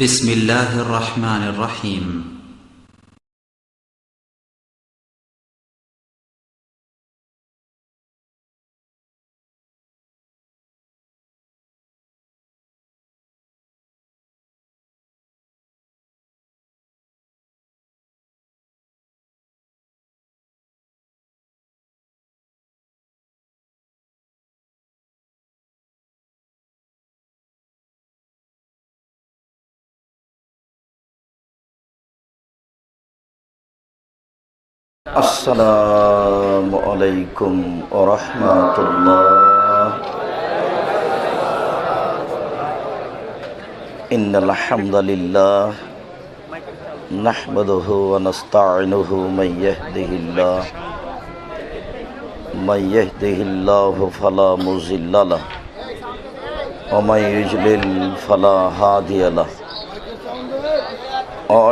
بسم الله الرحمن الرحيم আসসালামু আলাইকুম ওয়া রাহমাতুল্লাহ। ইন্নাল হামদালিল্লাহ নাহমাদুহু ওয়া নাস্তাঈনুহু মান ইয়াহদিহিল্লাহু ফালা মুযিল্লা লাহু ওয়া মান ইউযলিল ফালা হাদিয়া লাহু।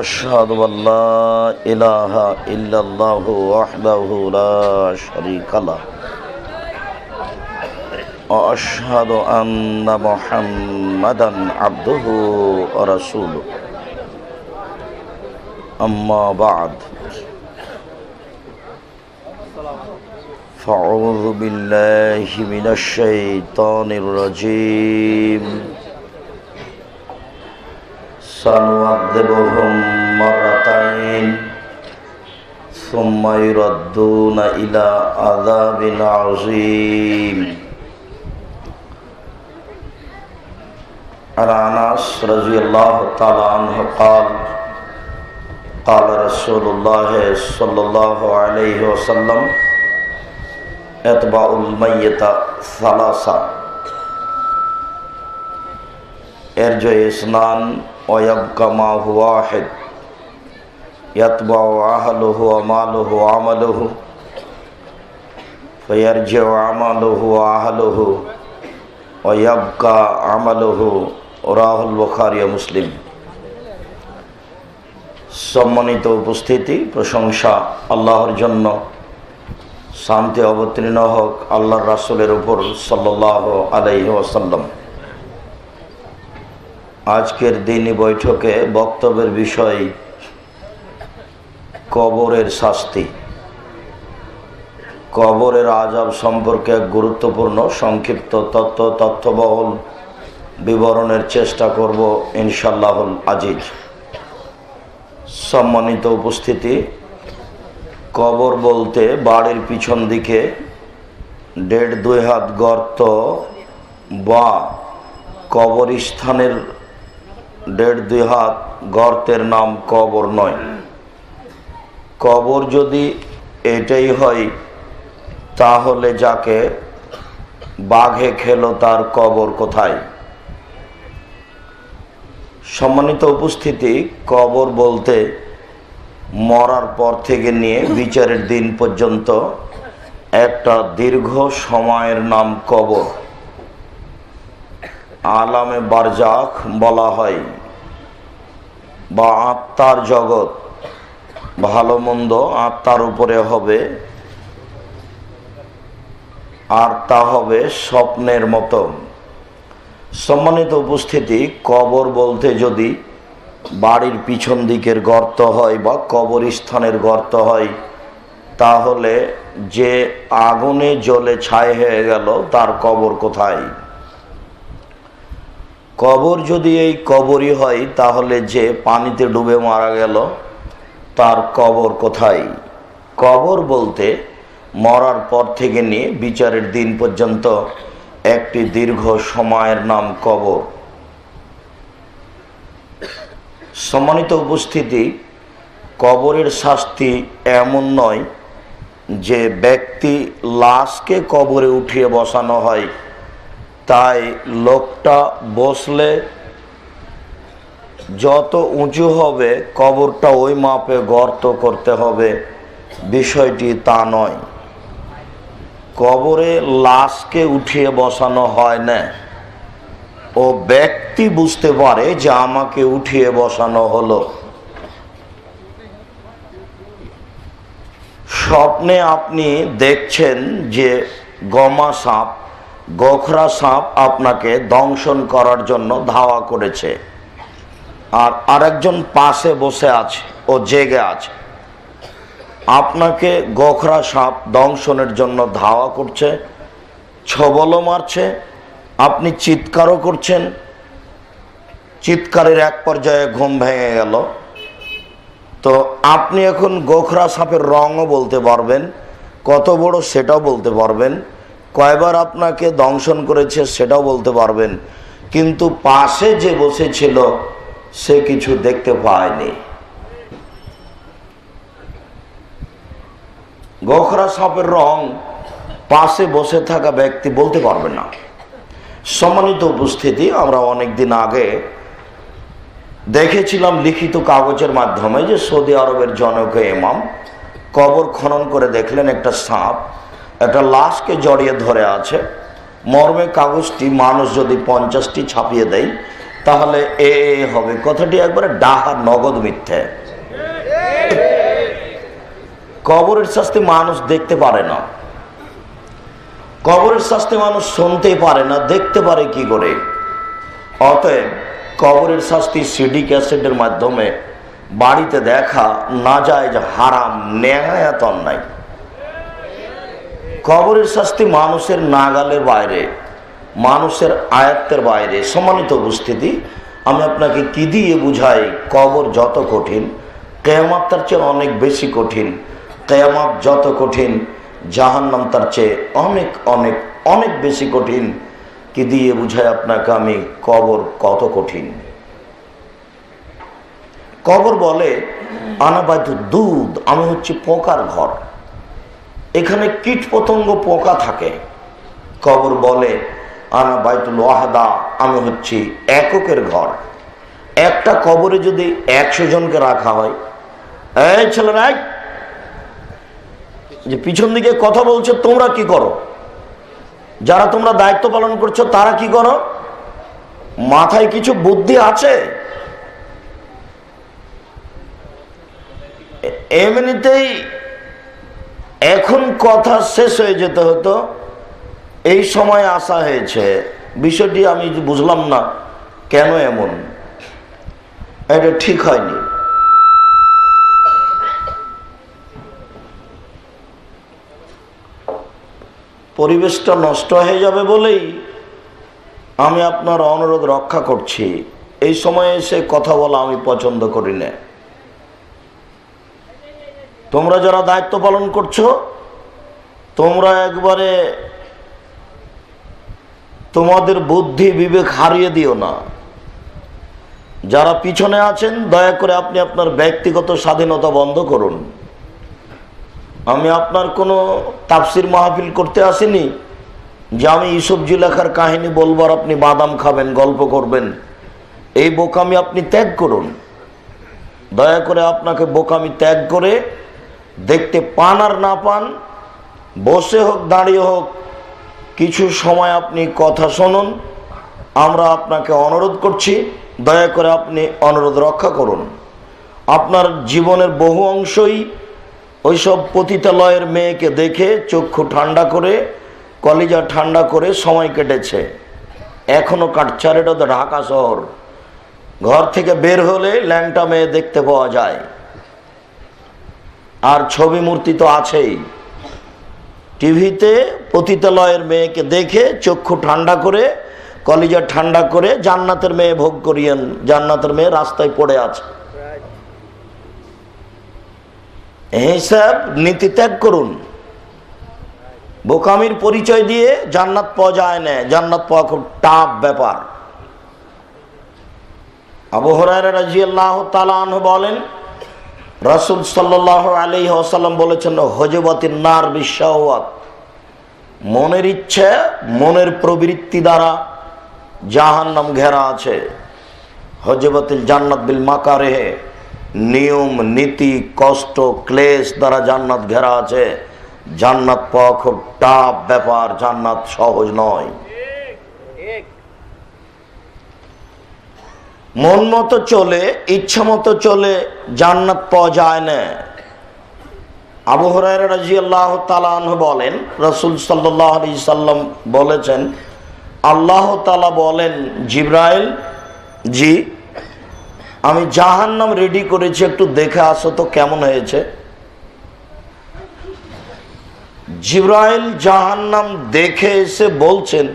أشهد أن لا إله إلا الله وحده لا شريك له وأشهد أن محمدا عبده ورسوله أما بعد فأعوذ بالله من الشيطان الرجيم سنعذبهم مرتين ثم يردون إلى عذاب عظيم. عن أنس رضي الله تعالى عنه قال قال رسول الله صلى الله عليه وسلم يتبع الميت ثلاثة يرجع اثنان ويبقى ما هو واحد يتبع أهله وماله وعمله فيرجع عمله وأهله ويبقى عمله. رواه البخاري ومسلم. সম্মানিত উপস্থিতি, প্রশংসা আল্লাহর জন্য, শান্তি অবতীর্ণ হোক আল্লাহর রাসূলের উপর সাল্লাল্লাহু আলাইহি ওয়াসাল্লাম। আজকের দিনী বৈঠকে বক্তব্যের বিষয় কবরের শাস্তি। কবরের আযাব সম্পর্কে এক গুরুত্বপূর্ণ সংক্ষিপ্ত তথ্যবহুল বিবরণের চেষ্টা করব ইনশাআল্লাহুল আজিজ। সম্মানিত উপস্থিতি, কবর বলতে বাড়ির পিছন দিকে 1.5-2 হাত গর্ত বা কবরস্থানের 1.5-2 হাত গর্তের নাম কবর নয়। কবর যদি এটাই হয় তাহলে যাকে বাঘে খেলো তার কবর কোথায়? সম্মানিত উপস্থিতি, কবর বলতে মরার পর থেকে নিয়ে বিচারের দিন পর্যন্ত একটা দীর্ঘ সময়ের নাম কবর। আলামে বারজাখ বলা হয় বা আত্মার জগৎ। ভালো মন্দ আত্মার উপরে হবে, আর তা হবে স্বপ্নের মতো। সম্মানিত উপস্থিতি, কবর বলতে যদি বাড়ির পিছন দিকের গর্ত হয় বা কবরস্থানের গর্ত হয় তাহলে যে আগুনে জ্বলে ছাই হয়ে গেল তার কবর কোথায়? কবর যদি এই কবরই হয় তাহলে যে পানিতে ডুবে মারা গেল তার কবর কোথায়? কবর বলতে মরার পর থেকে নিয়ে বিচারের দিন পর্যন্ত একটি দীর্ঘ সময়ের নাম কবর। সম্মানিত উপস্থিতি, কবরের শাস্তি এমন নয় যে ব্যক্তি লাশকে কবরে উঠিয়ে বসানো হয় তাই লোকটা বসলে যত উঁচু হবে কবরটা ওই মাপে গর্ত করতে হবে, বিষয়টি তা নয়। কবরে লাশকে উঠিয়ে বসানো হয় না, ও ব্যক্তি বুঝতে পারে যে আমাকে উঠিয়ে বসানো হলো। স্বপ্নে আপনি দেখছেন যে গমা সাপ, গোখরা সাপ আপনাকে দংশন করার জন্য ধাওয়া করেছে। আর আরেকজন পাশে বসে আছে, ও জেগে আছে। আপনাকে গোখরা সাপ দংশনের জন্য ধাওয়া করছে, ছবলও মারছে, আপনি চিৎকারও করছেন। চিৎকারের এক পর্যায়ে ঘুম ভেঙে গেল। তো আপনি এখন গোখরা সাপের রঙও বলতে পারবেন, কত বড় সেটাও বলতে পারবেন, কয়বার আপনাকে দংশন করেছে সেটাও বলতে পারবেন, কিন্তু পাশে যে বসেছিল সে কিছু দেখতে পায়নি। গোখরা সাপের রং পাশে বসে থাকা ব্যক্তি বলতে পারবে না। সম্মানিত উপস্থিতি, আমরা অনেকদিন আগে দেখেছিলাম লিখিত কাগজের মাধ্যমে যে সৌদি আরবের জনক ইমাম কবর খনন করে দেখলেন একটা সাপ একটা লাশকে জড়িয়ে ধরে আছে। মর্মে কাগজটি মানুষ যদি 50টি ছাপিয়ে দেয় তাহলে এ হবে। কথাটি একবারে ডাহা নগদ মিথ্যে। কবরের শাস্তি মানুষ দেখতে পারে না, কবরের শাস্তি মানুষ শুনতেই পারে না, দেখতে পারে কি করে? অতএব কবরের শাস্তি সিডি ক্যাসেটের মাধ্যমে বাড়িতে দেখা না যায় যে হারাম, নেহায়াত অন্যায়। কবরের শাস্তি মানুষের নাগালের বাইরে, মানুষের আয়ত্তের বাইরে। সম্মানিত উপস্থিতি, আমি আপনাকে কি দিয়ে বুঝাই কবর যত কঠিন, কিয়ামত তার চেয়ে অনেক বেশি কঠিন। কিয়ামত যত কঠিন, জাহান্নাম তার চেয়ে অনেক অনেক অনেক বেশি কঠিন। কি দিয়ে বুঝাই আপনাকে আমি কবর কত কঠিন? কবর বলে আনা বাইতু দুধ, আমি হচ্ছি পোকার ঘর, এখানে কীট পতঙ্গ পোকা থাকে। কবর বলে আনা বাইতুল ওয়াহদা, আমি হচ্ছি এককের ঘর। একটা কবরে যদি 100 জনকে রাখা হয়, এই ছেলেরা যে পিছন দিকে কথা বলছে তোমরা কি করো? যারা তোমরা দায়িত্ব পালন করছো তারা কি করো? মাথায় কিছু বুদ্ধি আছে? এমনিতেই এখন কথা শেষ হয়ে যেতে হতো, এই সময় আসা হয়েছে। বিষয়টি আমি বুঝলাম না কেন এমন, এটা ঠিক হয়নি। পরিবেশটা নষ্ট হয়ে যাবে বলেই আমি আপনার অনুরোধ রক্ষা করছি। এই সময়ে এসে কথা বলা আমি পছন্দ করি না। তোমরা যারা দায়িত্ব পালন করছো তোমরা একবারে তোমাদের বুদ্ধি বিবেক হারিয়ে দিও না। যারা পিছনে আছেন দয়া করে আপনি আপনার ব্যক্তিগত স্বাধীনতা বন্ধ করুন। আমি আপনার কোনো তাফসির মাহফিল করতে আসিনি যে আমি ইউসুফ জুলেখার কাহিনী বলবার আপনি বাদাম খাবেন, গল্প করবেন। এই বোকামি আপনি ত্যাগ করুন। দয়া করে আপনাকে বোকামি ত্যাগ করে দেখতে পান আর না পান, বসে হোক দাঁড়িয়ে হোক, কিছু সময় আপনি কথা শুনুন। আমরা আপনাকে অনুরোধ করছি, দয়া করে আপনি অনুরোধ রক্ষা করুন। আপনার জীবনের বহু অংশই ওইসব পতিতালয়ের মেয়েকে দেখে চক্ষু ঠান্ডা করে, কলিজা ঠান্ডা করে সময় কেটেছে, এখনো কাটছে। আর এটা তো ঢাকা শহর, ঘর থেকে বের হলে ল্যাংটা মেয়ে দেখতে পাওয়া যায়, আর ছবি মূর্তি তো আছেই। টিভিতে পতিতালয়ের মেয়েকে দেখে চক্ষু ঠান্ডা করে, কলিজা ঠান্ডা করে জান্নাতের মেয়ে ভোগ করিয়েন। জান্নাতের মেয়ে রাস্তায় পড়ে আছে। এইসব নীতি ত্যাগ করুন। বোকামির পরিচয় দিয়ে জান্নাত পাওয়া যায় না। জান্নাত পাওয়া খুব টাফ ব্যাপার। আবু হুরায়রা রাদিয়াল্লাহু তাআলা আনহু বলেন, রাসূল সাল্লাল্লাহু আলাইহি ওয়াসাল্লাম বলেছেন, হুজবাতিন নার বিশাওয়াত, মনের ইচ্ছে, মনের প্রবৃত্তি দ্বারা জাহান্নাম ঘেরা আছে। হুজবাতিল জান্নাত বিল মাকারিহ, নিয়ম নীতি কষ্ট ক্লেশ দ্বারা জান্নাত ঘেরা আছে। জান্নাত পাওয়া খুব টাফ ব্যাপার, জান্নাত সহজ নয়। মন মতো চলে, ইচ্ছা মতো চলে জান্নাত পাওয়া যায় না। আবু হুরায়রা রাদিয়াল্লাহু তাআলা আনহু বলেন, রাসূল সাল্লাল্লাহু আলাইহি সাল্লাম বলেছেন, আল্লাহ তাআলা বলেন, জিবরাইল, জি আমি জাহান্নাম রেডি করেছি, একটু দেখে আসো তো কেমন হয়েছে। জিবরাইল জাহান্নাম দেখে এসে বলছেন,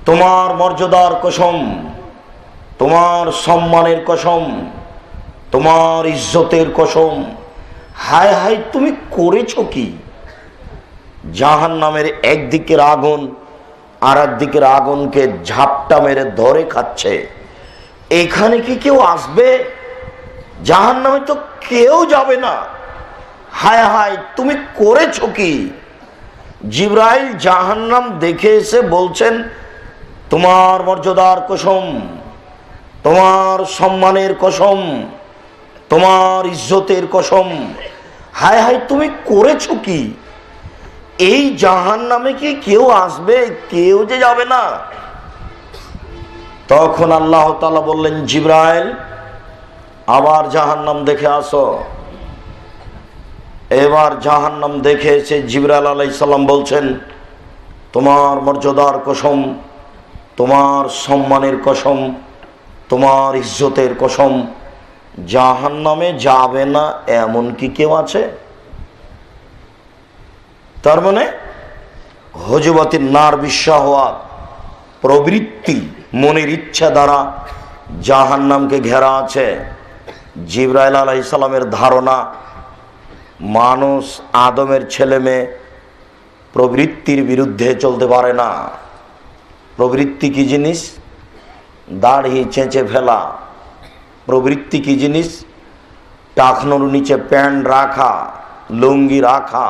তোমার মর্যাদার কসম, তোমার সম্মানের কসম, তোমার ইজ্জতের কসম, হায় হায় তুমি করেছো কি? জাহান্নামের একদিকের আগুন আর একদিকের আগুনকে ঝাপটা মেরে ধরে খাচ্ছে। এখানে কি কেউ আসবে? জাহান্নামে তো কেউ যাবে না। হায় হায় তুমি করেছো কি? জিবরাইল জাহান্নাম দেখে এসে বলছেন, তোমার মর্যাদার কসম, তোমার সম্মানের কসম, তোমার ইজ্জতের কসম, হায় হায় তুমি করেছো কি? এই জাহান্নামে কি কেউ আসবে? কেউ যে যাবে না। তখন আল্লাহ তাআলা বললেন, জিবরাইল আবার জাহান্নাম দেখে আসো। এবার জাহান্নাম দেখে এসে জিবরাইল আলাইহিস সালাম বলছেন, তোমার মর্যাদার কসম, তোমার সম্মানের কসম, তোমার ইজ্জতের কসম, জাহান্নামে যাবে না এমন কি কেউ আছে? তার মানে হুজুবাতিন নার বিশ্বহাওয়াত, প্রবৃত্তি, মনের ইচ্ছা দ্বারা জাহান্নামকে ঘেরা আছে। জিবরাইল আলাইহিস সালামের ধারণা, মানুষ আদমের ছেলে মেয়ে প্রবৃত্তির বিরুদ্ধে চলতে পারে না। প্রবৃত্তি কি জিনিস? দাড়ি চেঁচে ফেলা। প্রবৃত্তি কি জিনিস? টাকনোর নিচে প্যান্ট রাখা, লুঙ্গি রাখা।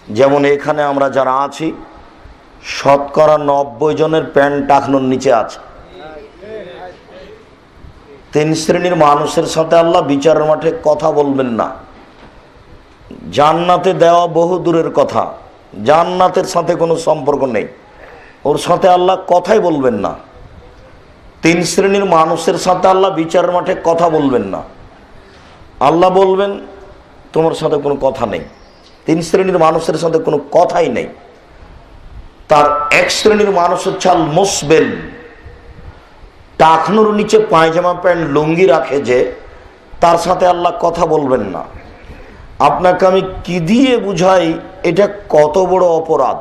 যেমন এখানে আমরা যারা আছি, শতকরা 90 জনের প্যান্ট টাকনোর নিচে আছে। 3 শ্রেণীর মানুষের সাথে আল্লাহ বিচারের মাঠে কথা বলবেন না। জান্নাতে দেওয়া বহু দূরের কথা, জান্নাতের সাথে কোনো সম্পর্ক নেই, ওর সাথে আল্লাহ কথাই বলবেন না। 3 শ্রেণীর মানুষের সাথে আল্লাহ বিচারের মাঠে কথা বলবেন না। আল্লাহ বলবেন তোমার সাথে কোনো কথা নেই। 3 শ্রেণীর মানুষের সাথে কোনো কথাই নেই। তার 1 শ্রেণীর মানুষ হচ্ছে আল মুসবেল, টাকনুর নিচে পায়জামা প্যান্ট লুঙ্গি রাখে, যে তার সাথে আল্লাহ কথা বলবেন না। আপনাকে আমি কি দিয়ে বুঝাই এটা কত বড় অপরাধ?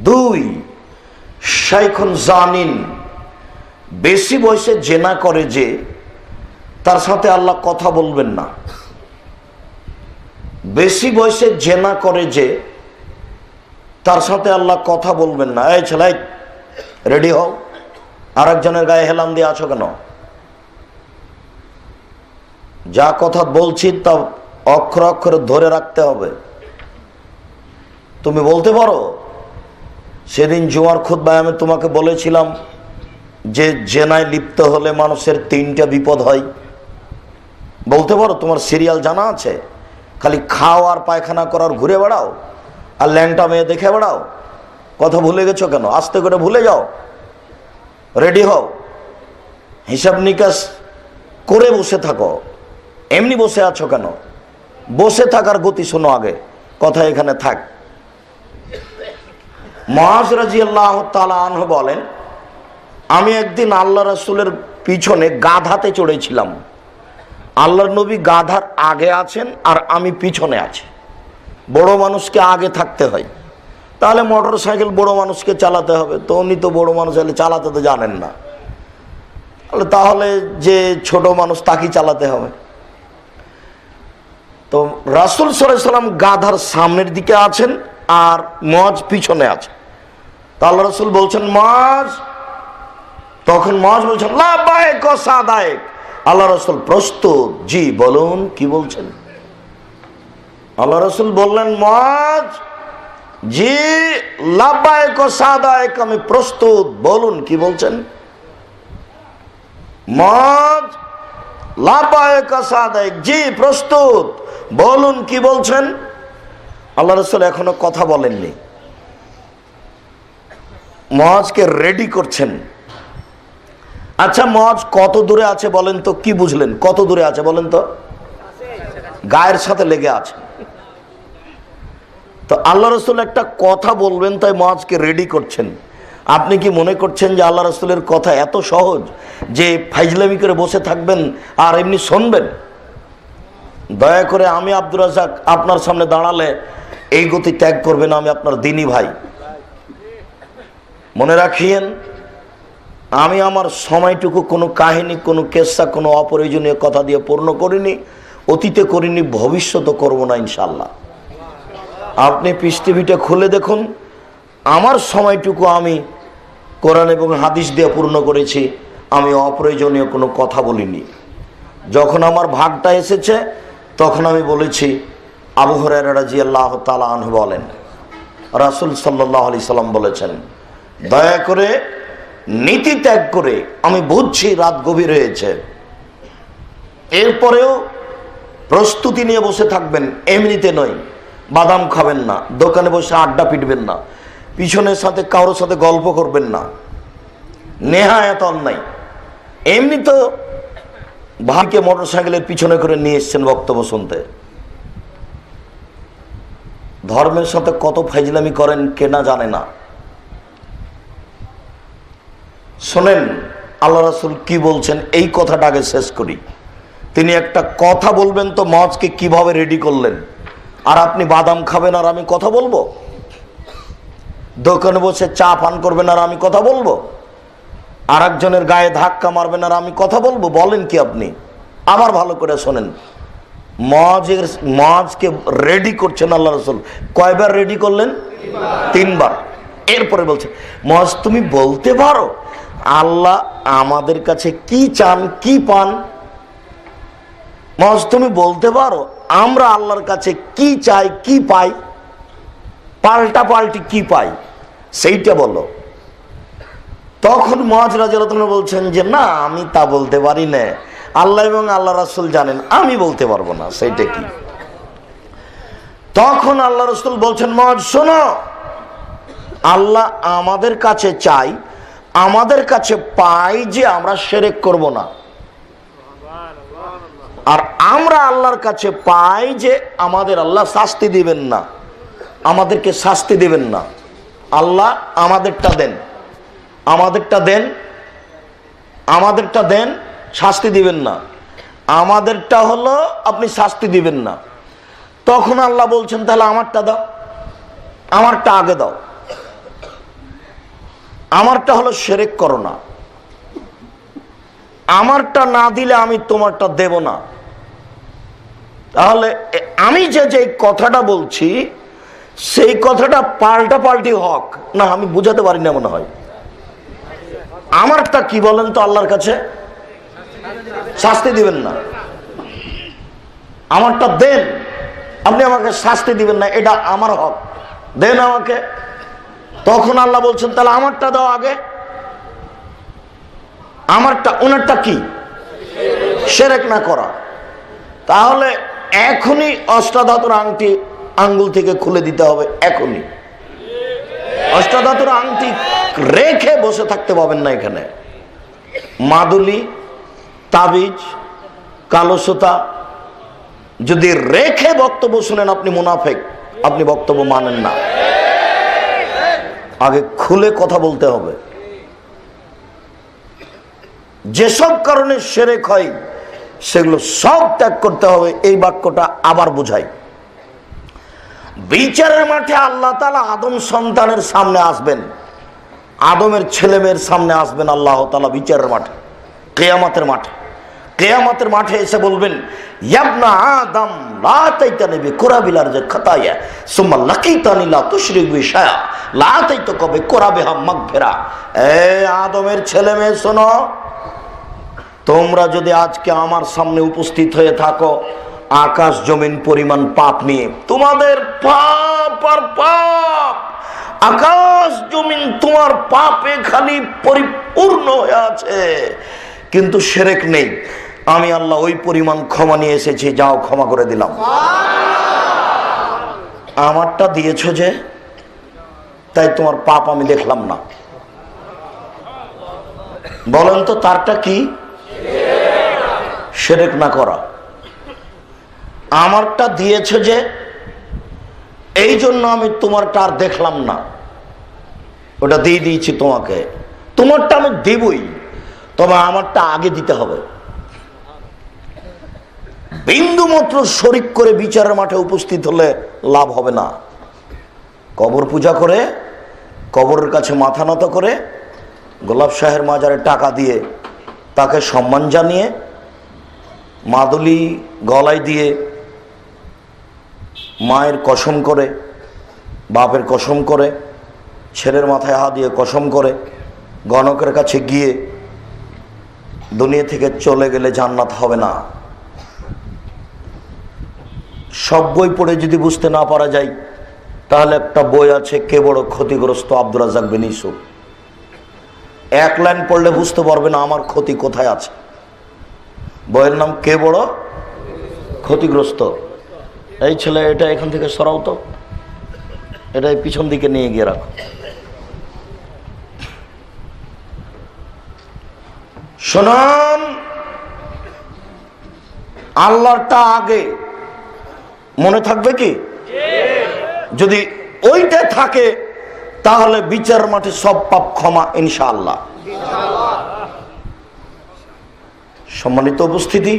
2, শাইখুন জানিন, বেশি বয়সে জেনা করে যে, তার সাথে আল্লাহ কথা বলবেন না। বেশি বয়সে জেনা করে যে, তার সাথে আল্লাহ কথা বলবেন না। এই ছেলে রেডি হও, আর একজনের গায়ে হেলাম দিয়ে আছো কেন? যা কথা বলছি তা অক্ষর অক্ষরে ধরে রাখতে হবে। তুমি বলতে পারো, সেদিন জুমার খুতবায় আমি তোমাকে বলেছিলাম যে জেনায় লিপ্ত হলে মানুষের 3টা বিপদ হয়। বলতে পারো? তোমার সিরিয়াল জানা আছে? খালি খাও আর পায়খানা করার, ঘুরে বেড়াও আর ল্যাংটা মেয়ে দেখে বেড়াও। কথা ভুলে গেছো কেন? আস্তে করে ভুলে যাও, রেডি হও, হিসাব নিকাশ করে বসে থাকো। এমনি বসে আছো কেন? বসে থাকার গতি শোনো আগে, কথা এখানে থাক। মুআয রাদিয়াল্লাহু তাআলা আনহু বলেন, আমি একদিন আল্লাহ রাসূলের পিছনে গাধাতে চড়েছিলাম। আল্লাহর নবী গাধার আগে আছেন আর আমি পিছনে আছি। বড় মানুষকে আগে থাকতে হয়, তাহলে মোটর সাইকেল বড় মানুষকে চালাতে হবে। তো উনি তো বড় মানুষ হলে চালাতে তো জানেন না, তাহলে যে ছোট মানুষ তাকে চালাতে হবে। তো রাসূল সাল্লাল্লাহু আলাইহি সাল্লাম গাধার সামনের দিকে আছেন আর মুআয পিছনে আছে। তা আল্লাহ রাসূল বলছেন, মুআয। তখন মুআয বলছেন, লাব্বাইক ওয়া সাদাইক। আল্লাহ রাসূল প্রস্তুত, জি বলুন কি বলছেন। আল্লাহ রাসূল বললেন, মুআয জি লাব্বাইক ওয়া সাদাইক, আমি প্রস্তুত, বলুন কি বলছেন। মুআয লাব্বাইক ওয়া সাদাইক, জি প্রস্তুত, বলুন কি বলছেন। আল্লাহ রাসূল এখনো কথা বলেননি, মুআযকে রেডি করছেন। আচ্ছা মুআয কত দূরে আছে বলেন তো? কি বুঝলেন কত দূরে আছে বলেন তো? গায়ের সাথে লেগে আছে। তো আল্লাহ রাসূল একটা কথা বলবেন, তাই মুআযকে রেডি করছেন। আপনি কি মনে করছেন যে আল্লাহ রাসূলের কথা এত সহজ যে ফাইজলামি করে বসে থাকবেন আর এমনি শুনবেন? দয়া করে আমি আব্দুর রাজ্জাক আপনার সামনে দাঁড়ালে এই গতি ত্যাগ করবেন। আমি আপনার দিনী ভাই, মনে রাখিয়েন, আমি আমার সময়টুকু কোনো কাহিনী, কোনো কেসা, কোনো অপ্রয়োজনীয় কথা দিয়ে পূর্ণ করিনি, অতীতে করিনি, ভবিষ্যতে করব না ইনশাল্লাহ। আপনি পিস টিভিটা খুলে দেখুন, আমার সময়টুকু আমি কোরআন এবং হাদিস দিয়ে পূর্ণ করেছি। আমি অপ্রয়োজনীয় কোনো কথা বলিনি। যখন আমার ভাগটা এসেছে তখন আমি বলেছি, আবু হুরায়রা রাদিয়াল্লাহু তাআলা আনহু বলেন, রাসূল সাল্লাল্লাহু আলাইহি সাল্লাম বলেছেন, দয়া করে নীতি ত্যাগ করে, আমি বুঝছি রাত গভীর হয়েছে, এরপরেও প্রস্তুতি নিয়ে বসে থাকবেন, এমনিতে নয়। বাদাম খাবেন না, দোকানে বসে আড্ডা পিটবেন না, পিছনের সাথে কারোর সাথে গল্প করবেন না, নেহায়াত অন্যায়। এমনি তো ভাইকে মোটরসাইকেলের পিছনে করে নিয়ে এসছেন বক্তব্য শুনতে। ধর্মের সাথে কত ফাইজলামি করেন কেনা জানে না। শোনেন আল্লাহ রাসূল কি বলছেন, এই কথাটা আগে শেষ করি। তিনি একটা কথা বলবেন তো মজকে কিভাবে রেডি করলেন, আর আপনি বাদাম খাবেন আর আমি কথা বলবো? দোকানে বসে চা পান করবেন আর আমি কথা বলবো? আর একজনের গায়ে ধাক্কা মারবেন আর আমি কথা বলবো? বলেন কি আপনি? আবার ভালো করে শোনেন, মজকে রেডি করছেন আল্লাহ রাসূল। কয়বার রেডি করলেন? 3 বার। এরপরে বলছে, মজ তুমি বলতে পারো আল্লাহ আমাদের কাছে কি চান, কি পান? মজ তুমি বলতে পারো আমরা আল্লাহর কাছে কি চাই, কি পাই? পাল্টা পাল্টি কি পাই সেইটা বলো। তখন মুআয রাদিয়াল্লাহু তাআলা বলছেন যে না, আমি তা বলতে পারি না, আল্লাহ এবং আল্লাহ রাসূল জানেন, আমি বলতে পারবো না সেইটা কি। তখন আল্লাহ রাসূল বলছেন, মুআয শোনো, আল্লাহ আমাদের কাছে চাই, আমাদের কাছে পাই যে আমরা শিরক করব না, আর আমরা আল্লাহর কাছে পাই যে আমাদের আল্লাহ শাস্তি দিবেন না, আমাদেরকে শাস্তি দিবেন না। আল্লাহ আমাদেরটা দেন, আমাদেরটা দেন, আমাদেরটা দেন, শাস্তি দিবেন না। আমাদেরটা হলো আপনি শাস্তি দিবেন না। তখন আল্লাহ বলছেন, তাহলে আমারটা দাও, আমারটা আগে দাও। আমারটা হলো শিরক করো না, আমারটা না দিলে আমি তোমারটা দেব না। তাহলে আমি যে কথাটা বলছি সেই কথাটা পাল্টা পাল্টি হক না, আমি বুঝাতে পারি না মনে হয়। আমারটা কি বলেন তো? আল্লাহর কাছে শাস্তি দিবেন না। আমারটা দেন, আপনি আমাকে শাস্তি দিবেন না, এটা আমার হক, দেন আমাকে। তখন আল্লাহ বলছেন, তাহলে আমারটা দাও আগে। আমারটা, ওনারটা কি? শিরক না করা। তাহলে এখনই অষ্টাধাতুর আংটি আঙ্গুল থেকে খুলে দিতে হবে, এখনই। অষ্টাধাতুর আংটি রেখে বসে থাকতে পাবেন না এখানে। মাদুলি, তাবিজ, কালো সুতা যদি রেখে বক্তব্য শুনেন, আপনি মুনাফিক, আপনি বক্তব্য মানেন না। আগে খুলে কথা বলতে হবে। যেসব কারণে শিরক হয় সেগুলো সব ত্যাগ করতে হবে। এই বাক্যটা আবার বোঝাই। বিচারের মাঠে আল্লাহ তাআলা আদম সন্তানের সামনে আসবেন, আদমের ছেলে মেয়ের সামনে আসবেন আল্লাহ তাআলা বিচারের মাঠে, কিয়ামতের মাঠে। কিয়ামতের মাঠে এসে বলবেন, ইয়াবনা আদম লা তাইতানি বিকুরাবিল আরজি খাতায়া সুম্মা লাকিতানি লা তুশরিক বি শায়া লা তাইতাকা বিকুরাবিহা মাগফিরা। এ আদমের ছেলে মেয়ে শোনো, তোমরা যদি আজকে আমার সামনে উপস্থিত হয়ে থাকো আকাশ জমিন পরিমাণ পাপ নিয়ে, তোমাদের পাপ আর পাপ, আকাশ জমিন তোমার পাপে খালি পরিপূর্ণ হয়ে আছে, কিন্তু শিরক নেই, আমি আল্লাহ ওই পরিমাণ ক্ষমা নিয়ে এসেছি, যাও ক্ষমা করে দিলাম। আমারটা দিয়েছো যে, তাই তোমার পাপ আমি দেখলাম না। বলেন তো তারটা কি? শিরক না করা। আমারটা দিয়েছো যে, এই জন্য আমি তোমারটা আর দেখলাম না। ওটা দিয়ে দিয়েছি তোমাকে, তোমারটা আমি দেবই, তবে আমারটা আগে দিতে হবে। বিন্দু মাত্র শরিক করে বিচারের মাঠে উপস্থিত হলে লাভ হবে না। কবর পূজা করে, কবরের কাছে মাথা নত করে, গোলাপ শাহের মাজারে টাকা দিয়ে তাকে সম্মান জানিয়ে, মাদুলি গলায় দিয়ে, মায়ের কসম করে, বাপের কসম করে, ছেলের মাথায় হাত দিয়ে কসম করে, গণকের কাছে গিয়ে দুনিয়া থেকে চলে গেলে জান্নাত হবে না। সব বই পড়ে যদি বুঝতে না পারা যায়, তাহলে একটা বই আছে, কে বড় ক্ষতিগ্রস্ত, আব্দুর রাজ্জাক বিন ইউসুফ। এক লাইন পড়লে বুঝতে পারবে না আমার ক্ষতি কোথায় আছে। বইয়ের নাম কে বড় ক্ষতিগ্রস্ত। এই ছেলে, এটা এখান থেকে সরাও তো, এটা পিছন দিকে নিয়ে গিয়ে রাখো। শোনান, আল্লাহরটা আগে মনে থাকবে কি? যদি ওইটা থাকে তাহলে বিচার মাঠে সব পাপ ক্ষমা ইনশাআল্লাহ। সম্মানিত উপস্থিতি,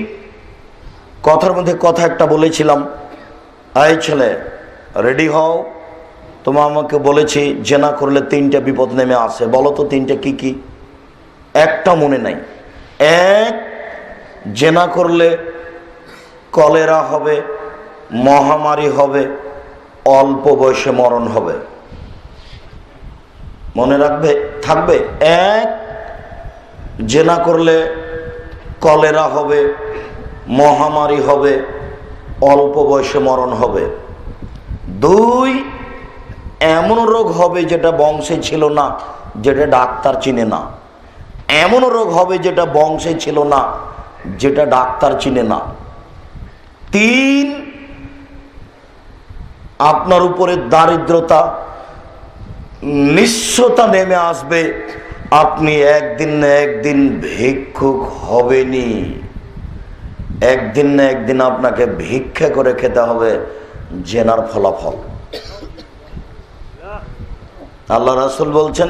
কথার মধ্যে কথা একটা বলেছিলাম, এই ছেলে রেডি হও, তোমার আমাকে বলেছি জেনা করলে 3টা বিপদ নেমে আসে, বলো তো 3টা কি কি? একটা মনে নাই। এক, জেনা করলে কলেরা হবে, মহামারী হবে, অল্প বয়সে মরণ হবে। মনে রাখবে, থাকবে। এক, জেনা করলে কলেরা হবে, মহামারী হবে, অল্প বয়সে মরণ হবে। 2, এমন রোগ হবে যেটা বংশে ছিল না, যেটা ডাক্তার চিনে না। এমন রোগ হবে যেটা বংশে ছিল না, যেটা ডাক্তার চিনে না। 3, আপনার উপরে দারিদ্রতা, নিঃস্বতা নেমে আসবে, আপনি একদিন না একদিন ভিক্ষুক হবেনই। একদিন না একদিন আপনাকে ভিক্ষা করে খেতে হবে, জেনার ফলাফল। আল্লাহ রাসূল বলছেন,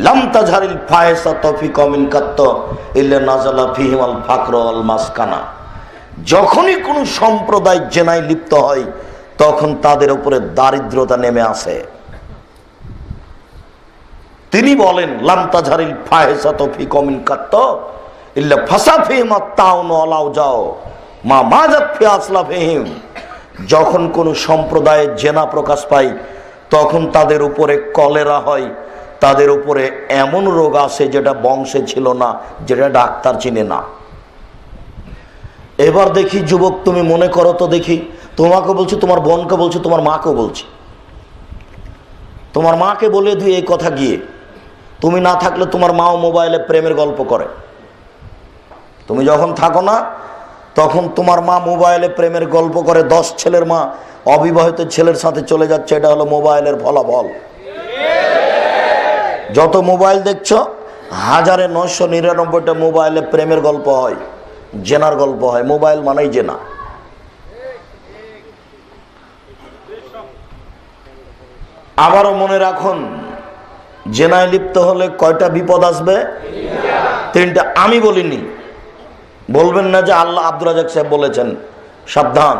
লাম তাজহারিল ফাহিশাতু ফি কওমিন কাত্ত ইল্লা নাযালা ফিহিমাল ফাকর ওয়াল মাসকানা। যখনই কোনো সম্প্রদায় জেনায় লিপ্ত হয়, তখন তাদের উপরে দারিদ্রতা নেমে আসে। তিনি বলেন, লাম তাজহারিল ফাহিশাতু ফি কওমিন কাত্ত ইল্লা ফাসা ফিহিম আত-তাউন ওয়াল আওজাও মা মাজাত ফি আসলাফিহিম। যখন কোনো সম্প্রদায়ে জেনা প্রকাশ পায়, তখন তাদের উপরে কলেরা হয়, তাদের উপরে এমন রোগ আসে যেটা বংশে ছিল না, যেটা ডাক্তার চিনে না। এবার দেখি যুবক, তুমি মনে করো তো দেখি, তোমাকে বলছি, তোমার বোনকে বলছি, তোমার মাকেও বলছি। তোমার মাকে বলে দিই এই কথা গিয়ে, তুমি না থাকলে তোমার মাও মোবাইলে প্রেমের গল্প করে। তুমি যখন থাকো না, তখন তোমার মা মোবাইলে প্রেমের গল্প করে। 10 ছেলের মা অবিবাহিত ছেলের সাথে চলে যাচ্ছে, এটা হলো মোবাইলের ফলাফল। যত মোবাইল দেখছো, 1999টা মোবাইলে প্রেমের গল্প হয়, জেনার গল্প হয়। মোবাইল মানেই জেনা। আবারও মনে রাখুন, জেনায় লিপ্ত হলে কয়টা বিপদ আসবে? 3টা। আমি বলিনি, বলবেন না যে আল্লাহ আব্দুর রাজ্জাক সাহেব বলেছেন, সাবধান।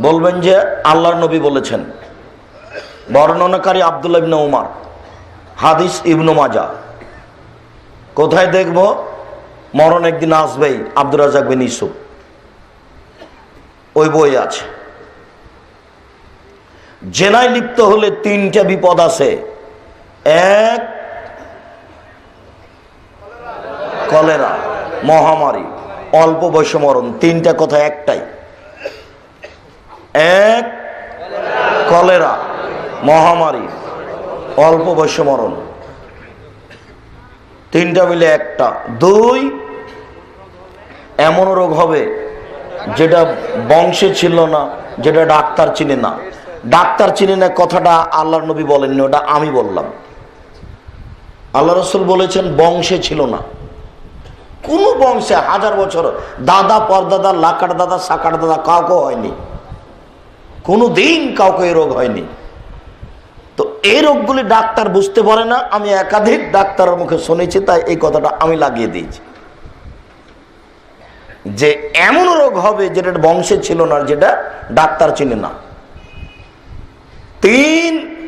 বলবেন যে আল্লাহর নবী বলেছেন। বর্ণনাকারী আব্দুল্লাহ ইবনে উমর, হাদিস ইবনে মাজাহ। কোথায় দেখব? মরণ একদিন আসবেই, আব্দুর রাজ্জাক বিন ইউসুফ, ওই বই আছে। জেনায় লিপ্ত হলে 3টা বিপদ আছে। 1, কলেরা, মহামারী, অল্প বয়সে মরণ। 3টা কথা একটাই। 1, কলেরা, মহামারী, অল্প বয়সে মরণ। 3টা মিলে একটা। 2, এমন রোগ হবে যেটা বংশে ছিল না, যেটা ডাক্তার চিনে না। ডাক্তার চিনে না কথাটা আল্লাহর নবী বলেননি, ওটা আমি বললাম। আল্লাহ রাসূল বলেছেন বংশে ছিল না। কোন বংশে 1000 বছর দাদা, পরদাদা, লাকার দাদা, সাকার দাদা কাউকে হয়নি, কোনো দিন কাউকে এই রোগ হয়নি। তো এই রোগগুলি ডাক্তার বুঝতে পারে না, আমি একাধিক ডাক্তারের মুখে শুনেছি, তাই এই কথাটা আমি লাগিয়ে দিয়েছি যে এমন রোগ হবে যেটা বংশে ছিল না, যেটা ডাক্তার চিনে না।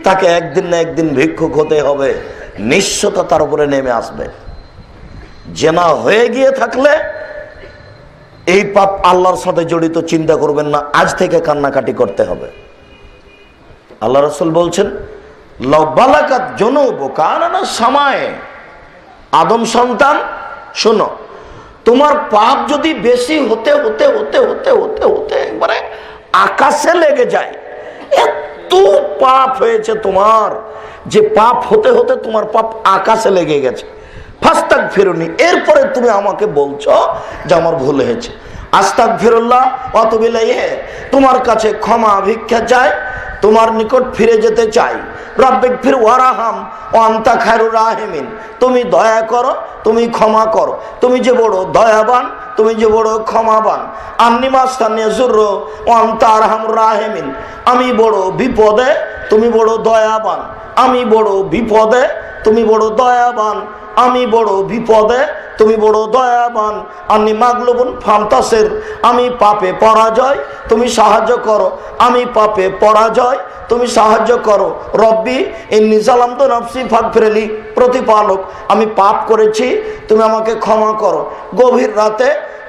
তাকে একদিন না একদিন ভিক্ষুক হতে হবে, নিঃস্বতা তার উপরে নেমে আসবে। জেনা হয়ে গিয়ে থাকলে এই পাপ আল্লাহর সাথে জড়িত, চিন্তা করবেন না, আজ থেকে কান্নাকাটি করতে হবে। আল্লাহ রাসূল বলছেন লাবালাকাত জুনুবু কানা সামায়ে, আদম সন্তান শোনো, তোমার পাপ যদি বেশি হতে হতে হতে হতে হতে হতে একবারে আকাশে লেগে যায়, এত পাপ হয়েছে তোমার, যে পাপ হতে হতে তোমার পাপ আকাশে লেগে গেছে, ফাস্তাগফিরুনি, এরপরে তুমি আমাকে বলছো যে আমার ভুল হয়েছে, আস্তাগফিরুল্লাহ ওয়া আতুবু ইলাইহি, তোমার কাছে ক্ষমা ভিক্ষা চাই, তোমার নিকট ফিরে যেতে চাই, রাব্বিগফির ওয়ারহাম ওয়া আনতা খায়রুর রাহিমিন, তুমি দয়া করো, তুমি ক্ষমা করো, তুমি যে বড় দয়াবান, তুমি যে বড় ক্ষমাবান, আন্নী মাসসানি যুররু ওয়া আনতা আরহামুর রাহিমিন, আমি বড় বিপদে, তুমি বড় দয়াবান, আমি বড় বিপদে, তুমি বড় দয়াবান, আমি বড় বিপদে, তুমি বড় দয়াবান, আন্নী মাগলুবুন ফান্তাসির, আমি পাপে পরাজয়, তুমি সাহায্য করো, আমি পাপে পরাজয়, তুমি সাহায্য করো, রব্বি ইন্নী যালামতু নাফসি ফাগফিরলি, প্রতিপালক আমি পাপ করেছি, তুমি আমাকে ক্ষমা করো। গভীর রাতে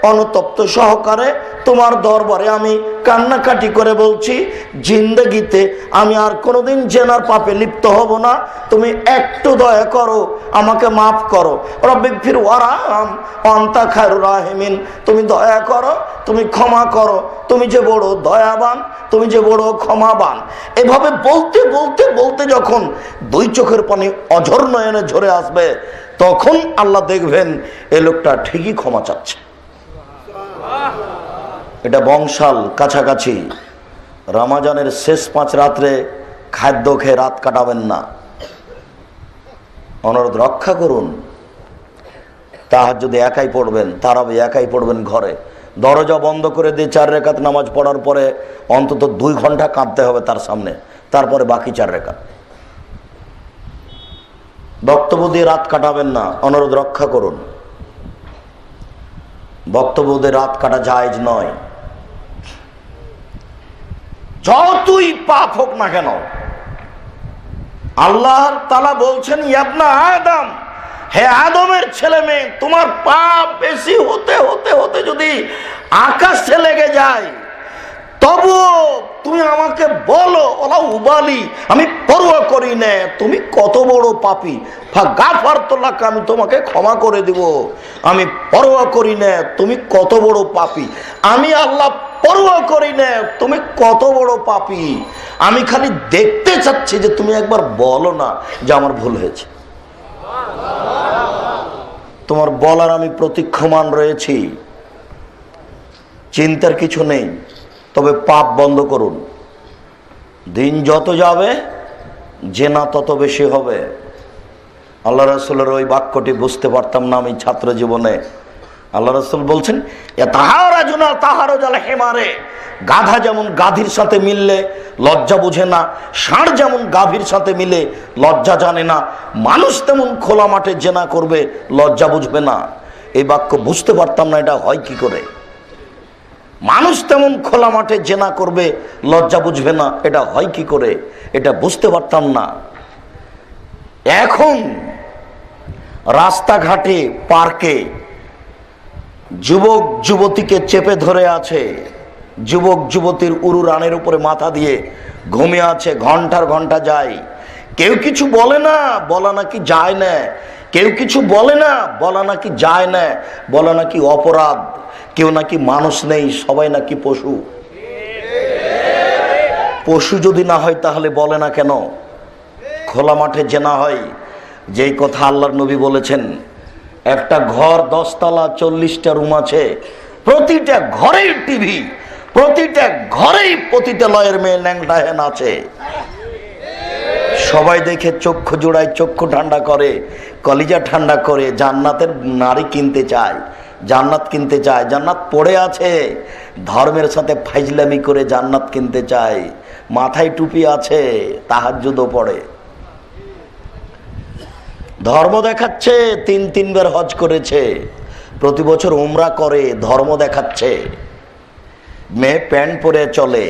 অনুতপ্ত সহকারে তোমার দরবারে আমি কান্নাকাটি করে বলছি, জিন্দগিতে আমি আর কোনোদিন জেনার পাপে লিপ্ত হব না, তুমি একটু দয়া করো, আমাকে মাফ করো, রব্বিগফির ওয়ারহাম ওয়া আনতা খায়রুর রাহিমিন, তুমি দয়া করো, তুমি ক্ষমা করো, তুমি যে বড় দয়াবান, তুমি যে বড় ক্ষমাবান। এভাবে বলতে বলতে বলতে যখন দুই চোখের পানি অঝর নয়নে ঝরে আসবে, তখন আল্লাহ দেখবেন এই লোকটা ঠিকই ক্ষমা চাচ্ছে। এটা বংশাল, কাছাকাছি। রমজানের শেষ 5 রাত্রে খাদ্য খেয়ে রাত কাটাবেন না, অনুরোধ রক্ষা করুন। তাহাজ্জুদ একাই পড়বেন, তারাবি একাই পড়বেন ঘরে, দরজা বন্ধ করে দিয়ে 4 রাকাত নামাজ পড়ার পরে অন্তত 2 ঘন্টা কাঁদতে হবে তার সামনে, তারপরে বাকি 4 রাকাত। বক্তব্য দিয়ে রাত কাটাবেন না, অনুরোধ রক্ষা করুন। বক্তব্য দিয়ে রাত কাটা জায়েজ নয়, যতই পাপ হোক না কেন। আল্লাহ তাআলা বলছেন ইবনা আদম, হে আদমের ছেলে মেয়ে, তোমার পাপ বেশি হতে হতে হতে যদি আকাশে লেগে যায়, তবু তুমি আমাকে বলো, ওলা উবালি, আমি পরোয়া করি না তুমি কত বড় পাপী, ফাগাফারতু লাকা, আমি তোমাকে ক্ষমা করে দিব, আমি পরোয়া করি না তুমি কত বড় পাপী, আমি আল্লাহ পরোয়া করি না তুমি কত বড় পাপী, আমি খালি দেখতে চাচ্ছি যে তুমি একবার বলো না যে আমার ভুল হয়েছে। তোমার বলার আমি প্রতীক্ষমান রয়েছি, চিন্তার কিছু নেই। তবে পাপ বন্ধ করুন, দিন যত যাবে জেনা তত বেশি হবে। আল্লাহ রাসূলের ওই বাক্যটি বুঝতে পারতাম না আমি ছাত্র জীবনে। আল্লাহ রাসূল বলছেন গাধা যেমন গাধীর সাথে মিললে লজ্জা বুঝে না, ষাঁড় যেমন গাভীর সাথে মিলে লজ্জা জানে না, মানুষ তেমন খোলা মাঠে জেনা করবে, লজ্জা বুঝবে না। এই বাক্য বুঝতে পারতাম না, এটা হয় কি করে? মানুষ তেমন খোলা মাঠে জেনা করবে, লজ্জা বুঝবে না, এটা হয় কি করে? এটা বুঝতে পারতাম না। এখন রাস্তাঘাটে, পার্কে যুবক যুবতীকে চেপে ধরে আছে, যুবক যুবতীর উরু রানের উপরে মাথা দিয়ে ঘুমিয়ে আছে, ঘন্টার ঘন্টা যায়, কেউ কিছু বলে না, বলা নাকি যায় না, কেউ কিছু বলে না, বলা নাকি যায় না, বলা নাকি অপরাধ, কেউ নাকি মানুষ নেই, সবাই নাকি পশু। পশু যদি না হয় তাহলে বলে না কেন? খোলা মাঠে জেনা হয়, যেই কথা আল্লাহর নবী বলেছেন। একটা ঘর 10 তলা, 40টা রুম আছে, প্রতিটা ঘরেই টিভি, প্রতিটা ঘরেই পতিতালয়ের মেয়ে ল্যাংটা হেন আছে, সবাই দেখে চক্ষু জোড়ায়, চক্ষু ঠান্ডা করে, কলিজা ঠান্ডা করে, জান্নাতের নারী কিনতে চায়, জান্নাত কিনতে চায়। জান্নাত পড়ে আছে, ধর্মের সাথে ফাইজলামি করে জান্নাত কিনতে চায়, মাথায় টুপি আছে, তাহাজ্জুদও পড়ে। ধর্ম দেখাচ্ছে, তিনবার হজ করেছে, প্রতি বছর উমরা করে, ধর্ম দেখাচ্ছে। মেয়ে প্যান্ট পরে চলে,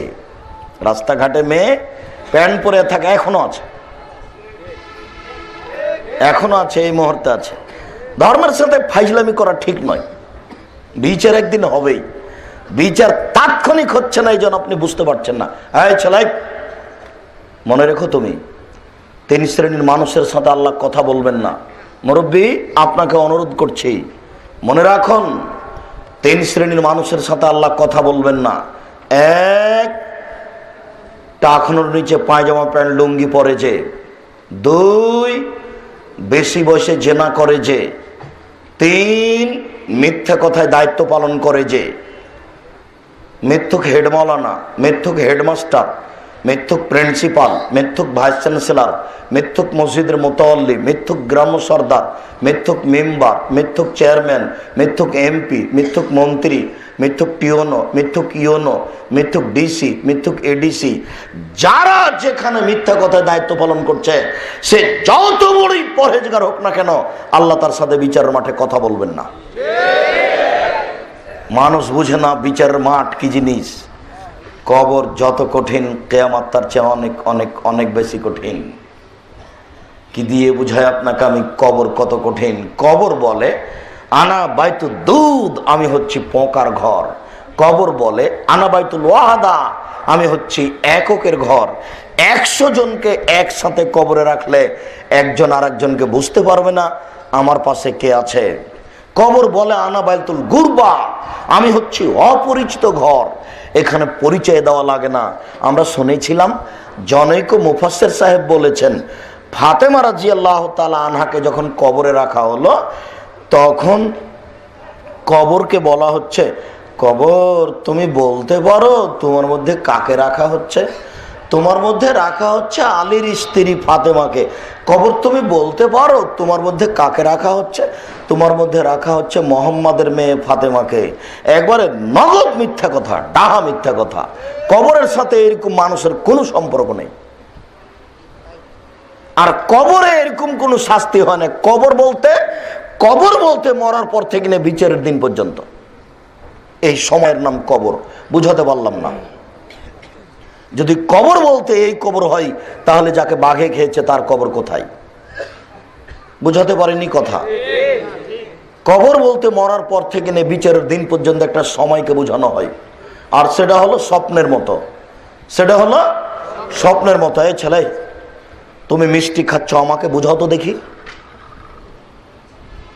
রাস্তাঘাটে মেয়ে প্যান্ট পরে থাকে, এখনো আছে, এখনো আছে, এই মুহূর্তে আছে। ধর্মের সাথে ফাইজলামি করা ঠিক নয়। বিচার একদিন হবেই, বিচার তাৎক্ষণিক হচ্ছে না, এই জন্য আপনি বুঝতে পারছেন না। এই ছেলে, মনে রেখো, তুমি 3 শ্রেণীর মানুষের সাথে আল্লাহ কথা বলবেন না। মুরব্বী, আপনাকে অনুরোধ করছি, মনে রাখুন, 3 শ্রেণীর মানুষের সাথে আল্লাহ কথা বলবেন না। 1, টাকনোর নিচে পায়জামা প্যান্ট লুঙ্গি পরে যে। 2, বেশি বয়সে জেনা করে যে। 3, মিথ্যা কথায় দায়িত্ব পালন করে যে। মিথ্যুক হেড মাওলানা, মিথ্যুক হেডমাস্টার, মিথ্যুক প্রিন্সিপাল, মিথ্যুক ভাইস চ্যান্সেলর, মিথ্যুক মসজিদের মোতাল্লি, মিথ্যুক গ্রাম্য সর্দার, মিথ্যুক মেম্বার, মিথ্যুক চেয়ারম্যান, মিথ্যুক এমপি, মিথ্যুক মন্ত্রী, মিথ্যুক টিওনো, মিথ্যুক ইউনো, মিথ্যুক ডিসি, মিথ্যুক এডিসি, যারা যেখানে মিথ্যা কথায় দায়িত্ব পালন করছে, সে যত বড়ই পরহেজগার হোক না কেন, আল্লাহ তার সাথে বিচারের মাঠে কথা বলবেন না। মানুষ বুঝে না বিচারের মাঠ কি জিনিস। কবর যত কঠিন, কিয়ামত তার চেয়ে অনেক অনেক অনেক বেশি কঠিন। কি দিয়ে বুঝায় আপনাকে আমি কবর কত কঠিন? কবর বলে আনা বাইতুল দুধ, আমি হচ্ছি পোকার ঘর। কবর বলে আনা বাইতুল ওয়াহাদা, আমি হচ্ছি এককের ঘর। 100 জনকে একসাথে কবরে রাখলে একজন আর একজনকে বুঝতে পারবে না আমার পাশে কে আছে। কবর বলে আনা বাইতুল গুরবা, আমি হচ্ছি অপরিচিত ঘর, এখানে পরিচয় দেওয়া লাগে না। আমরা শুনেছিলাম জনৈক মুফাসসির সাহেব বলেছেন, ফাতেমা রাদিয়াল্লাহু তাআলা আনহাকে যখন কবরে রাখা হলো, তখন কবরকে বলা হচ্ছে, কবর তুমি বলতে পারো তোমার মধ্যে কাকে রাখা হচ্ছে? তোমার মধ্যে রাখা হচ্ছে আলীর স্ত্রী ফাতেমাকে। কবর তুমি বলতে পারো তোমার মধ্যে কাকে রাখা হচ্ছে? তোমার মধ্যে রাখা হচ্ছে মোহাম্মদের মেয়ে ফাতেমাকে। একবারে নগদ মিথ্যা কথা, ডাহা মিথ্যা কথা। কবরের সাথে এরকম মানুষের কোনো সম্পর্ক নেই। আর কবরে এরকম কোনো শাস্তি হয় না। কবর বলতে মরার পর থেকে নিয়ে বিচারের দিন পর্যন্ত, এই সময়ের নাম কবর। বুঝাতে পারলাম না? যদি কবর বলতে এই কবর হয়, তাহলে যাকে বাঘে খেয়েছে তার কবর কোথায়? বুঝাতে পারেনি কথা। কবর বলতে মরার পর থেকে নিয়ে বিচারের দিন পর্যন্ত একটা সময়কে বোঝানো হয়। আর সেটা হলো স্বপ্নের মতো, সেটা হলো স্বপ্নের মতো। এই ছেলে, তুমি মিষ্টি খাচ্ছ, আমাকে বুঝাও তো দেখি।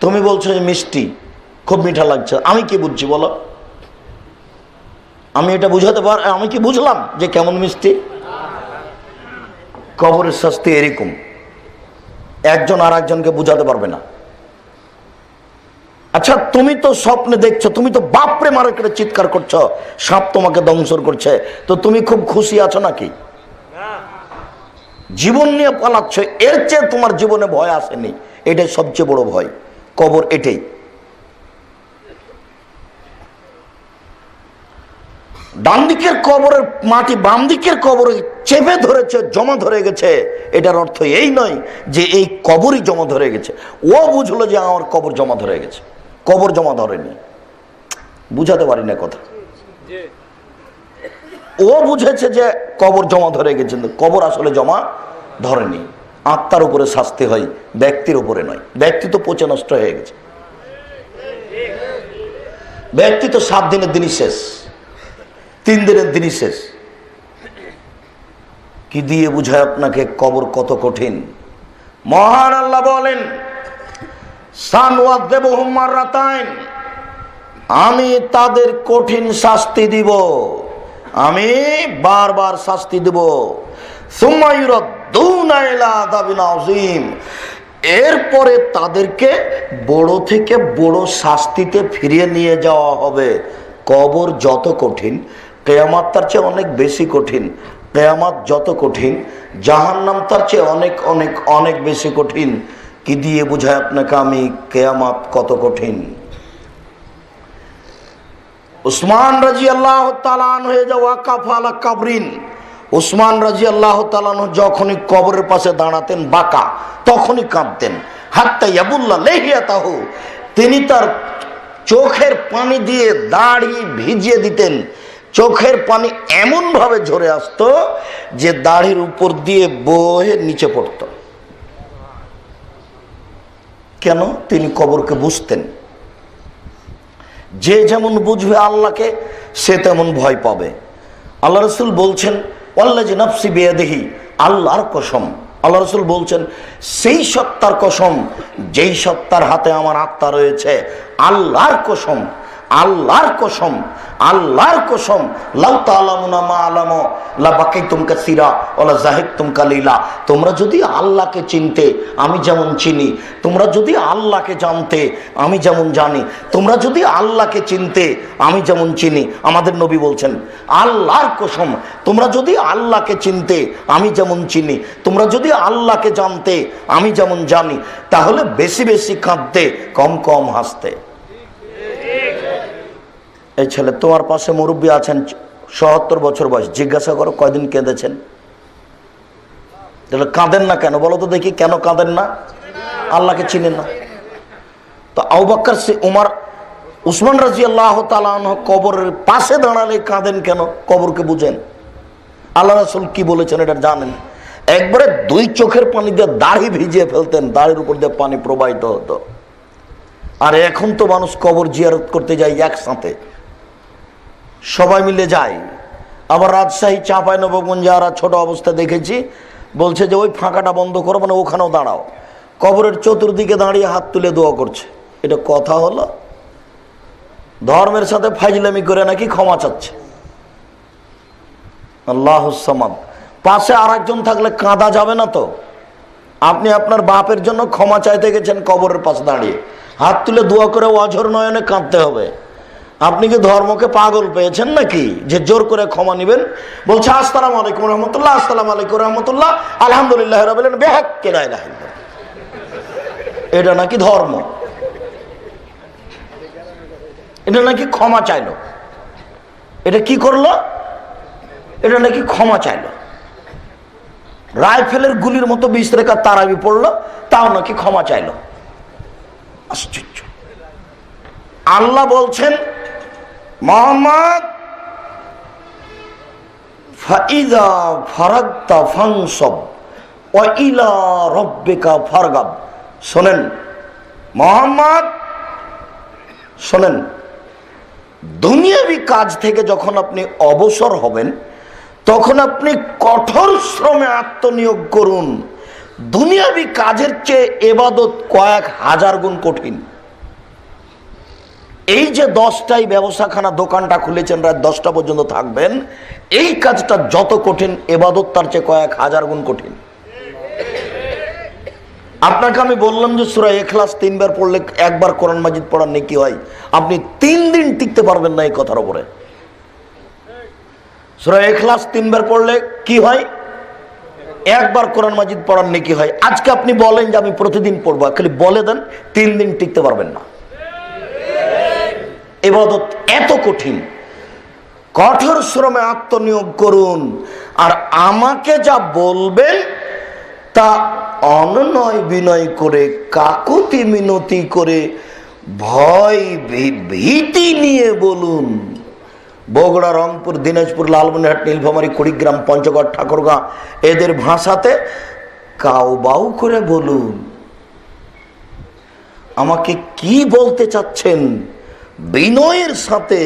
তুমি বলছো যে মিষ্টি খুব মিঠা লাগছে, আমি কি বুঝছি বলো? আমি এটা বুঝাতে আমি কি বুঝলাম যে কেমন মিষ্টি? কবরের শাস্তি এরকম, একজন আর একজনকে বুঝাতে পারবে না। আচ্ছা, তুমি তো স্বপ্নে দেখছো, তুমি তো বাপরে মারে করে চিৎকার করছো, সাপ তোমাকে দংশন করছে, তো তুমি খুব খুশি আছো নাকি? জীবন নিয়ে পালাচ্ছ, এর চেয়ে তোমার জীবনে ভয় আসেনি। এটাই সবচেয়ে বড় ভয়, কবর। এটাই ডান দিকের কবরের মাটি বাম দিকের কবরে চেপে ধরেছে, জমা ধরে গেছে। এটার অর্থ এই নয় যে এই কবরই জমা ধরে গেছে। ও বুঝলো যে আমার কবর জমা ধরে গেছে, কবর জমা ধরেনি। বুঝাতে পারি না কথা। ও বুঝেছে যে কবর জমা ধরে গেছে, কবর আসলে জমা ধরেনি। আত্মার উপরে শাস্তি হয়, ব্যক্তির উপরে নয়। ব্যক্তি তো পচে নষ্ট হয়ে গেছে। ব্যক্তি তো 7 দিনের দিনই শেষ, 3 দিনের দিনই শেষ। কি দিয়ে বুঝায় আপনাকে কবর কত কঠিন? মহান আল্লাহ বলেন, সানওয়াযিবুহুম মাররাতাইন, আমি তাদের কঠিন শাস্তি দিব, আমি বারবার শাস্তি দেব। সুম্মা ইউরাদ্দুনা ইলা আযাবিন আযীম, এরপরে তাদেরকে বড় থেকে বড় শাস্তিতে ফিরিয়ে নিয়ে যাওয়া হবে। কবর যত কঠিন, কিয়ামত তার চেয়ে অনেক বেশি কঠিন। কিয়ামত যত কঠিন, জাহান্নাম তার চেয়ে অনেক অনেক অনেক বেশি কঠিন। কি দিয়ে বুঝায় আপনাকে আমি কিয়ামত কত কঠিন? উসমান রাদিয়াল্লাহু তাআলা আনহু ওয়াকাফ আলা কাবরিন, উসমান রাদিয়াল্লাহু তাআলা আনহু যখনই কবরের পাশে দাঁড়াতেন বাঁকা, তখনই কাঁদতেন। হাত্তা ইয়াবুল্লা লেহিয়াতাহু, তিনি তার চোখের পানি দিয়ে দাড়ি ভিজিয়ে দিতেন। চোখের পানি এমন ভাবে ঝরে আসতো যে দাড়ির উপর দিয়ে বয়ে নিচে পড়ত। কেন? তিনি কবরকে বুঝতেন। যে যেমন বুঝবে আল্লাহকে সে তেমন ভয় পাবে। আল্লাহ রসুল বলছেন ওয়াল্লাযী নাফসি বিয়াদিহি, আল্লাহর কসম, আল্লাহ রসুল বলছেন সেই সত্তার কসম যেই সত্তার হাতে আমার আত্মা রয়েছে, আল্লাহর কসম, আল্লাহর কসম, আল্লাহর কসম, লাউ তাআলামুনা মা আলামু লা বাকাইতুম কাসীরা ওয়া লা যাহিদতুম কালীলা। তোমরা যদি আল্লাহকে চিনতে আমি যেমন চিনি, তোমরা যদি আল্লাহকে জানতে আমি যেমন জানি, তোমরা যদি আল্লাহকে চিনতে আমি যেমন চিনি, আমাদের নবী বলছেন আল্লাহর কসম, তোমরা যদি আল্লাহকে চিনতে আমি যেমন চিনি, তোমরা যদি আল্লাহকে জানতে আমি যেমন জানি, তাহলে বেশি বেশি কাঁদতে, কম কম হাসতে। এই ছেলে তোমার পাশে মুরব্বী আছেন ৭৭ বছর বয়স, জিজ্ঞাসা করো কয়দিন কেঁদেছেন? তাহলে কাঁদেন না কেন বলো তো দেখি, কেন কাঁদেন না? আল্লাহকে চিনেন না। তো আবু বকর, উমর, উসমান রাদিয়াল্লাহু তাআলা আনহু কবরের পাশে দাঁড়ালে কাঁদেন কেন? কবরকে বুঝেন। আল্লাহ রাসূল কি বলেছেন এটা জানেন। একবারে দুই চোখের পানি দিয়ে দাড়ি ভিজিয়ে ফেলতেন, দাড়ির উপর দিয়ে পানি প্রবাহিত হতো। আর এখন তো মানুষ কবর জিয়ারত করতে যায় একসাথে, সবাই মিলে যায়। আবার রাজশাহী চাঁপাইনবাবগঞ্জে যারা ছোট অবস্থা দেখেছি, বলছে যে ওই ফাঁকাটা বন্ধ করো, মানে ওখানেও দাঁড়াও, কবরের চতুর্দিকে দাঁড়িয়ে হাত তুলে দোয়া করছে। এটা কথা হলো? ধর্মের সাথে ফাইজলামি করে নাকি ক্ষমা চাচ্ছে। আল্লাহুস সামাদ। পাশে আর একজন থাকলে কাঁদা যাবে না তো? আপনি আপনার বাপের জন্য ক্ষমা চাইতে গেছেন, কবরের পাশে দাঁড়িয়ে হাত তুলে দোয়া করে অঝর নয়নে কাঁদতে হবে। আপনি কি ধর্মকে পাগল পেয়েছেন নাকি যে জোর করে ক্ষমা নিবেন? বলছে আসসালামু আলাইকুম রহমতুল্লাহ, আসসালামু আলাইকুম রহমতুল্লাহ, আলহামদুলিল্লাহ রাব্বিল আলামিন, বিহাক্কি লা ইলাহা ইল্লাল্লাহ। এটা নাকি ধর্ম? এটা নাকি ক্ষমা চাইলো? এটা কি করলো? এটা নাকি ক্ষমা চাইলো। রাইফেলের গুলির মতো 20 রাকাত তারাবি পড়লো, তাও নাকি ক্ষমা চাইলো। আশ্চর্য। আল্লাহ বলছেন মুহাম্মদ ফাইযা ফারাগতা ফানসব ওয়া ইলা রাব্বিকা ফারগাব। শোনেন মুহাম্মদ, শোনেন, দুনিয়াবি কাজ থেকে যখন আপনি অবসর হবেন তখন আপনি কঠোর শ্রমে আত্মনিয়োগ করুন। দুনিয়াবি কাজের চেয়ে ইবাদত কয়েক হাজার গুণ কঠিন। এই যে 10টায় ব্যবসাখানা দোকানটা খুলেছেন, রাত 10টা পর্যন্ত থাকবেন, এই কাজটা যত কঠিন, ইবাদত তার চেয়ে কয়েক হাজার গুণ কঠিন। আপনাকে আমি বললাম যে সূরা ইখলাস 3 বার পড়লে 1 বার কোরআন মাজিদ পড়ার নেকি হয়। আপনি 3 দিন টিকতে পারবেন না এই কথার উপরে। সূরা ইখলাস 3 বার পড়লে কি হয়? 1 বার কোরআন মাজিদ পড়ার নেকি হয়। আজকে আপনি বলেন যে আমি প্রতিদিন পড়বো, খালি বলে দেন, 3 দিন টিকতে পারবেন না। ইবাদত এত কঠিন। কঠোর শ্রমে আত্মনিয়োগ করুন। আর আমাকে যা বলবেন তা অনয় বিনয় করে, কাকুতি মিনতি করে, ভয় ভীতি নিয়ে বলুন। বগুড়া, রংপুর, দিনাজপুর, লালমনিরহাট, নীলফামারী, কুড়িগ্রাম, পঞ্চগড়, ঠাকুরগাঁ এদের ভাষাতে কাউবাউ করে বলুন। আমাকে কি বলতে চাচ্ছেন বিনয়ের সাথে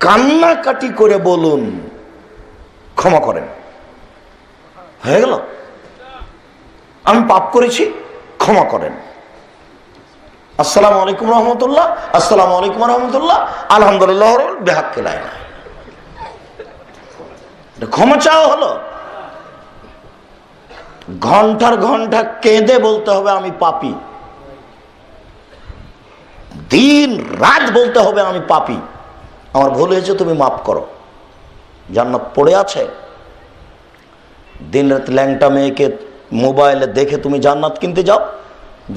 কান্নাকাটি করে বলুন, ক্ষমা করেন, হয়ে গেল, আমি পাপ করেছি, ক্ষমা করেন। আসসালামু আলাইকুম রহমতুল্লাহ, আসসালামু আলাইকুম রহমতুল্লাহ, আলহামদুলিল্লাহ, বিহাক্কি লা ইলাহা ইল্লাল্লাহ। ক্ষমা চাওয়া হলো। ঘন্টার ঘন্টা কেঁদে বলতে হবে আমি পাপী, দিন রাত বলতে হবে আমি পাপী, আমার ভুল হয়েছে, তুমি মাফ করো। জান্নাত পড়ে আছে। দিন রাত ল্যাংটা মেয়েকে মোবাইলে দেখে তুমি জান্নাত কিনতে যাও?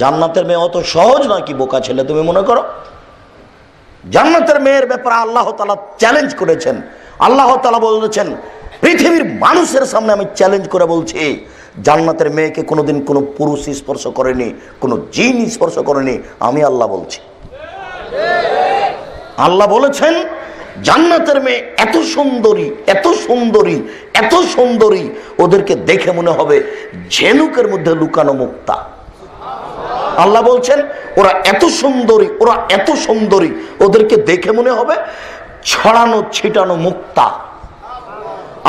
জান্নাতের মেয়ে অত সহজ নাকি বোকা ছেলে তুমি মনে করো? জান্নাতের মেয়ের ব্যাপারে আল্লাহ তাআলা চ্যালেঞ্জ করেছেন। আল্লাহ তাআলা বলেছেন, পৃথিবীর মানুষের সামনে আমি চ্যালেঞ্জ করে বলছি, জান্নাতের মেয়েকে কোনোদিন কোনো পুরুষ স্পর্শ করেনি, কোনো জিন স্পর্শ করেনি, আমি আল্লাহ বলছি। আল্লাহ বলেছেন জান্নাতের মেয়ে এত সুন্দরী, এত সুন্দরী, এত সুন্দরী, ওদেরকে দেখে মনে হবে ঝিনুকের মধ্যে লুকানো মুক্তা। আল্লাহ বলছেন ওরা এত সুন্দরী, ওরা এত সুন্দরী, ওদেরকে দেখে মনে হবে ছড়ানো ছিটানো মুক্তা।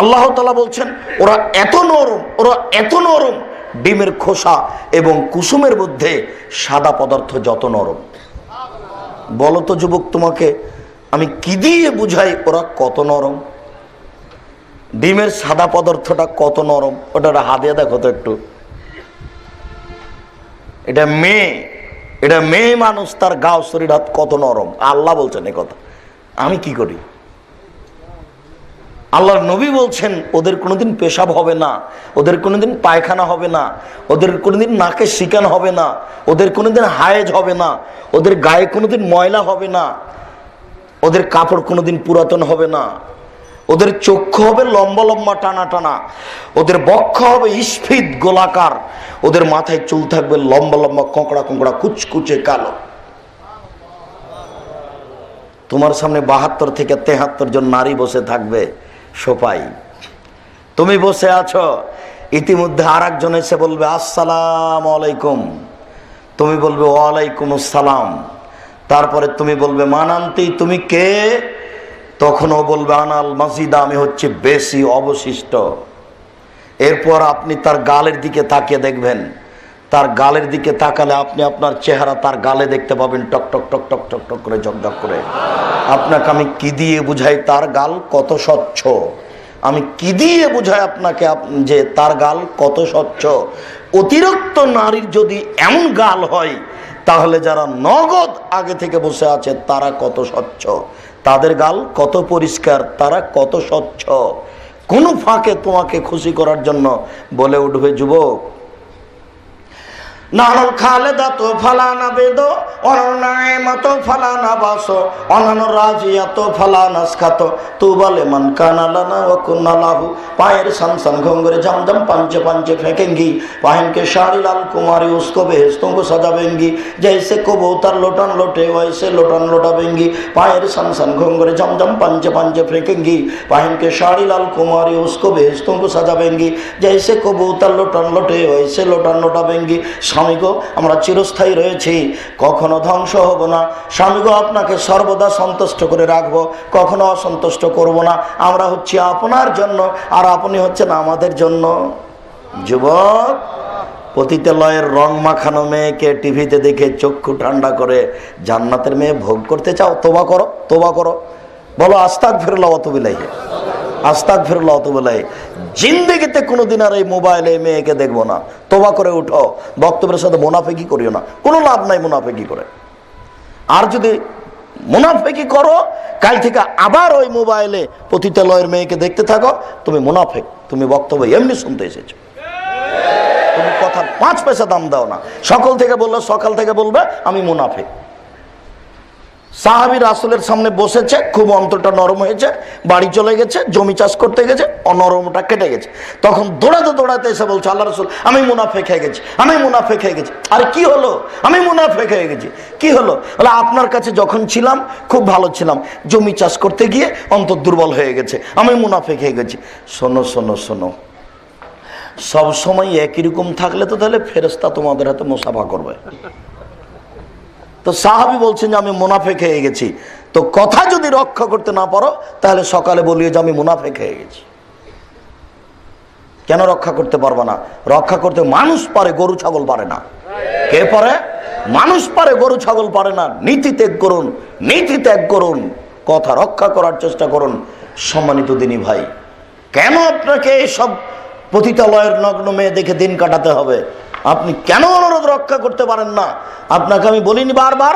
আল্লাহ তাআলা বলছেন ওরা এত নরম, ওরা এত নরম, ডিমের খোসা এবং কুসুমের মধ্যে সাদা পদার্থ যত নরম। বলো তো যুবক, তোমাকে আমি কি দিয়ে বুঝাই ওরা কত নরম? ডিমের সাদা পদার্থটা কত নরম, ওটা হাত দিয়ে দেখো তো একটু। এটা মেয়ে, এটা মেয়ে মানুষ, তার গাও শরীর হাত কত নরম। আল্লাহ বলছেন এ কথা, আমি কি করি? আল্লাহর নবী বলছেন ওদের কোনোদিন পেশাব হবে না, ওদের কোনোদিন পায়খানা হবে না, ওদের কোনোদিন নাকে শিকান হবে না, ওদের কোনোদিন হায়েজ হবে না, ওদের গায়ে কোনোদিন ময়লা হবে না, ওদের কাপড় কোনোদিন পুরাতন হবে না, ওদের চক্ষু হবে লম্বা লম্বা টানা টানা, ওদের বক্ষ হবে স্ফীত গোলাকার, ওদের মাথায় চুল থাকবে লম্বা লম্বা কোঁকড়া কোঁকড়া কুচকুচে কালো। তোমার সামনে 72 থেকে 73 জন নারী বসে থাকবে সোফাই, তুমি বসে আছো, ইতিমধ্যে আর একজন এসে বলবে আসসালামু আলাইকুম, তুমি বলবে ওয়ালাইকুম আসসালাম, তারপরে তুমি বলবে মানান্তি, তুমি কে? তখন ও বলবে আনাল মাজিদা, আমি হচ্ছে বেশি অবশিষ্ট। এরপর আপনি তার গালের দিকে তাকিয়ে দেখবেন, তার গালের দিকে তাকালে আপনি আপনার চেহারা তার গালে দেখতে পাবেন টক টক টক টক টক টক করে, ঝকঝক করে। আপনাকে আমি কি দিয়ে বুঝাই তার গাল কত স্বচ্ছ? আমি কি দিয়ে বুঝাই আপনাকে যে তার গাল কত স্বচ্ছ? অতিরিক্ত নারীর যদি এমন গাল হয়, তাহলে যারা নগদ আগে থেকে বসে আছে তারা কত স্বচ্ছ, তাদের গাল কত পরিষ্কার, তারা কত স্বচ্ছ। কোন ফাঁকে তোমাকে খুশি করার জন্য বলে উঠবে যুবক নানুল খালেদা তো ফালানা বেদো অননায়মা তো ফালানা বাসো অনানো রাজিয়া তো ফালানা স্খাতো তু বলে মন কানালানা ও কুন্নালাহু। পায়ের সানসান ঘঙ্গরে ঝমঝম পাঞ্চে পাঞ্চে फेंकेंगी, पहन के साड़ी लाल कुमारी उसको बेहेश्तों को सजावेंगी, जैसे कबूतर लोटन लोटे वैसे लोटन लोटावेंगी। पाয়ের সানসান ঘঙ্গরে ঝমঝম পাঞ্চে পাঞ্চে फेंकेंगी, पहन के साड़ी लाल कुमारी उसको बेहेश्तों को सजावेंगी, जैसे कबूतर लोटन लोटे वैसे लोटन लोटावेंगी। স্বামী গো, আমরা চিরস্থায়ী রয়েছি, কখনো ধ্বংস হব না। স্বামী গো, আপনাকে সর্বদা সন্তুষ্ট করে রাখবো, কখনো অসন্তুষ্ট করব না। আমরা হচ্ছি আপনার জন্য, আর আপনি হচ্ছেন আমাদের জন্য। যুবক, পতিতালয়ের রং মাখানো মেয়েকে টিভিতে দেখে চক্ষু ঠান্ডা করে জান্নাতের মেয়ে ভোগ করতে চাও? তোবা করো, তোবা করো, বলো আস্তাগফিরুল্লাহ ওয়া আতুবু ইলাইহি, আস্তাগফিরুল্লাহ ওয়া আতুবু ইলাইহি। জিন্দেগিতে কোনোদিন আর এই মোবাইলে মেয়েকে দেখবো না। তোবা করে উঠো, বক্তব্যের সাথে মুনাফিকি করিও না, কোনো লাভ নাই মুনাফিকি করে। আর যদি মুনাফিকি করো, কাল থেকে আবার ওই মোবাইলে পতিতালয়ের মেয়েকে দেখতে থাকো, তুমি মুনাফিক, তুমি বক্তব্য এমনি শুনতে এসেছো, তুমি কথার 5 পয়সা দাম দাও না। সকাল থেকে বললে, সকাল থেকে বলবে আমি মুনাফিক। সাহাবী রাসূলের সামনে বসেছে, খুব অন্তরটা নরম হয়েছে, বাড়ি চলে গেছে, জমি চাষ করতে গেছে, অনরমটা কেটে গেছে। তখন দৌড়াতে দৌড়াতে এসে বলছে আল্লাহ রাসূল, আমি মুনাফিক হয়ে গেছি, আমি মুনাফিক হয়ে গেছি। আরে কি হলো? আমি মুনাফিক হয়ে গেছি, কি হলো? বলে আপনার কাছে যখন ছিলাম খুব ভালো ছিলাম, জমি চাষ করতে গিয়ে অন্তর দুর্বল হয়ে গেছে, আমি মুনাফিক হয়ে গেছি। শোনো শোনো শোনো, সব সময় একই রকম থাকলে তো তাহলে ফেরেশতা তোমাদের হাতে মুসাফা করবে। তো সাহাবী বলছেন যে আমি মুনাফিক হয়ে গেছি। তো কথা যদি রক্ষা করতে না পারো, তাহলে সকালে বলিও যে আমি মুনাফিক হয়ে গেছি। কেন রক্ষা করতে পারবো না? রক্ষা করতে মানুষ পারে, গরু ছাগল পারে না। কে পারে? মানুষ পারে, গরু ছাগল পারে না। নীতি ত্যাগ করুন, নীতি ত্যাগ করুন, কথা রক্ষা করার চেষ্টা করুন। সম্মানিত দিনী ভাই, কেন আপনাকে এইসব পতিতালয়ের নগ্ন মেয়ে দেখে দিন কাটাতে হবে? আপনি কেন অনুরোধ রক্ষা করতে পারেন না? আপনাকে আমি বলিনি বারবার,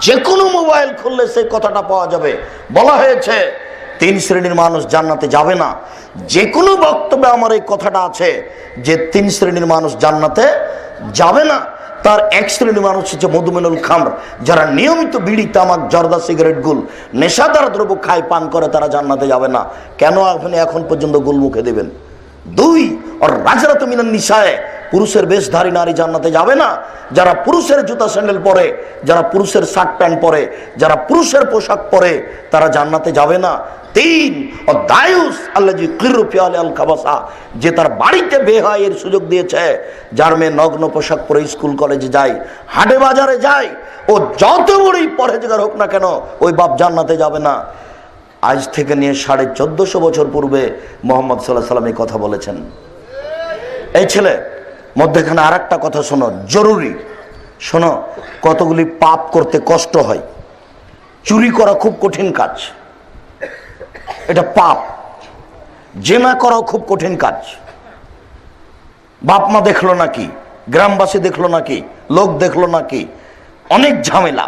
যে কোনো মোবাইল খুললে সেই কথাটা পাওয়া যাবে। বলা হয়েছে 3 শ্রেণীর মানুষ জান্নাতে যাবে না। যে কোনো বক্তব্যে আমার এই কথাটা আছে যে 3 শ্রেণীর মানুষ জান্নাতে যাবে না। তার 1 শ্রেণীর মানুষ হচ্ছে মধুমেনুল খামর, যারা নিয়মিত বিড়ি তামাক জর্দা সিগারেট গুল নেশাদার দ্রব্য খায় পান করে, তারা জান্নাতে যাবে না। কেন আপনি এখন পর্যন্ত গুল মুখে দেবেন? দুই, আর রাজরাত মিনান নিসায়ে, পুরুষের বেশধারী নারী জান্নাতে যাবে না। যারা পুরুষের জুতা স্যান্ডেল পরে, যারা পুরুষের শার্ট প্যান্ট পরে, যারা পুরুষের পোশাক পরে, তারা জান্নাতে যাবে না। তিন, ও দায়ুস আল্লাজি কিরু ফিয়ালে আল খাবাসা, যে তার বাড়িতে বেহায়ের সুযোগ দিয়েছে। যার মেয়ে নগ্ন পোশাক পরে স্কুল কলেজে যায়, হাটে বাজারে যায়, ও যত বড়ই পরহেজগার হোক না কেন, ওই বাপ জান্নাতে যাবে না। আজ থেকে নিয়ে 1450 বছর পূর্বে মোহাম্মদ সাল্লাল্লাহু আলাইহি সাল্লাম এই কথা বলেছেন। এই ছেলে, মধ্যেখানে আর একটা কথা শোনো, জরুরি শোনো। কতগুলি পাপ করতে কষ্ট হয়। চুরি করা খুব কঠিন কাজ, এটা পাপ। জেনা করাও খুব কঠিন কাজ। বাপ মা দেখলো নাকি, গ্রামবাসী দেখলো নাকি, লোক দেখলো নাকি, অনেক ঝামেলা।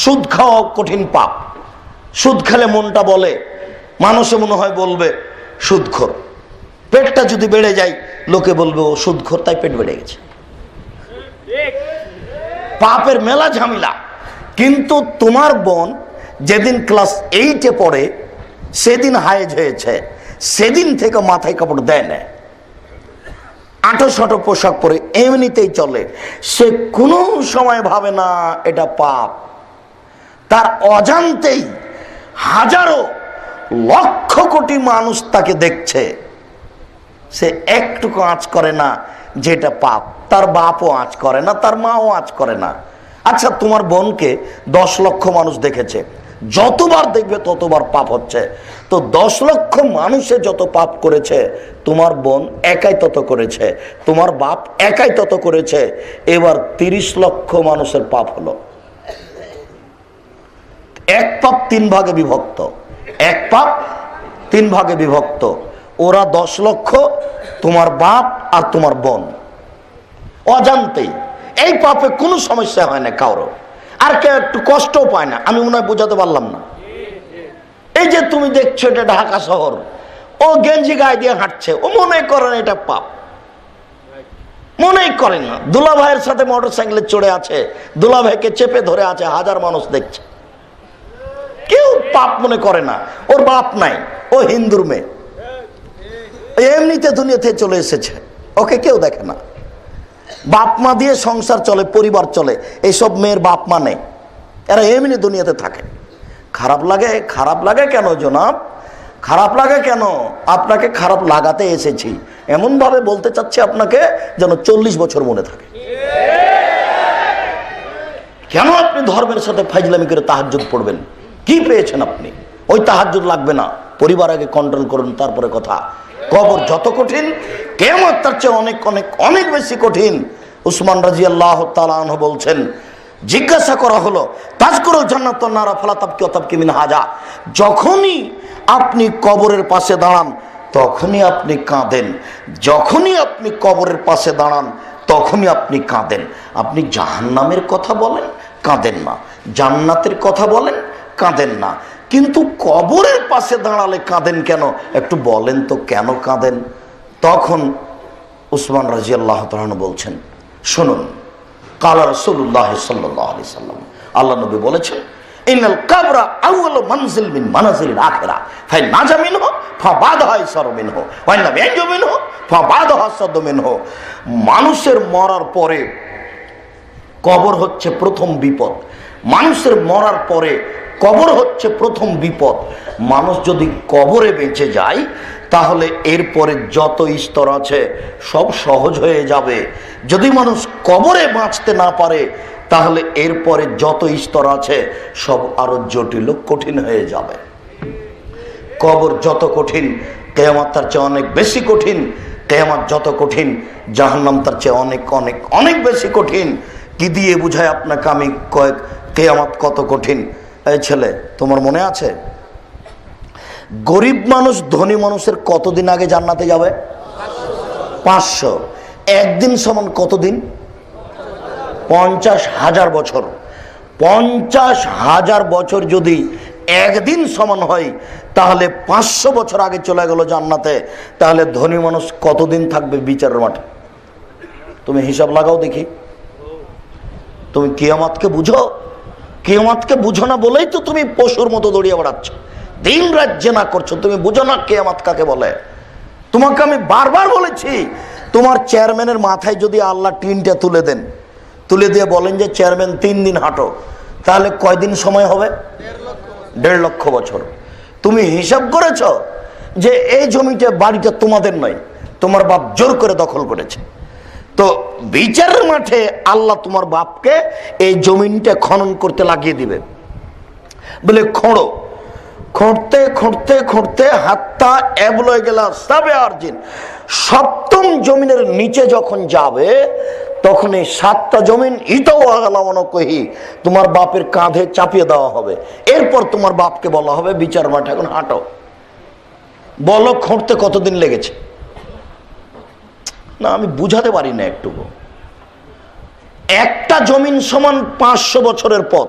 সুদ খাওয়াও কঠিন পাপ। সুদ খেলে মনটা বলে, মানুষে মনে হয় বলবে সুদখোর। পেটটা যদি বেড়ে যায়, লোকে বলবে ও সুদখোর, তাই পেট বেড়ে গেছে। পাপের মেলা ঝামেলা। কিন্তু তোমার বোন যেদিন ক্লাস 8-এ পড়ে, সেদিন হায়েজ হয়েছে, সেদিন থেকে মাথায় কাপড় দেয় না, আঁটো সাঁটো পোশাক পরে এমনিতেই চলে। সে কোনো সময় ভাবে না এটা পাপ। তার অজান্তেই হাজারো লক্ষ কোটি মানুষ তাকে দেখছে, সে একটুকু আঁচ করে না যেটা পাপ। তার বাপও আঁচ করে না, তার মাও আঁচ করে না। আচ্ছা, তোমার বোনকে 10 লক্ষ মানুষ দেখেছে, যতবার দেখবে ততবার পাপ হচ্ছে। তো 10 লক্ষ মানুষে যত পাপ করেছে, তোমার বোন একাই তত করেছে, তোমার বাপ একাই তত করেছে। এবার 30 লক্ষ মানুষের পাপ হলো। এক পাপ 3 ভাগে বিভক্ত, এক পাপ 3 ভাগে বিভক্ত। ওরা 10 লক্ষ, তোমার বাপ আর তোমার বোন, অজান্তেই। এই পাপে কোনো সমস্যা হয় না কারো, আর কেউ একটু কষ্টও পায় না। আমি মনে হয় বোঝাতে পারলাম না। এই যে তুমি দেখছো, এটা ঢাকা শহর, ও গেঞ্জি গায়ে দিয়ে হাঁটছে, ও মনে করেন এটা পাপ, মনেই করেন না। দুলা ভাইয়ের সাথে মোটর সাইকেলে চড়ে আছে, দুলা ভাইকে চেপে ধরে আছে, হাজার মানুষ দেখছে, কেউ পাপ মনে করে না। ওর বাপ নাই, ও হিন্দুর মেয়ে, এমনিতে দুনিয়াতে চলে এসেছে, ওকে কেউ দেখে না। বাপ মা দিয়ে সংসার চলে, পরিবার চলে, এইসব মেয়ের বাপ মা নেই, এরা এমনি দুনিয়াতে থাকে। খারাপ লাগে? খারাপ লাগে কেন জনাব? খারাপ লাগে কেন? আপনাকে খারাপ লাগাতে এসেছি, এমন ভাবে বলতে চাচ্ছি আপনাকে যেন 40 বছর মনে থাকে। কেন আপনি ধর্মের সাথে ফাইজলামি করে তাহাজ্জুদ পড়বেন? কি পেয়েছেন আপনি? ওই তাহাজ্জুদ লাগবে না, পরিবার আগে কন্ট্রোল করুন, তারপরে কথা। কবর যত কঠিন, কিয়ামত তার চেয়ে অনেক অনেক অনেক বেশি কঠিন। উসমান রাদিয়াল্লাহু তাআলা আনহু বলছেন, জিজ্ঞাসা করা হলো তাজকুরুল জান্নাত ওয়ান নার ফালা তাবকি ওয়া তাবকি মিন হাজা, যখনই আপনি কবরের পাশে দাঁড়ান তখনই আপনি কাঁদেন, যখনই আপনি কবরের পাশে দাঁড়ান তখনই আপনি কাঁদেন। আপনি জাহান্নামের কথা বলেন, কাঁদেন না, জান্নাতের কথা বলেন, কাঁদেন না, কিন্তু কবরের পাশে দাঁড়ালে কাঁদেন কেন? একটু বলেন তো কেন কাঁদেন? তখন উসমান রাদিয়াল্লাহু তাআলা বলছেন, শুনুন, কালা রাসূলুল্লাহ সাল্লাল্লাহু আলাইহি সাল্লাম, আল্লাহ নবী বলেছেন, ইন্নাল কবরা আউয়ালু মানজিল মিন মানাজিলিল আখিরা, ফাইন নাজা মিনহু ফাবাদাহা ইসরু মিনহু ওয়া ইন লাম ইয়ানজু মিনহু ফাবাদাহা সাদু মিনহু। মানুষের মরার পরে কবর হচ্ছে প্রথম বিপদ। মানুষের মরার পরে কবর হচ্ছে প্রথম বিপদ। মানুষ যদি কবরে বেঁচে যায় তাহলে এরপরে যত স্তর আছে সব সহজ হয়ে যাবে। যদি মানুষ কবরে বাঁচতে না পারে তাহলে এরপরে যত স্তর আছে সব আরো জটিল কঠিন হয়ে যাবে। কবর যত কঠিন, কিয়ামত তার চেয়ে অনেক বেশি কঠিন। কিয়ামত যত কঠিন, জাহান্নাম তার চেয়ে অনেক অনেক অনেক বেশি কঠিন। কি দিয়ে বুঝায় আপনাকে আমি কিয়ামত কত কঠিন? এই ছেলে, তোমার মনে আছে গরিব মানুষ ধনী মানুষের কতদিন আগে জান্নাতে যাবে? 500। একদিন সমান কতদিন? 50,000 বছর। 50,000 বছর যদি একদিন সমান হয় তাহলে 500 বছর আগে চলে গেল জান্নাতে, তাহলে ধনী মানুষ কতদিন থাকবে বিচারের মাঠে? তুমি হিসাব লাগাও দেখি। তুমি কিয়ামতকে বুঝো? কিয়ামতকে বুঝো না বলেই তো তুমি পশুর মতো দৌড়িয়ে বেড়াচ্ছ, দিন রাত জেনা করছো। তুমি বুঝো না কিয়ামত কাকে বলে? তোমাকে আমি বারবার বলেছি, তোমার চেয়ারম্যানের মাথায় যদি আল্লাহ টিনটা তুলে দেন, তুলে দিয়ে বলেন যে চেয়ারম্যান 3 দিন হাঁটো, তাহলে কয়দিন সময় হবে? 1.5 লক্ষ বছর। তুমি হিসাব করেছ যে এই জমিটা, বাড়িটা তোমাদের নয়, তোমার বাপ জোর করে দখল করেছে। তো বিচারের মাঠে আল্লাহ তোমার বাপকে এই জমিনটা খনন করতে লাগিয়ে দিবে, বলে খোঁড়ো। খুঁড়তে খুঁড়তে খুঁড়তে হাতটা এবলো গেলা সাবে আরজিন, 7ম জমিনের নিচে যখন যাবে তখন এই 7টা জমিন ইটাও আগালামানো কহি তোমার বাপের কাঁধে চাপিয়ে দেওয়া হবে। এরপর তোমার বাপকে বলা হবে বিচার মাঠে এখন হাঁটো। বলো খুঁড়তে কতদিন লেগেছে? না, আমি বুঝাতে পারি না একটুকু। একটা জমিন সমান 500 বছরের পথ।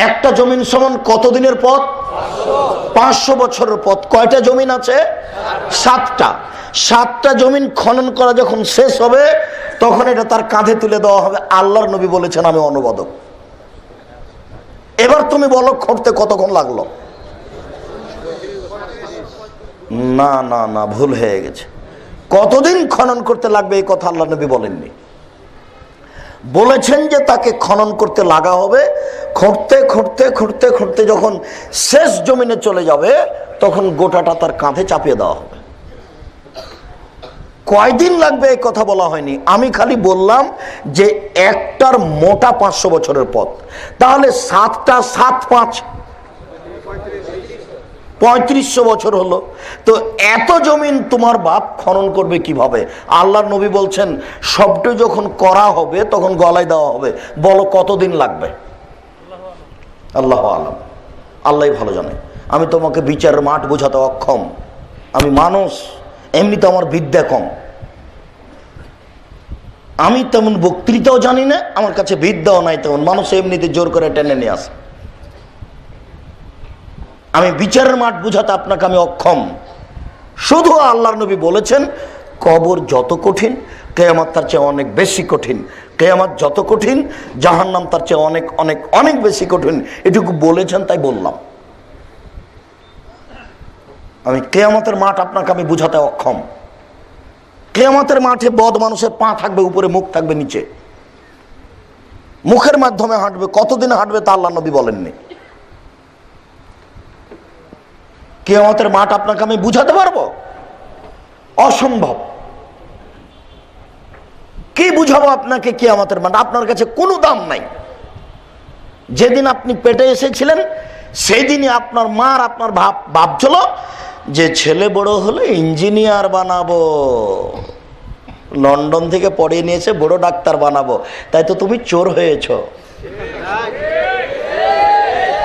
একটা জমিন সমান কতদিনের পথ? 500 বছরের পথ। কয়টা জমিন আছে? 7টা। 7টা জমিন খনন করা যখন শেষ হবে তখন এটা তার কাঁধে তুলে দেওয়া হবে। আল্লাহর নবী বলেছেন আমি অনুবাদক। এবার তুমি বলো খুঁড়তে কতক্ষণ লাগলো? না না না, ভুল হয়ে গেছে। কতদিন খনন করতে লাগবে এই কথা আল্লাহর নবী বলেননি। বলেছেন যে তাকে খনন করতে লাগা হবে। খুঁড়তে খুঁড়তে খুঁড়তে খুঁড়তে যখন শেষ জমিনে চলে যাবে তখন গোটাটা তার কাঁধে চাপিয়ে দেওয়া হবে। কয়দিন লাগবে এই কথা বলা হয়নি। আমি খালি বললাম যে একটার মোটা 500 বছরের পথ, তাহলে 7টা 7 5 3500 বছর হলো। তো এত জমিন তোমার বাপ খনন করবে কিভাবে? আল্লাহর নবী বলছেন সবটা যখন করা হবে তখন গলায় দেওয়া হবে। বলো কতদিন লাগবে? আল্লাহ আলাম, আল্লাহই ভালো জানে। আমি তোমাকে বিচারের মাঠ বোঝাতে অক্ষম। আমি মানুষ, এমনিতে আমার বিদ্যা কম। আমি তেমন বক্তৃতাও জানি না, আমার কাছে বিদ্যাও নাই তেমন। মানুষ এমনিতে জোর করে টেনে নিয়ে আসে। আমি বিচারের মাঠ বুঝাতে আপনাকে আমি অক্ষম। শুধু আল্লাহর নবী বলেছেন কবর যত কঠিন, কিয়ামত তার চেয়ে অনেক বেশি কঠিন। কিয়ামত যত কঠিন, জাহান্নাম তার চেয়ে অনেক অনেক অনেক বেশি কঠিন। এটুকু বলেছেন তাই বললাম। আমি কিয়ামতের মাঠ আপনাকে আমি বুঝাতে অক্ষম। কিয়ামতের মাঠে বদ মানুষের পা থাকবে উপরে, মুখ থাকবে নিচে। মুখের মাধ্যমে হাঁটবে। কতদিন হাঁটবে তা আল্লাহর নবী বলেননি। কিয়ামতের মাঠ আপনাকে আমি বুঝাতে পারবো? অসম্ভব। কি বুঝাবো আপনাকে কিয়ামতের মাঠ? আপনার কাছে কোনো দাম নাই। যেদিন আপনি পেটে এসেছিলেন সেই দিনই আপনার মার আপনার ভাবছিল যে ছেলে বড় হলে ইঞ্জিনিয়ার বানাবো, লন্ডন থেকে পড়িয়ে নিয়েছে বড় ডাক্তার বানাবো। তাই তো তুমি চোর হয়েছ।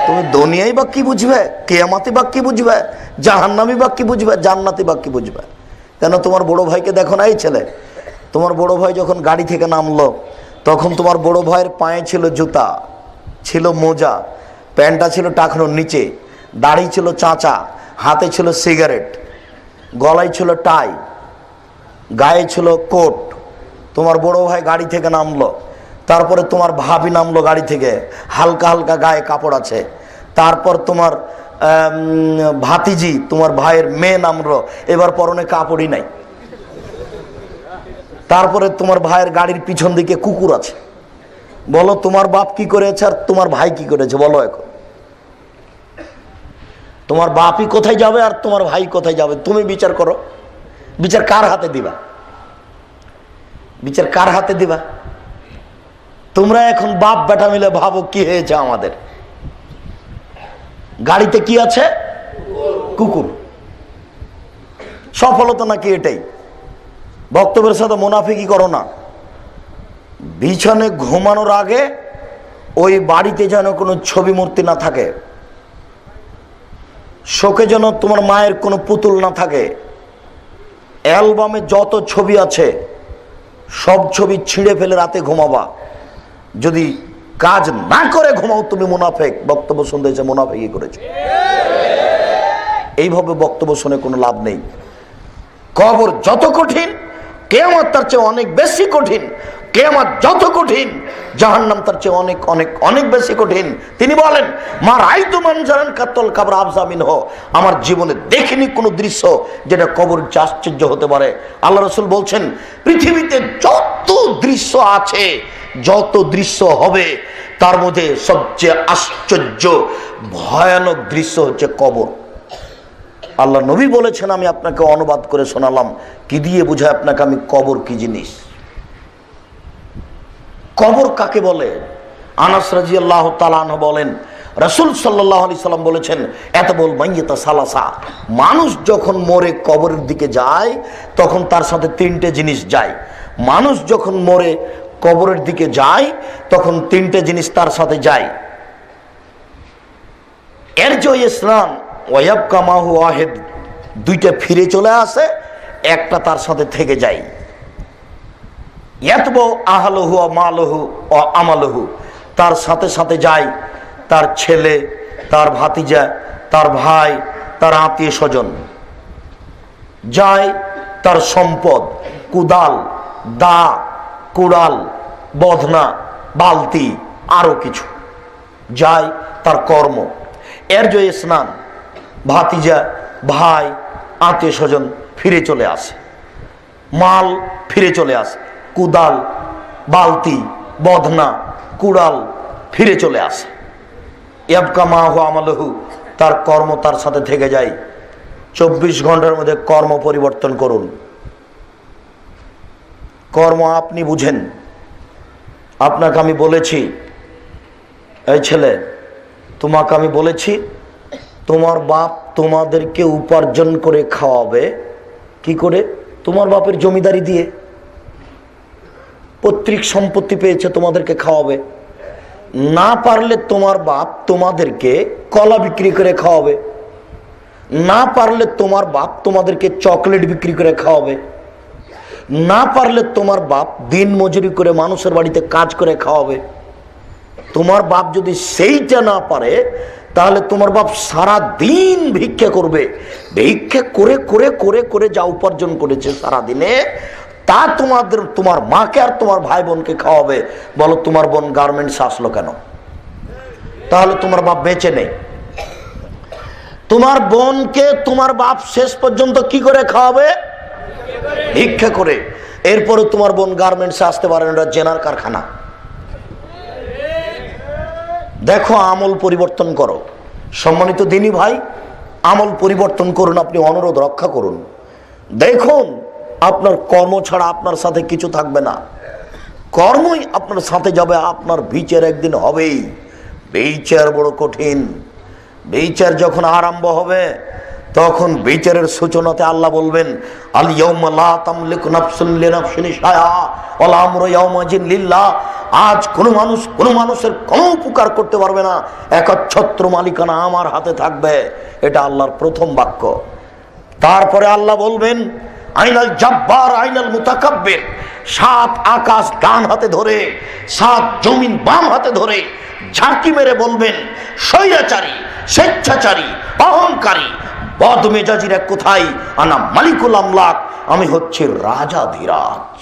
তুমি দুনিয়ায় বা কি বুঝবে, কিয়ামতে বা কি বুঝবে, জাহান্নামী বা কি বুঝবে, জান্নাতি বা কি বুঝবে? কেন তোমার বড় ভাইকে দেখো না? এই ছেলে, তোমার বড় ভাই যখন গাড়ি থেকে নামলো তখন তোমার বড় ভাইয়ের পায়ে ছিল জুতা, ছিল মোজা, প্যান্টটা ছিল টাকনোর নিচে, দাড়ি ছিল চাঁচা, হাতে ছিল সিগারেট, গলায় ছিল টাই, গায়ে ছিল কোট। তোমার বড় ভাই গাড়ি থেকে নামলো, তারপরে তোমার ভাবি নামলো গাড়ি থেকে, হালকা হালকা গায়ে কাপড় আছে। তারপর তোমার ভাতিজি, তোমার ভাইয়ের মেয়ে নামলো, এবার পরনে কাপড়ই নাই। তারপরে তোমার ভাইয়ের গাড়ির পিছন দিকে কুকুর আছে। বলো তোমার বাপ কি করেছে আর তোমার ভাই কি করেছে? বলো এখন তোমার বাপই কোথায় যাবে আর তোমার ভাই কোথায় যাবে? তুমি বিচার করো। বিচার কার হাতে দিবা? বিচার কার হাতে দিবা? তোমরা এখন বাপ বেটা মিলে ভাবো কি হয়েছে আমাদের। গাড়িতে কি আছে? কুকুর। সফলতা নাকি এটাই? বক্তব্যের সাথে মুনাফিকি করো না। বিছানে ঘুমানোর আগে ওই বাড়িতে যেন কোনো ছবি মূর্তি না থাকে, শোকে যেন তোমার মায়ের কোনো পুতুল না থাকে। অ্যালবামে যত ছবি আছে সব ছবি ছিঁড়ে ফেলে রাতে ঘুমাবা। যদি কাজ না করে ঘুমাও তুমি মুনাফেক। বক্তব্য শুনতে এসে মুনাফেকি করেছো। এইভাবে বক্তব্য শুনে কোনো লাভ নেই। কবর যত কঠিন, কিয়ামত তার চেয়ে অনেক বেশি কঠিন। কিয়ামত যত কঠিন, জাহান্নাম তার চেয়ে অনেক অনেক অনেক বেশি কঠিন। তিনি বলেন, মা রাইতু মানজারান কাত্তাল কবর আফযা মিনহু, আমার জীবনে দেখিনি কোনো দৃশ্য যেটা কবরের চেয়ে আশ্চর্য হতে পারে। আল্লাহ রাসূল বলছেন, পৃথিবীতে যত দৃশ্য আছে, যত দৃশ্য হবে, তার মধ্যে সবচেয়ে আশ্চর্য ভয়ানক দৃশ্য হচ্ছে কবর। আল্লাহ নবী বলেছেন, আমি আপনাকে অনুবাদ করে শোনালাম, কি দিয়ে বুঝায় আপনাকে আমি কবর কি জিনিস। কবর কাকে বলে? আনাস রাদিয়াল্লাহু তাআলা আনহু বলেন, রাসূল সাল্লাল্লাহু আলাইহি সাল্লাম বলেছেন, এতবল মাইয়াতা সালাসা, মানুষ যখন মরে কবরের দিকে যায় তখন তার সাথে তিনটে জিনিস যায়। মানুষ যখন মরে কবরের দিকে যায় তখন তিনটে জিনিস তার সাথে যায়। এর যে ইসলাম ওয়ায়াবকা মাহু ওয়াহিদ, দুইটা ফিরে চলে আসে, একটা তার সাথে থেকে যায়। ইয়াতবু আহলহু ওয়া মালহু ওয়া আমালহু, তার সাথে সাথে যায় তার ছেলে, তার ভাতিজা, তার ভাই, তার আত্মীয় স্বজন, যায় তার সম্পদ, কুদাল, দা, কুড়াল, বধনা, বালতি, আরো কিছু যায় তার কর্ম। এর যে স্নান, ভাতিজা, ভাই, আত্মীয় স্বজন ফিরে চলে আসে, মাল ফিরে চলে আসে, কুদাল, বালতি, বধনা, কুড়াল ফিরে চলে আসে। ইয়াবকা মাহু আমালহু, তার কর্ম তার সাথে থেকে যায়। 24 ঘন্টার মধ্যে কর্ম পরিবর্তন করুন। কর্ম আপনি বুঝেন। আপনাকে আমি বলেছি, এই ছেলে, তোমাকে আমি বলেছি তোমার বাপ তোমাদেরকে উপার্জন করে খাওয়াবে। কি করে? তোমার বাপের জমিদারি দিয়ে, পৈতৃক সম্পত্তি পেয়েছে, তোমাদেরকে খাওয়াবে। না পারলে তোমার বাপ তোমাদেরকে কলা বিক্রি করে খাওয়াবে, না পারলে তোমার বাপ তোমাদেরকে চকলেট বিক্রি করে খাওয়াবে, না পারলে তোমার বাপ দিন মজুরি করে মানুষের বাড়িতে কাজ করে খাওয়াবে। তোমার বাপ যদি সেইটা না পারে, তাহলে তোমার বাপ সারা দিন ভিক্ষা করবে। ভিক্ষা করে করে করে করে যা উপার্জন করেছে সারা দিনে, তা তোমার মাকে আর তোমার ভাই বোনকে খাওয়াবে। বলো, তোমার বোন গার্মেন্টসে আসলো কেন? তাহলে তোমার বাপ বেঁচে নেই। তোমার বোনকে তোমার বাপ শেষ পর্যন্ত কি করে খাওয়াবে? ভিক্ষা করে। এরপরে তোমার বোন গার্মেন্টসে আসতে পারে না, জেনার কারখানা। দেখো, আমল পরিবর্তন করো। সম্মানিত দিনী ভাই, আমল পরিবর্তন করুন, আপনি অনুরোধ রক্ষা করুন। দেখুন, আপনার কর্ম ছাড়া আপনার সাথে কিছু থাকবে না। কর্মই আপনার সাথে যাবে। আপনার বিচার একদিন হবেই। বিচার বড় কঠিন। বিচার যখন আরম্ভ হবে, তখন বিচারের সূচনাতে আল্লাহ বলবেন, আল ইয়াউমা লা তামলিকু নাফসুন লিনাফসিন শাইআ ওয়াল আমরু ইয়াউমাইযিন লিল্লাহ। আজ কোনো মানুষ কোনো মানুষের কোনো উপকার করতে পারবে না, একচ্ছত্র মালিকানা আমার হাতে থাকবে। এটা আল্লাহর প্রথম বাক্য। তারপরে আল্লাহ বলবেন, আইনাল জাব্বার আইনাল মুতাকাব্বির। 7 আকাশ ডান হাতে ধরে, 7 জমিন বাম হাতে ধরে ঝাঁকি মেরে বলবেন, স্বৈরাচারী, স্বেচ্ছাচারী, অহংকারী, বদমেজাজিরা কোথায়? আনা মালিকুল আমলাক, আমি হচ্ছে রাজাধিরাজ।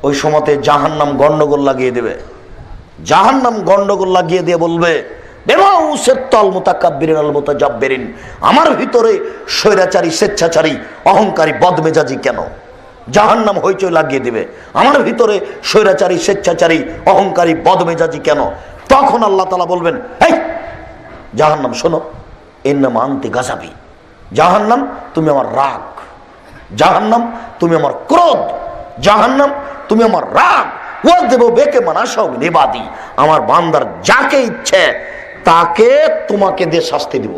ওই সময়তে জাহান্নাম গন্ডগোল লাগিয়ে দেবে। জাহান্নাম গন্ডগোল লাগিয়ে দিয়ে বলবে, আমার ভিতরে স্বৈরাচারী, স্বেচ্ছাচারী, অহংকারী, বদমেজাজি কেন? জাহান্নাম হইচই লাগিয়ে দিবে, আমার ভিতরে স্বৈরাচারী, স্বেচ্ছাচারী, অহংকারী, বদমেজাজি কেন? তখন আল্লাহ তাআলা বলবেন, এই জাহান্নাম শোনো, ইন্নামা আনতি গাযাবি। জাহান্নাম, তুমি আমার রাগ। জাহান্নাম, তুমি আমার ক্রোধ। জাহান্নাম, তুমি আমার রাগ। ওয়া দেব বেকে মানাশাও মিন ইবাদি, আমার বান্দার যাকে ইচ্ছে তাকে তোমাকে দিয়ে শাস্তি দিব,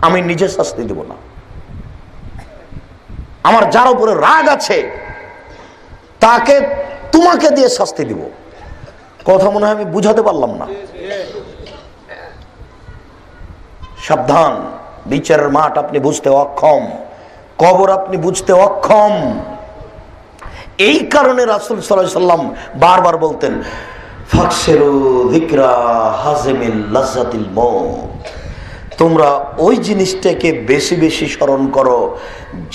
আমি নিজে শাস্তি দিব না। আমার যার উপরে রাগ আছে তাকে তোমাকে দিয়ে শাস্তি দিব। কথা মনে হয় আমি বুঝাতে পারলাম না। সাবধান, বিচারের মাঠ আপনি বুঝতে অক্ষম, কবর আপনি বুঝতে অক্ষম। এই কারণে রাসূল সাল্লাল্লাহু আলাইহি ওয়াসাল্লাম বারবার বলতেন, ফাকসিরু যিকরা হাযিমিল লাযযাতিল মউত। তোমরা ওই জিনিসটাকে বেশি বেশি স্মরণ করো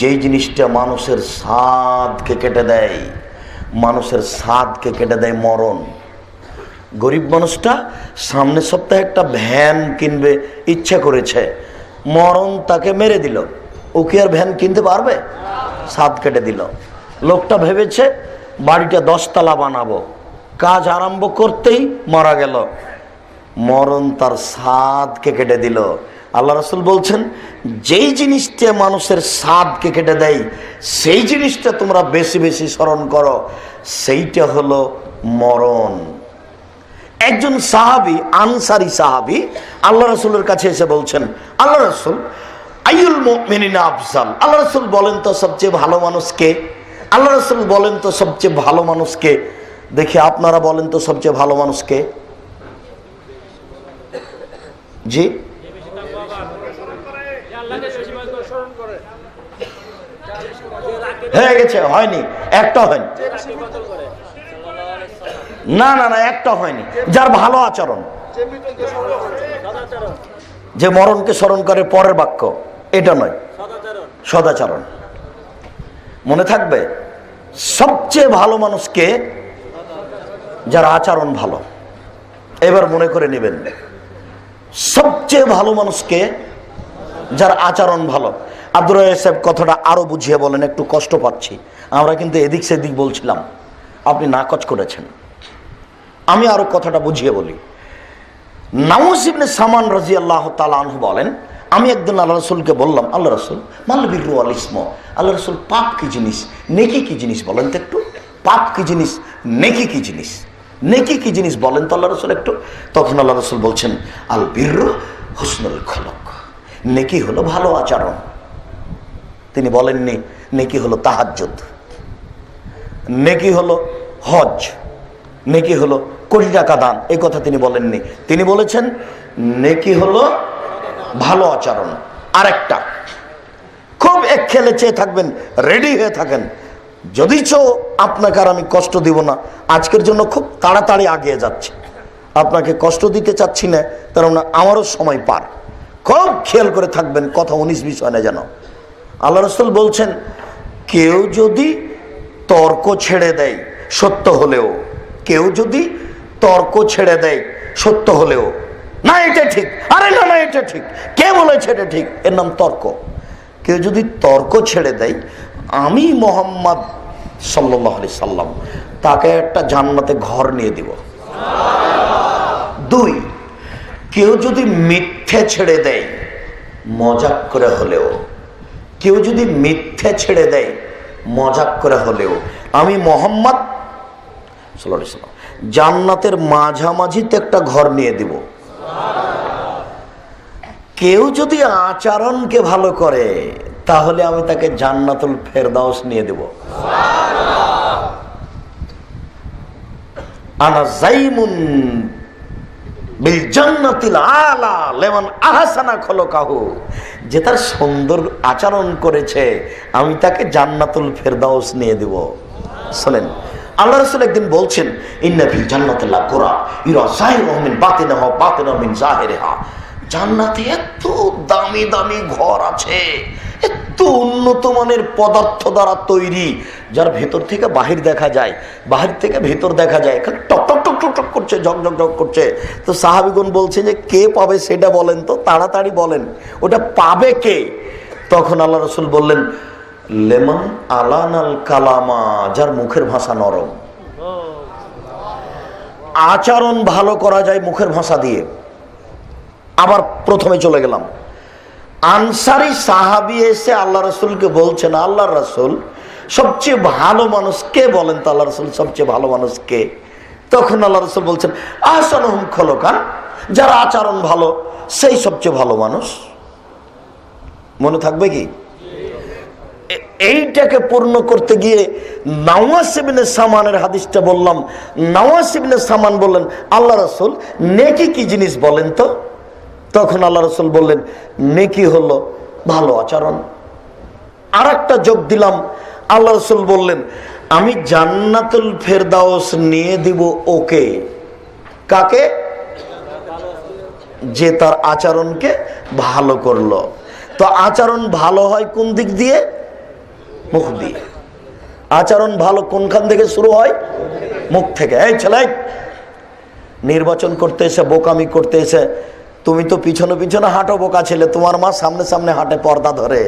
যেই জিনিসটা মানুষের স্বাদকে কেটে দেয়, মানুষের সাদকে কেটে দেয় মরণ। গরিব মানুষটা সামনের সপ্তাহে একটা ভ্যান কিনবে ইচ্ছা করেছে, মরণ তাকে মেরে দিল। ও কি আর ভ্যান কিনতে পারবে? সাদ কেটে দিল। লোকটা ভেবেছে বাড়িটা 10 তলা বানাবো, কাজ আরম্ভ করতেই মারা গেল। মরণ তার সাদকে কেটে দিল। আল্লাহ রাসূল বলছেন, যেই জিনিসটা মানুষের সাদকে কেটে দেয় সেই জিনিসটা তোমরা বেশি বেশি স্মরণ করো, সেইটা হলো মরণ। একজন সাহাবী, আনসারী সাহাবী, আল্লাহ রাসূলের কাছে এসে বলছেন, আল্লাহ রাসূল, আইয়ুল মুমিনিনা আফজাল, আল্লাহ রাসূল বলেন তো সবচেয়ে ভালো মানুষ কে? আল্লাহ রাসূল বলেন তো সবচেয়ে ভালো মানুষ কে? দেখি আপনারা বলেন তো সবচেয়ে ভালো মানুষ কে? জি, হয়ে গেছে, হয়নি, একটা হয়নি। না না না, একটা হয়নি। যার ভালো আচরণ, যে মরণকে স্মরণ করে, পরের বাক্য এটা নয়, সদাচরণ। মনে থাকবে, সবচেয়ে ভালো মানুষকে যার আচরণ ভালো। এবার মনে করে নেবেন, সবচেয়ে ভালো মানুষকে যার আচরণ ভালো। আব্দুর রাজ্জাক সাহেব কথাটা আরো বুঝিয়ে বলেন, একটু কষ্ট পাচ্ছি। আমরা কিন্তু এদিক সেদিক বলছিলাম, আপনি নাকচ করেছেন। আমি আরো কথাটা বুঝিয়ে বলি। নাওয়াস ইবনে সামান রাদিয়াল্লাহু তাআলা আনহু বলেন, আমি একদিন আল্লাহ রাসূলকে বললাম, আল্লাহ রাসূল, মাল বিররু ওয়াল ইসমু, আল্লাহ রাসূল, পাপ কি জিনিস, নেকি কি জিনিস বলেন তো একটু। পাপ কি জিনিস, নেকি কি জিনিস, নেকি কি জিনিস বলেন তো আল্লাহ রাসূল একটু। তখন আল্লাহ রাসূল বলছেন, আল বিররু হুসনুল খুলুক, নেকি হলো ভালো আচরণ। তিনি বলেননি নেকি হলো তাহাজ্জুদ, নেকি হলো হজ, নেকি হলো কোটি টাকা দান, এই কথা তিনি বলেননি। তিনি বলেছেন নেকি হলো ভালো আচরণ। আরেকটা, খুব এক খেলে চেয়ে থাকবেন, রেডি হয়ে থাকেন, যদি চো আপনাকে আর আমি কষ্ট দিব না, আজকের জন্য খুব তাড়াতাড়ি আগিয়ে যাচ্ছে, আপনাকে কষ্ট দিতে চাচ্ছি না, তার মানে আমারও সময় পার। খুব খেয়াল করে থাকবেন, কথা 19-20 হয় না যেন। আল্লাহ রাসূল বলছেন, কেউ যদি তর্ক ছেড়ে দেয় সত্য হলেও, কেউ যদি তর্ক ছেড়ে দেয় সত্য হলেও, না এটা ঠিক, আরে না না এটা ঠিক, কে বলেছে এটা ঠিক, এর নাম তর্ক। কেউ যদি তর্ক ছেড়ে দেয়, আমি মুহাম্মদ সাল্লাল্লাহু আলাইহি সাল্লাম তাকে একটা জান্নাতে ঘর নিয়ে দিব। 2, কেউ যদি মিথ্যে ছেড়ে দেয় মজাক করে হলেও, কেউ যদি মিথ্যে ছেড়ে দেয় মজাক করে হলেও, আমি মুহাম্মদ সাল্লাল্লাহু আলাইহি সাল্লাম জান্নাতের মাঝামাঝিতে একটা ঘর নিয়ে দিব। কেউ যদি আচরণকে ভালো করে, তাহলে আমি তাকে জান্নাতুল ফেরদাউস নিয়ে দেব। আনা যাইমুন বিল জান্নাতিল আলা লিমান আহসানা খুলুকাহু, যে তার সুন্দর আচরণ করেছে আমি তাকে জান্নাতুল ফেরদাউস নিয়ে দেব। শুনেন, আল্লাহ রাসূল একদিন বলছেন, ইন্না ফিল জান্নাতিল লাগুরা ইরা যাহিরুহু মিন বাতিনিহা ওয়া বাতিনুহু মিন যাহিরিহা, জান্নাতে এত দামি দামি ঘর আছে, এত উন্নত মানের পদার্থ দ্বারা তৈরি, যার ভেতর থেকে বাহির দেখা যায়, বাহির থেকে ভেতর দেখা যায়, এখানে টক টক টক টক টক করছে, ঝকঝক ঝক করছে। তো সাহাবীগণ বলছে যে কে পাবে সেটা বলেন তো, তাড়াতাড়ি বলেন, ওটা পাবে কে? তখন আল্লাহ রাসূল বললেন, লেমন আলানাল কালামা, যার মুখের ভাষা নরম। আচরণ ভালো করা যায় মুখের ভাষা দিয়ে। আবার প্রথমে চলে গেলাম, আনসারী সাহাবী এসে আল্লাহ রাসূলকে বলছেন, আল্লাহ রাসূল, সবচেয়ে ভালো মানুষ কে বলেন তো আল্লাহ রাসূল, সবচেয়ে ভালো মানুষ কে? তখন আল্লাহ রাসূল বলছেন, আহসানুহুম খুলুকান, যার আচরণ ভালো সেই সবচেয়ে ভালো মানুষ। মনে থাকবে কি? এইটাকে পূর্ণ করতে গিয়ে নাওয়াস ইবনে সামানের হাদিসটা বললাম। নাওয়াস ইবনে সামান বললেন, আল্লাহ রাসূল, নেকি কি জিনিস বলেন তো? তখন আল্লাহ রাসূল বললেন, নেকি হলো ভালো আচরণ। আর একটা যোগ দিলাম, আল্লাহ রাসূল বললেন, আমি জান্নাতুল ফেরদাউস নিয়ে দিব ওকে। কাকে? যে তার আচরণকে ভালো করলো। তো আচরণ ভালো হয় কোন দিক দিয়ে? মুখ দিয়ে। আচরণ ভালো কোনখান থেকে শুরু হয়? মুখ থেকে। এই ছেলে, নির্বাচন করতে এসে বোকামি করতে এসে তুমি তো পিছনে পিছনে হাঁটো বোকা ছেলে, তোমার মা সামনে সামনে হাঁটে পর্দা ধরে,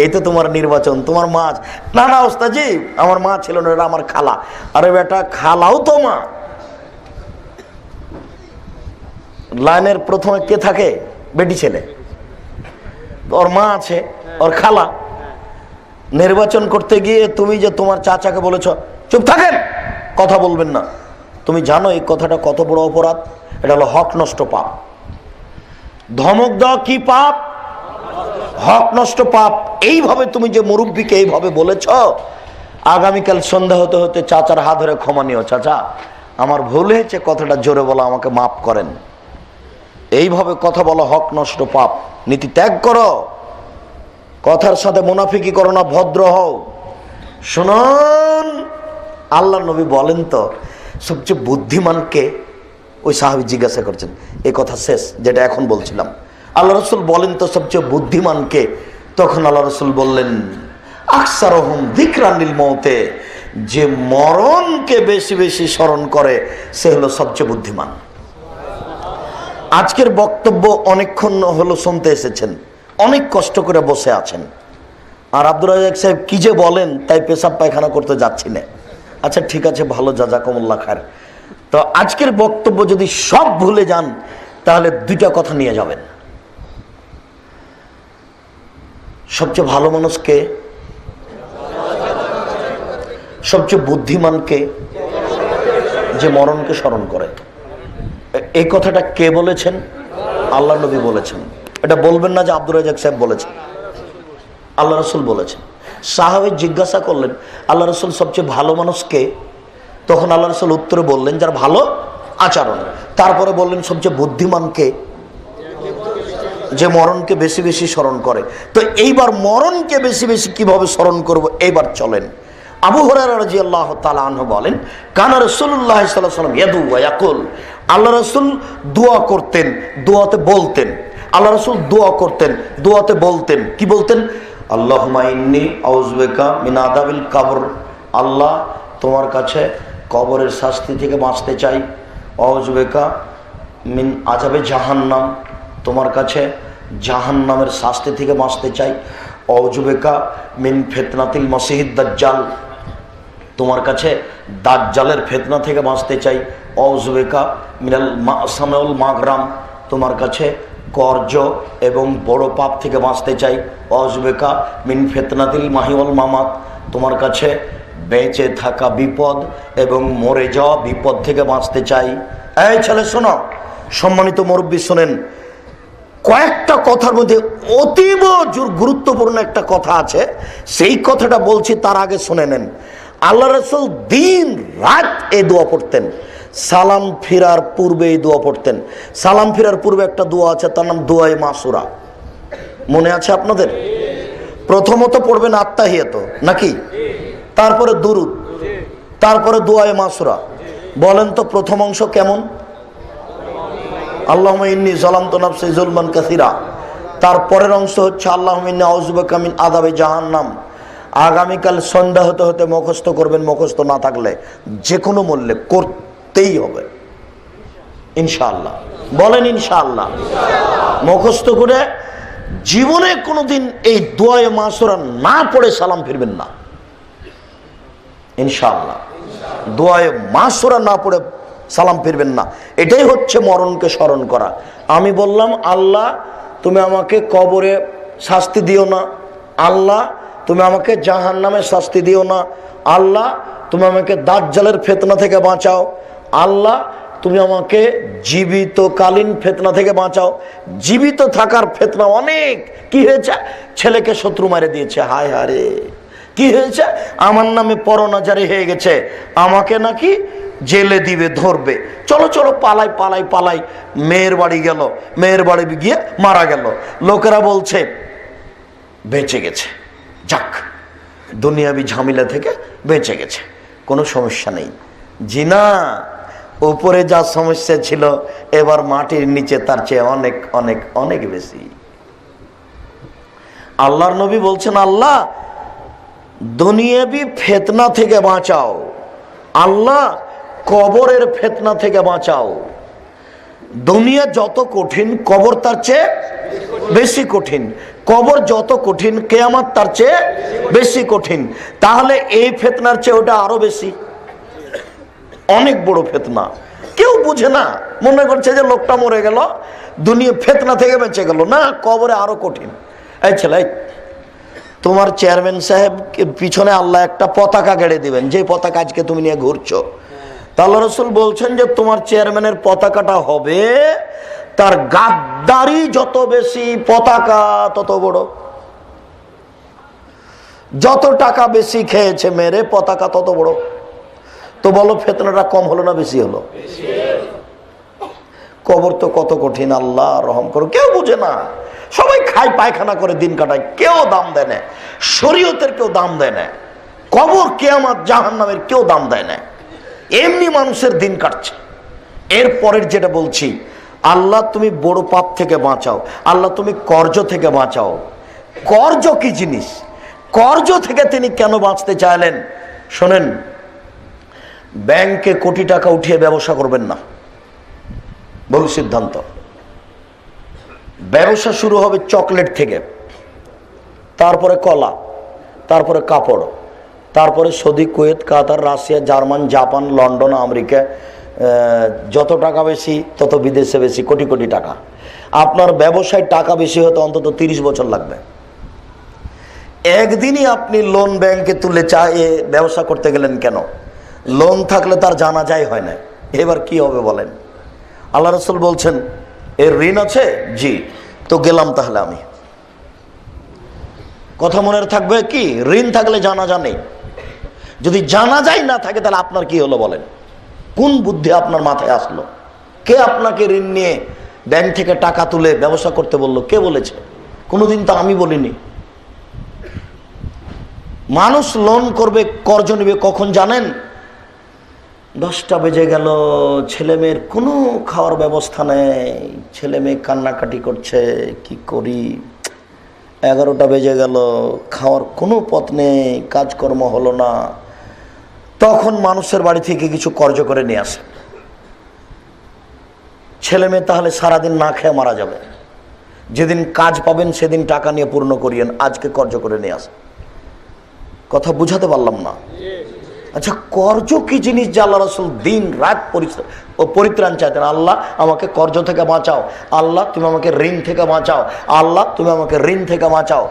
এই তো তোমার নির্বাচন। তোমার মা, না না ওস্তাজি আমার মা ছিল না, এটা আমার খালা। আরে বেটা, খালাও তো মা। লাইনের প্রথমে কে থাকে? বেটি ছেলে, ওর মা আছে, ওর খালা। নির্বাচন করতে গিয়ে তুমি যে তোমার চাচাকে বলেছ চুপ থাকেন, কথা বলবেন না, তুমি জানো এই কথাটা কত বড় অপরাধ? এটা হলো হক নষ্ট পাপ। ধমক দেওয়া কি পাপ? হক নষ্ট পাপ। এইভাবে তুমি যে মুরব্বীকে এইভাবে বলেছ, আগামীকাল সন্ধ্যা হতে হতে চাচার হাত ধরে ক্ষমা নিও, চাচা আমার ভুল হয়েছে, কথাটা জোরে বলা, আমাকে মাফ করেন। এইভাবে কথা বলো হক নষ্ট পাপ। নীতি ত্যাগ করো, কথার সাথে মুনাফিকি করো না, ভদ্র হও। শুনুন, আল্লাহ নবী বলেন তো সবচেয়ে বুদ্ধিমানকে? ওই সাহাবী জিজ্ঞাসা করছেন, এই কথা শেষ যেটা এখন বলছিলাম। আল্লাহ রসুল বলেন তো সবচেয়ে বুদ্ধিমানকে? তখন আল্লাহ রসুল বললেন, আকসারহুম যিকরান লিল মউতে, যে মরণকে বেশি বেশি স্মরণ করে সে হলো সবচেয়ে বুদ্ধিমান। আজকের বক্তব্য অনেকক্ষণ হলো শুনতে এসেছেন, অনেক কষ্ট করে বসে আছেন, আর আব্দুর রাজ্জাক সাহেব কি যে বলেন তাই পেশাব পায়খানা করতে যাচ্ছি না। আচ্ছা ঠিক আছে, ভালো, জাযাকুমুল্লাহ খায়ের। তো আজকের বক্তব্য যদি সব ভুলে যান তাহলে দুইটা কথা নিয়ে যাবেন। সবচেয়ে ভালো মানুষকে, সবচেয়ে বুদ্ধিমানকে, যে মরণকে স্মরণ করে। এই কথাটা কে বলেছেন? আল্লাহ নবী বলেছেন। এটা বলবেন না যে আব্দুর রাজ্জাক সাহেব বলেছেন, আল্লাহ রসুল বলেছেন। সাহাবী জিজ্ঞাসা করলেন, আল্লাহ রসুল সবচেয়ে ভালো মানুষকে? তখন আল্লাহ রসুল উত্তরে বললেন, যার ভালো আচরণ। তারপরে বললেন সবচেয়ে বুদ্ধিমানকে? যে মরণকে বেশি বেশি স্মরণ করে। তো এইবার মরণকে বেশি বেশি কিভাবে স্মরণ করব, এইবার চলেন। আবু হুরায়রা রাদিয়াল্লাহু তাআলা আনহু বলেন, কানা রাসূলুল্লাহ সাল্লাল্লাহু আলাইহি ওয়াসাল্লাম ইয়াদু ওয়া ইয়াকুল, আল্লাহ রাসূল দোয়া করতেন, দোয়াতে বলতেন। আল্লাহ রাসূল দোয়া করতেন, দোয়াতে বলতেন। কি বলতেন? আল্লাহুম্মা ইন্নী আউযু বিকা মিন আযাবিল কবর, আল্লাহ তোমার কাছে কবরের শাস্তি থেকে বাঁচতে চাই। আউযু বিকা মিন আযাবে জাহান্নাম, তোমার কাছে জাহান্নামের শাস্তি থেকে বাঁচতে চাই। আউযু বিকা মিন ফিতনাতিল মাসিহিদ দাজ্জাল, তোমার কাছে দাজ্জালের ফিতনা থেকে বাঁচতে চাই। আউযু বিকা মিনাল মাসামিউল মাগরাম, তোমার কাছে কর্জ এবং বড় পাপ থেকে বাঁচতে চাই। আউযু বিকা মিন ফিতনাতিল মাহিওয়াল মামাত, তোমার কাছে বেঁচে থাকা বিপদ এবং মরে যাওয়া বিপদ থেকে বাঁচতে চাই। এই ছেলে শোনো, সম্মানিত মুরব্বী শোনেন, কয়েকটা কথার মধ্যে অতীব গুরুত্বপূর্ণ একটা কথা আছে, সেই কথাটা বলছি, তার আগে শুনে নেন। আল্লাহ রাসূল দিন রাত এই দোয়া পড়তেন। সালাম ফিরার পূর্বে এই দোয়া পড়তেন। সালাম ফিরার পূর্বে একটা দোয়া আছে, তার নাম দোয়ায়ে মাসুরা। মনে আছে আপনাদের? প্রথমত পড়বেন আত্তাহিয়াত, নাকি? তারপরে দুরুদ, তারপরে দোয়ায়ে মাসুরা। বলেন তো প্রথম অংশ কেমন? আল্লাহুম্মা ইন্নী যালামতু নাফসি যুলমান কাসীরা। তারপরের অংশ হচ্ছে আল্লাহুম্মা ইন্নী আউযু বিকা মিন আযাবি জাহান্নাম। আগামীকাল সন্ধ্যা হতে হতে মুখস্থ করবেন, মুখস্থ না থাকলে যে কোনো মূল্যে করতেই হবে ইনশাআল্লাহ। বলেন ইনশাআল্লাহ। মুখস্থ করে জীবনে কোনোদিন এই দোয়ায়ে মাসুরা না পড়ে সালাম ফিরবেন না ইনশাআল্লাহ। দোয়ায়ে মাসুরা না পড়ে সালাম ফিরবেন না। এটাই হচ্ছে মরণকে স্মরণ করা। আমি বললাম, আল্লাহ তুমি আমাকে কবরে শাস্তি দিও না, আল্লাহ তুমি আমাকে জাহান্নামের শাস্তি দিও না, আল্লাহ তুমি আমাকে দাজ্জালের ফিতনা থেকে বাঁচাও, আল্লাহ তুমি আমাকে জীবিতকালীন ফিতনা থেকে বাঁচাও। জীবিত থাকার ফিতনা অনেক। কি হয়েছে? ছেলেকে শত্রু মারে দিয়েছে, হায় হারে। কি হয়েছে? আমার নামে পরনাজারি হয়ে গেছে, আমাকে নাকি জেলে দিবে, ধরবে। চলো চলো পালাই পালাই পালাই। মেয়ের বাড়ি গেল, মেয়ের বাড়ি গিয়ে মারা গেল। লোকেরা বলছে বেঁচে গেছে, যাক দুনিয়াবি ঝামেলা থেকে বেঁচে গেছে, কোনো সমস্যা নেই। জিনা উপরে যা সমস্যা ছিল এবার মাটির নিচে তার চেয়ে অনেক অনেক অনেক বেশি। আল্লাহর নবী বলছেন, আল্লাহ দুনিয়াবি ফিতনা থেকে বাঁচাও, আল্লাহ কবরের ফিতনা থেকে বাঁচাও। দুনিয়া যত কঠিন কবর তার চেয়ে বেশি কঠিন, কবর যত কঠিন কিয়ামত তার চেয়ে বেশি কঠিন। তাহলে এই ফিতনার চেয়ে ওটা আরো বেশি, অনেক বড় ফিতনা। কেউ বুঝে না, মনে করছে যে লোকটা মরে গেল, দুনিয়া ফিতনা থেকে বেঁচে গেল, না, কবরে আরো কঠিন। এই ছেলে, তোমার চেয়ারম্যান সাহেব পিছনে আল্লাহ একটা পতাকা গেড়ে দিবেন, যে পতাকা আজকে তুমি নিয়ে ঘুরছো। আল্লাহ রাসূল বলছেন যে তোমার চেয়ারম্যানের পতাকাটা হবে, তার গাদ্দারি যত বেশি পতাকা তত বড়। যত টাকা বেশি খেয়েছে মেরে পতাকা তত বড়। তো বলো ফিতনাটা কম হলো না বেশি হলো? কবর তো কত কঠিন, আল্লাহ রহম করো। কেউ বুঝে না, সবাই খায় পায়খানা করে দিন কাটায়, কেউ দাম দেয় না। শরীয়তের কেউ দাম দেয় না, কবর কিয়ামত জাহান্নামের কেউ দাম দেয় না। এমনি মানুষের দিন কাটছে। এরপরের যেটা বলছি, আল্লাহ তুমি বড় পাপ থেকে বাঁচাও, আল্লাহ তুমি কর্জ থেকে বাঁচাও। কর্জ কি জিনিস? কর্জ থেকে তিনি কেন বাঁচতে চাইলেন শোনেন। ব্যাংকে কোটি টাকা উঠিয়ে ব্যবসা করবেন না, ভুল সিদ্ধান্ত। ব্যবসা শুরু হবে চকলেট থেকে, তারপরে কলা, তারপরে কাপড়, তারপরে Saudi, Kuwait, Qatar, Russia, German, Japan, London, America. যত টাকা বেশি তত বিদেশে বেশি, কোটি কোটি টাকা। আপনার ব্যবসায় টাকা বেশি হতে অন্তত 30 বছর লাগবে। একদিনই আপনি লোন ব্যাংকে তুলে ব্যবসা করতে গেলেন কেন? লোন থাকলে তার জানাজাই হয় না। এবার কি হবে বলেন? আল্লাহ রাসূল বলছেন এর ঋণ আছে, জি, তো গেলাম তাহলে আমি। কথা মনে থাকবে কি? ঋণ থাকলে জানাজা নেই। যদি জানাজাই না থাকে তাহলে আপনার কি হলো বলেন? কোন বুদ্ধি আপনার মাথায় আসলো? কে আপনাকে ঋণ নিয়ে ব্যাংক থেকে টাকা তুলে ব্যবসা করতে বললো? কে বলেছে? কোনোদিন তো আমি বলিনি। মানুষ লোন করবে, কর্জ নেবে কখন জানেন? 10টা বেজে গেল, ছেলে মেয়ের কোনো খাওয়ার ব্যবস্থা নেই, ছেলে মেয়ে কান্নাকাটি করছে, কি করি? 11টা বেজে গেল, খাওয়ার কোনো পথ নেই, কাজকর্ম হলো না। তখন মানুষের বাড়ি থেকে কিছু কর্জ করে নিয়ে আসে। ছেলে মেয়ে তাহলে সারাদিন না খেয়ে মারা যাবে। যেদিন কাজ পাবেন সেদিন টাকা নিয়ে পূর্ণ করিয়েন, আজকে কর্জ করে নিয়ে আসে। কথা বুঝাতে পারলাম না? আচ্ছা, কর্জ কি জিনিস যে আল্লাহ রাসূল দিন রাত পরিত্রাণ চাইতেন? আল্লাহ আমাকে কর্জ থেকে বাঁচাও, আল্লাহ তুমি আমাকে ঋণ থেকে বাঁচাও, আল্লাহ তুমি আমাকে ঋণ থেকে বাঁচাও।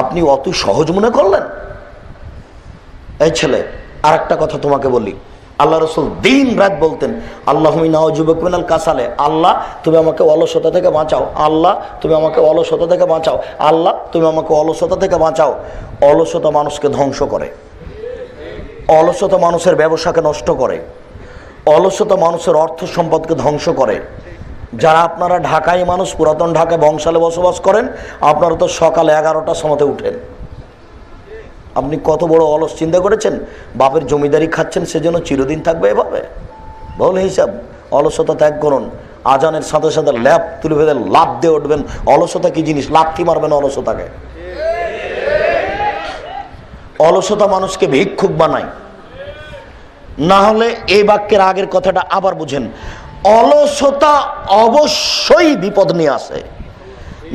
আপনি অত সহজ মনে করলেন? এই ছেলে, আর একটা কথা তোমাকে বলি, আল্লাহ রাসূল দিন রাত বলতেন আল্লাহুম্মা ইন্নী আউযুবিকা মিনাল কাসালে, আল্লাহ তুমি আমাকে অলসতা থেকে বাঁচাও, আল্লাহ তুমি আমাকে অলসতা থেকে বাঁচাও, আল্লাহ তুমি আমাকে অলসতা থেকে বাঁচাও। অলসতা মানুষকে ধ্বংস করে, অলসতা মানুষের ব্যবসাকে নষ্ট করে, অলসতা মানুষের অর্থ সম্পদকে ধ্বংস করে। যারা আপনারা ঢাকায় মানুষ, পুরাতন ঢাকায় বংশালে বসবাস করেন, আপনারা তো সকাল 11টার সময়তে উঠেন। আপনি কত বড় অলস চিন্তা করেছেন? বাপের জমিদারি খাচ্ছেন, সেজন্য চিরদিন থাকবে এভাবে? ভুল হিসাব। অলসতা ত্যাগ করুন। আজানের সাথে সাথে ল্যাপ তুলে ফেলে লাফ দিয়ে উঠবেন। অলসতা কি জিনিস? লাথি মারবেন অলসতাকে। অলসতা মানুষকে ভিক্ষুক বানায়। না হলে এই বাক্যের আগের কথাটা আবার বুঝেন। অলসতা অবশ্যই বিপদ নিয়ে আসে,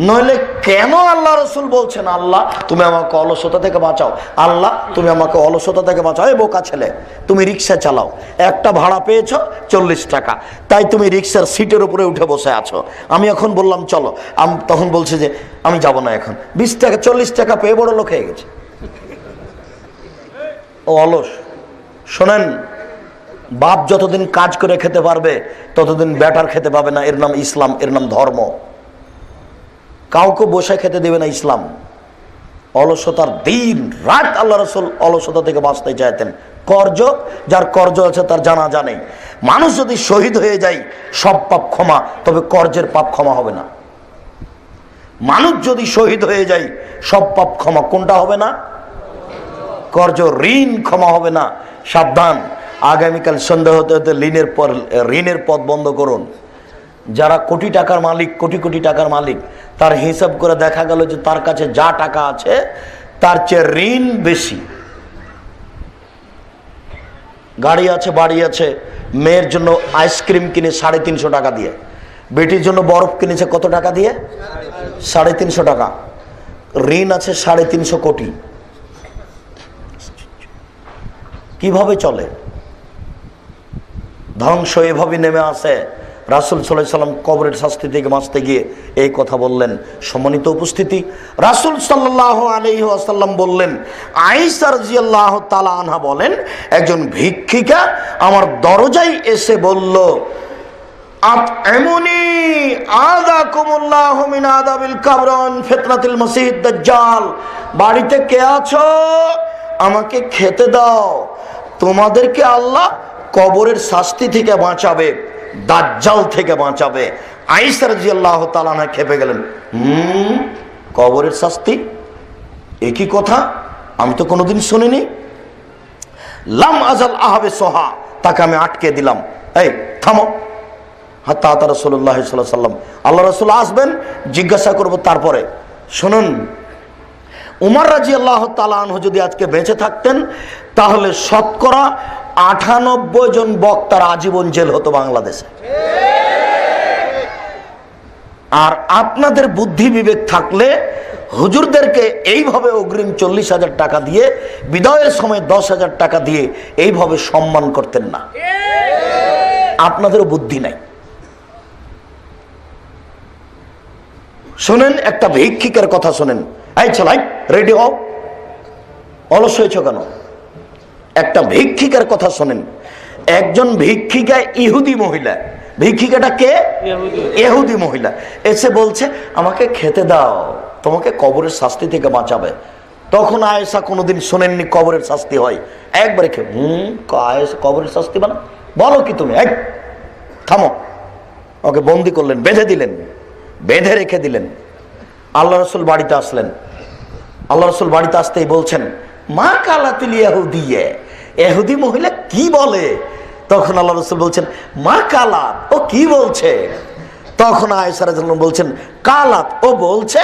নইলে কেন আল্লাহ রাসূল বলছেন আল্লাহ তুমি আমাকে অলসতা থেকে বাঁচাও, আল্লাহ তুমি আমাকে অলসতা থেকে বাঁচাও। এই বোকা ছেলে, তুমি রিক্সা চালাও, একটা ভাড়া পেয়েছো 40 টাকা, তাই তুমি রিক্সার সিটের উপরে উঠে বসে আছো। আমি এখন বললাম চলো, তখন বলছে যে আমি যাব না, এখন 20 টাকা 40 টাকা পেয়ে বড় লোক হয়ে গেছে। ও অলস। শোনেন, বাপ যতদিন কাজ করে খেতে পারবে ততদিন ব্যাটার খেতে পাবে না। এর নাম ইসলাম, এর নাম ধর্ম। কাউকে বসে খেতে দেবে না ইসলাম। অলসতার দিন রাত আল্লাহ রাসূল অলসতা থেকে বাঁচতে চাইতেন। কর্জ, যার কর্জ আছে তার জানাজা নেই। মানুষ যদি শহীদ হয়ে যায় সব পাপ ক্ষমা, তবে কর্জের পাপ ক্ষমা হবে না। মানুষ যদি শহীদ হয়ে যায় সব পাপ ক্ষমা, কোনটা হবে না? কর্জ, ঋণ ক্ষমা হবে না। সাবধান, আগামীকাল সন্ধ্যা হতে হতে ঋণের পথ বন্ধ করুন। যারা কোটি টাকার মালিক, কোটি কোটি টাকার মালিক, তার হিসাব করে দেখা গেল যে তার কাছে যা টাকা আছে তার চেয়ে ঋণ বেশি। গাড়ি আছে, বাড়ি আছে, মেয়ের জন্য আইসক্রিম কিনে 350 টাকা দিয়ে, বেটির জন্য বরফ কিনেছে কত টাকা দিয়ে? 350 টাকা। ঋণ আছে 350 কোটি। কিভাবে চলে? ধ্বংস এভাবে নেমে আসে। রাসূল সাল্লাল্লাহু আলাইহি সাল্লাম কবরের শাস্তি থেকে বাঁচতে গিয়ে এই কথা বললেন। সম্মানিত উপস্থিতি, রাসূল সাল্লাল্লাহু আলাইহি ওয়াসাল্লাম বললেন, আয়েশা রাদিয়াল্লাহু তাআলা আনহা বলেন, একজন ভিক্ষিকা আমার দরজায় এসে বলল, আত'ইমুনি আযাকুমুল্লাহু মিন আযাবিল কবর ওয়া ফিতনাতিল মাসিহিদ দাজ্জাল। বাড়িতে কে আছো? আমাকে খেতে দাও, তোমাদেরকে আল্লাহ কবরের শাস্তি থেকে বাঁচাবে, দাজ্জাল থেকে বাঁচাবে। আয়েশা রাদিয়াল্লাহু তাআলা আনহা খেপে গেলেন। কবরের শাস্তি? একই কথা, আমি তো কোনোদিন শুনিনি। লাম আজাল আহাবে সোহা, তাকে আমি আটকে দিলাম। এই থামো। হাত্তা আতা রাসূলুল্লাহ সাল্লাল্লাহু আলাইহি ওয়াসাল্লাম, আল্লাহ রাসূল আসবেন, জিজ্ঞাসা করব তারপরে। শুনুন, উমর রাদিয়াল্লাহু তাআলা আনহু যদি আজকে বেঁচে থাকতেন তাহলে শতকরা 98 জন বক্তার আজীবন জেল হতো বাংলাদেশে। আর আপনাদের বুদ্ধি বিবেক থাকলে হুজুরদেরকে এইভাবে অগ্রিম 40,000 টাকা দিয়ে, বিদায়ের সময় 10,000 টাকা দিয়ে এইভাবে সম্মান করতেন না। আপনাদেরও বুদ্ধি নাই। শোনেন, একটা ভিক্ষিকের কথা শোনেন। এই ছেলাই, রেডি হও, অলস হয়েছ কেন? একটা ভিক্ষিকার কথা শোনেন। একজন ভিক্ষিকা ইহুদি মহিলা, ভিক্ষিকাটা কে? ইহুদি মহিলা এসে বলছে, আমাকে খেতে দাও, তোমাকে কবরের শাস্তি থেকে বাঁচাবে। তখন আয়েশা কোনোদিন শোনেননি কবরের শাস্তি হয়। একবারে আয়েশা কবরের শাস্তি মানে বলো কি তুমি? এক থামো। ওকে বন্দি করলেন, বেঁধে দিলেন, বেঁধে রেখে দিলেন। আল্লাহ রাসূল বাড়িতে আসলেন। আল্লাহ রাসূল বাড়িতে আসতেই বলছেন, মা কালাতুল ইহুদিয়ে, ইহুদি মহিলা কি বলে? তখন আল্লাহ রাসূল বলছেন, মা কালাত, ও কি বলছে? তখন আয়েশা রাদিয়াল্লাহু আনহা বলছেন, কালাত, ও বলছে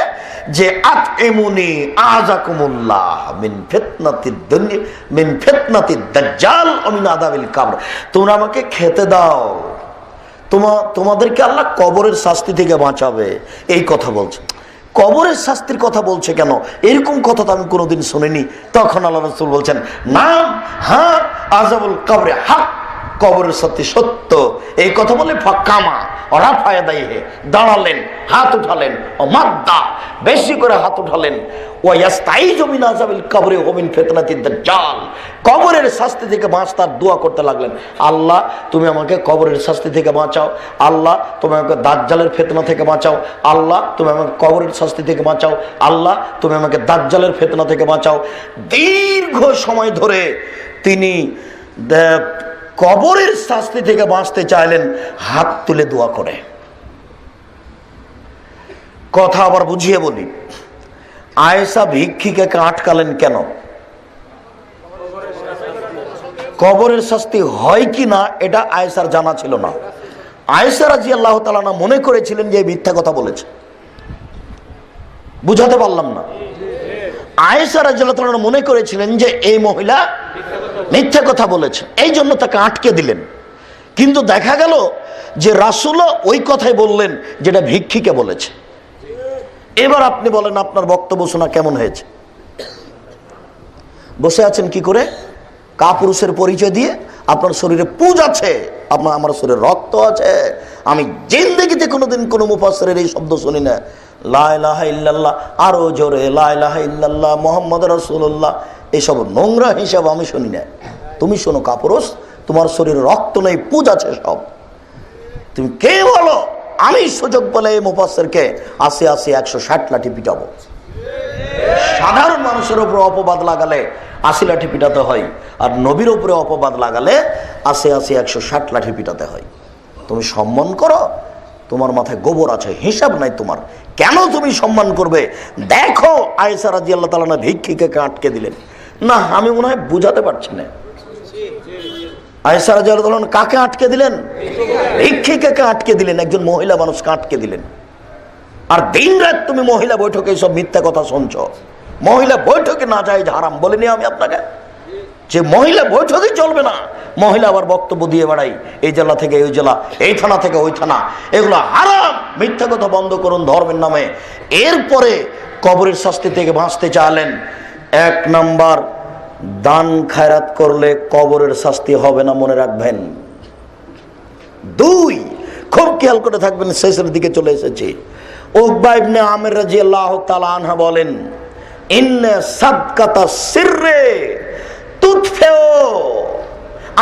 যে আত'ইমুনি আযাকুমুল্লাহ মিন ফিতনাতিদ দুনিয়া মিন ফিতনাতিদ দাজ্জাল ওয়া মিন আযাবিল কবর। তোমরা আমাকে খেতে দাও, তোমাদেরকে আল্লাহ কবরের শাস্তি থেকে বাঁচাবে, এই কথা বলছে। কবরের শাস্তির কথা বলছে কেন? এরকম কথা তো আমি কোনোদিন শুনিনি। তখন আল্লাহ রাসূল বলছেন, নাম হ্যাঁ, আযাবুল কবরে হক, কবরের শাস্তি সত্য। এই কথা বলে ফাকামা ওরা ফায়দাইহে, দাঁড়ালেন, হাত উঠালেন, ও মাদ্দা, বেশি করে হাত উঠালেন, ওয়া ইয়াস্তাইযু মিন আযাবিল কবরে ওয়া মিন ফিতনাতিদ দাজ্জাল, কবরের শাস্তি থেকে বাঁচতে দোয়া করতে লাগলেন। আল্লাহ তুমি আমাকে কবরের শাস্তি থেকে বাঁচাও, আল্লাহ তুমি আমাকে দাজ্জালের ফিতনা থেকে বাঁচাও, আল্লাহ তুমি আমাকে কবরের শাস্তি থেকে বাঁচাও, আল্লাহ তুমি আমাকে দাজ্জালের ফিতনা থেকে বাঁচাও। দীর্ঘ সময় ধরে তিনি কবরের শাস্তি থেকে বাঁচতে চাইলেন, হাত তুলে দোয়া করে। কথা আবার বুঝিয়ে বলি, আয়েশা ভিক্ষিকাকে আটকালেন কেন? কবরের শাস্তি হয় কি না এটা আয়েশার জানা ছিল না। আয়েশা রাদিয়াল্লাহু তাআলা মনে করেছিলেন যে মিথ্যা কথা বলেছে। বুঝাতে পারলাম না? আয়েশা রাদিয়াল্লাহু তাআলা মনে করেছিলেন যে এই মহিলা মিথ্যা কথা বলেছে, এই জন্য তাকে আটকে দিলেন। কিন্তু দেখা গেল যে রাসূলও ওই কথাই বললেন যেটা ভিক্ষিকে বলেছে। এবার আপনি বলেন আপনার বক্তব্য শোনা কেমন হয়েছে? বসে আছেন কি করে? কাপুরুষের পরিচয় দিয়ে। আপনার শরীরে পুজ আছে, আমার শরীরে রক্ত আছে। আমি জিন্দেগিতে কোনোদিন কোনো মুফাসসিরের এই শব্দ শুনি না, লা ইলাহা ইল্লাল্লাহ, আরো জোরে লা ইলাহা ইল্লাল্লাহ মুহাম্মাদুর রাসূলুল্লাহ, এইসব নোংরা হিসাব আমি শুনি না। তুমি শোনো কাপুরুষ, তোমার শরীরে রক্ত নেই, পুজ আছে সব। তুমি কে বলো? আমি সুযোগ বলে এই মুফাসসিরকে 80 160 লাঠি পিটাবো। সাধারণ মানুষের উপর অপবাদ লাগালে 80 লাঠি পিটাতে হয়, আর নবীর উপরে অপবাদ লাগালে 80 160 লাঠি পিটাতে হয়। তুমি সম্মান করো, তোমার মাথায় গোবর আছে, হিসাব নাই তোমার। কেন তুমি সম্মান করবে? দেখো আয়েশা রাদিয়াল্লাহু তাআলা ভিক্ষিকে আটকে দিলেন না। আমি মনে হয় বুঝাতে পারছি না। আয়েশা রাদিয়াল্লাহু তাআলা কাকে আটকে দিলেন? ভিক্ষিকাকে আটকে দিলেন, একজন মহিলা মানুষকে আটকে দিলেন। আর দিন রাত তুমি মহিলা বৈঠকে সব মিথ্যা কথা শুনছো। মহিলা বৈঠকে না যায় হারাম বলিনি আমি আপনাকে? যে মহিলা বৈঠকই চলবে না, মহিলা আবার বক্তব্য দিয়ে বেড়াই, এই জেলা থেকে ওই জেলা, এই থানা থেকে ওই থানা, এগুলো হারাম। মিথ্যা কথা বন্ধ করুন ধর্মের নামে। এরপরে কবরের শাস্তি থেকে বাঁচতে চাইলেন, 1 নাম্বার, দান খায়রাত করলে কবরের শাস্তি হবে না, মনে রাখবেন। 2, খুব খেয়াল করে থাকবেন, শেষের দিকে চলে এসেছে। উকবা ইবনে আমির রাদিয়াল্লাহু তাআলা আনহু বলেন, ইন্না সাদকাতা সিররে তুতফিউ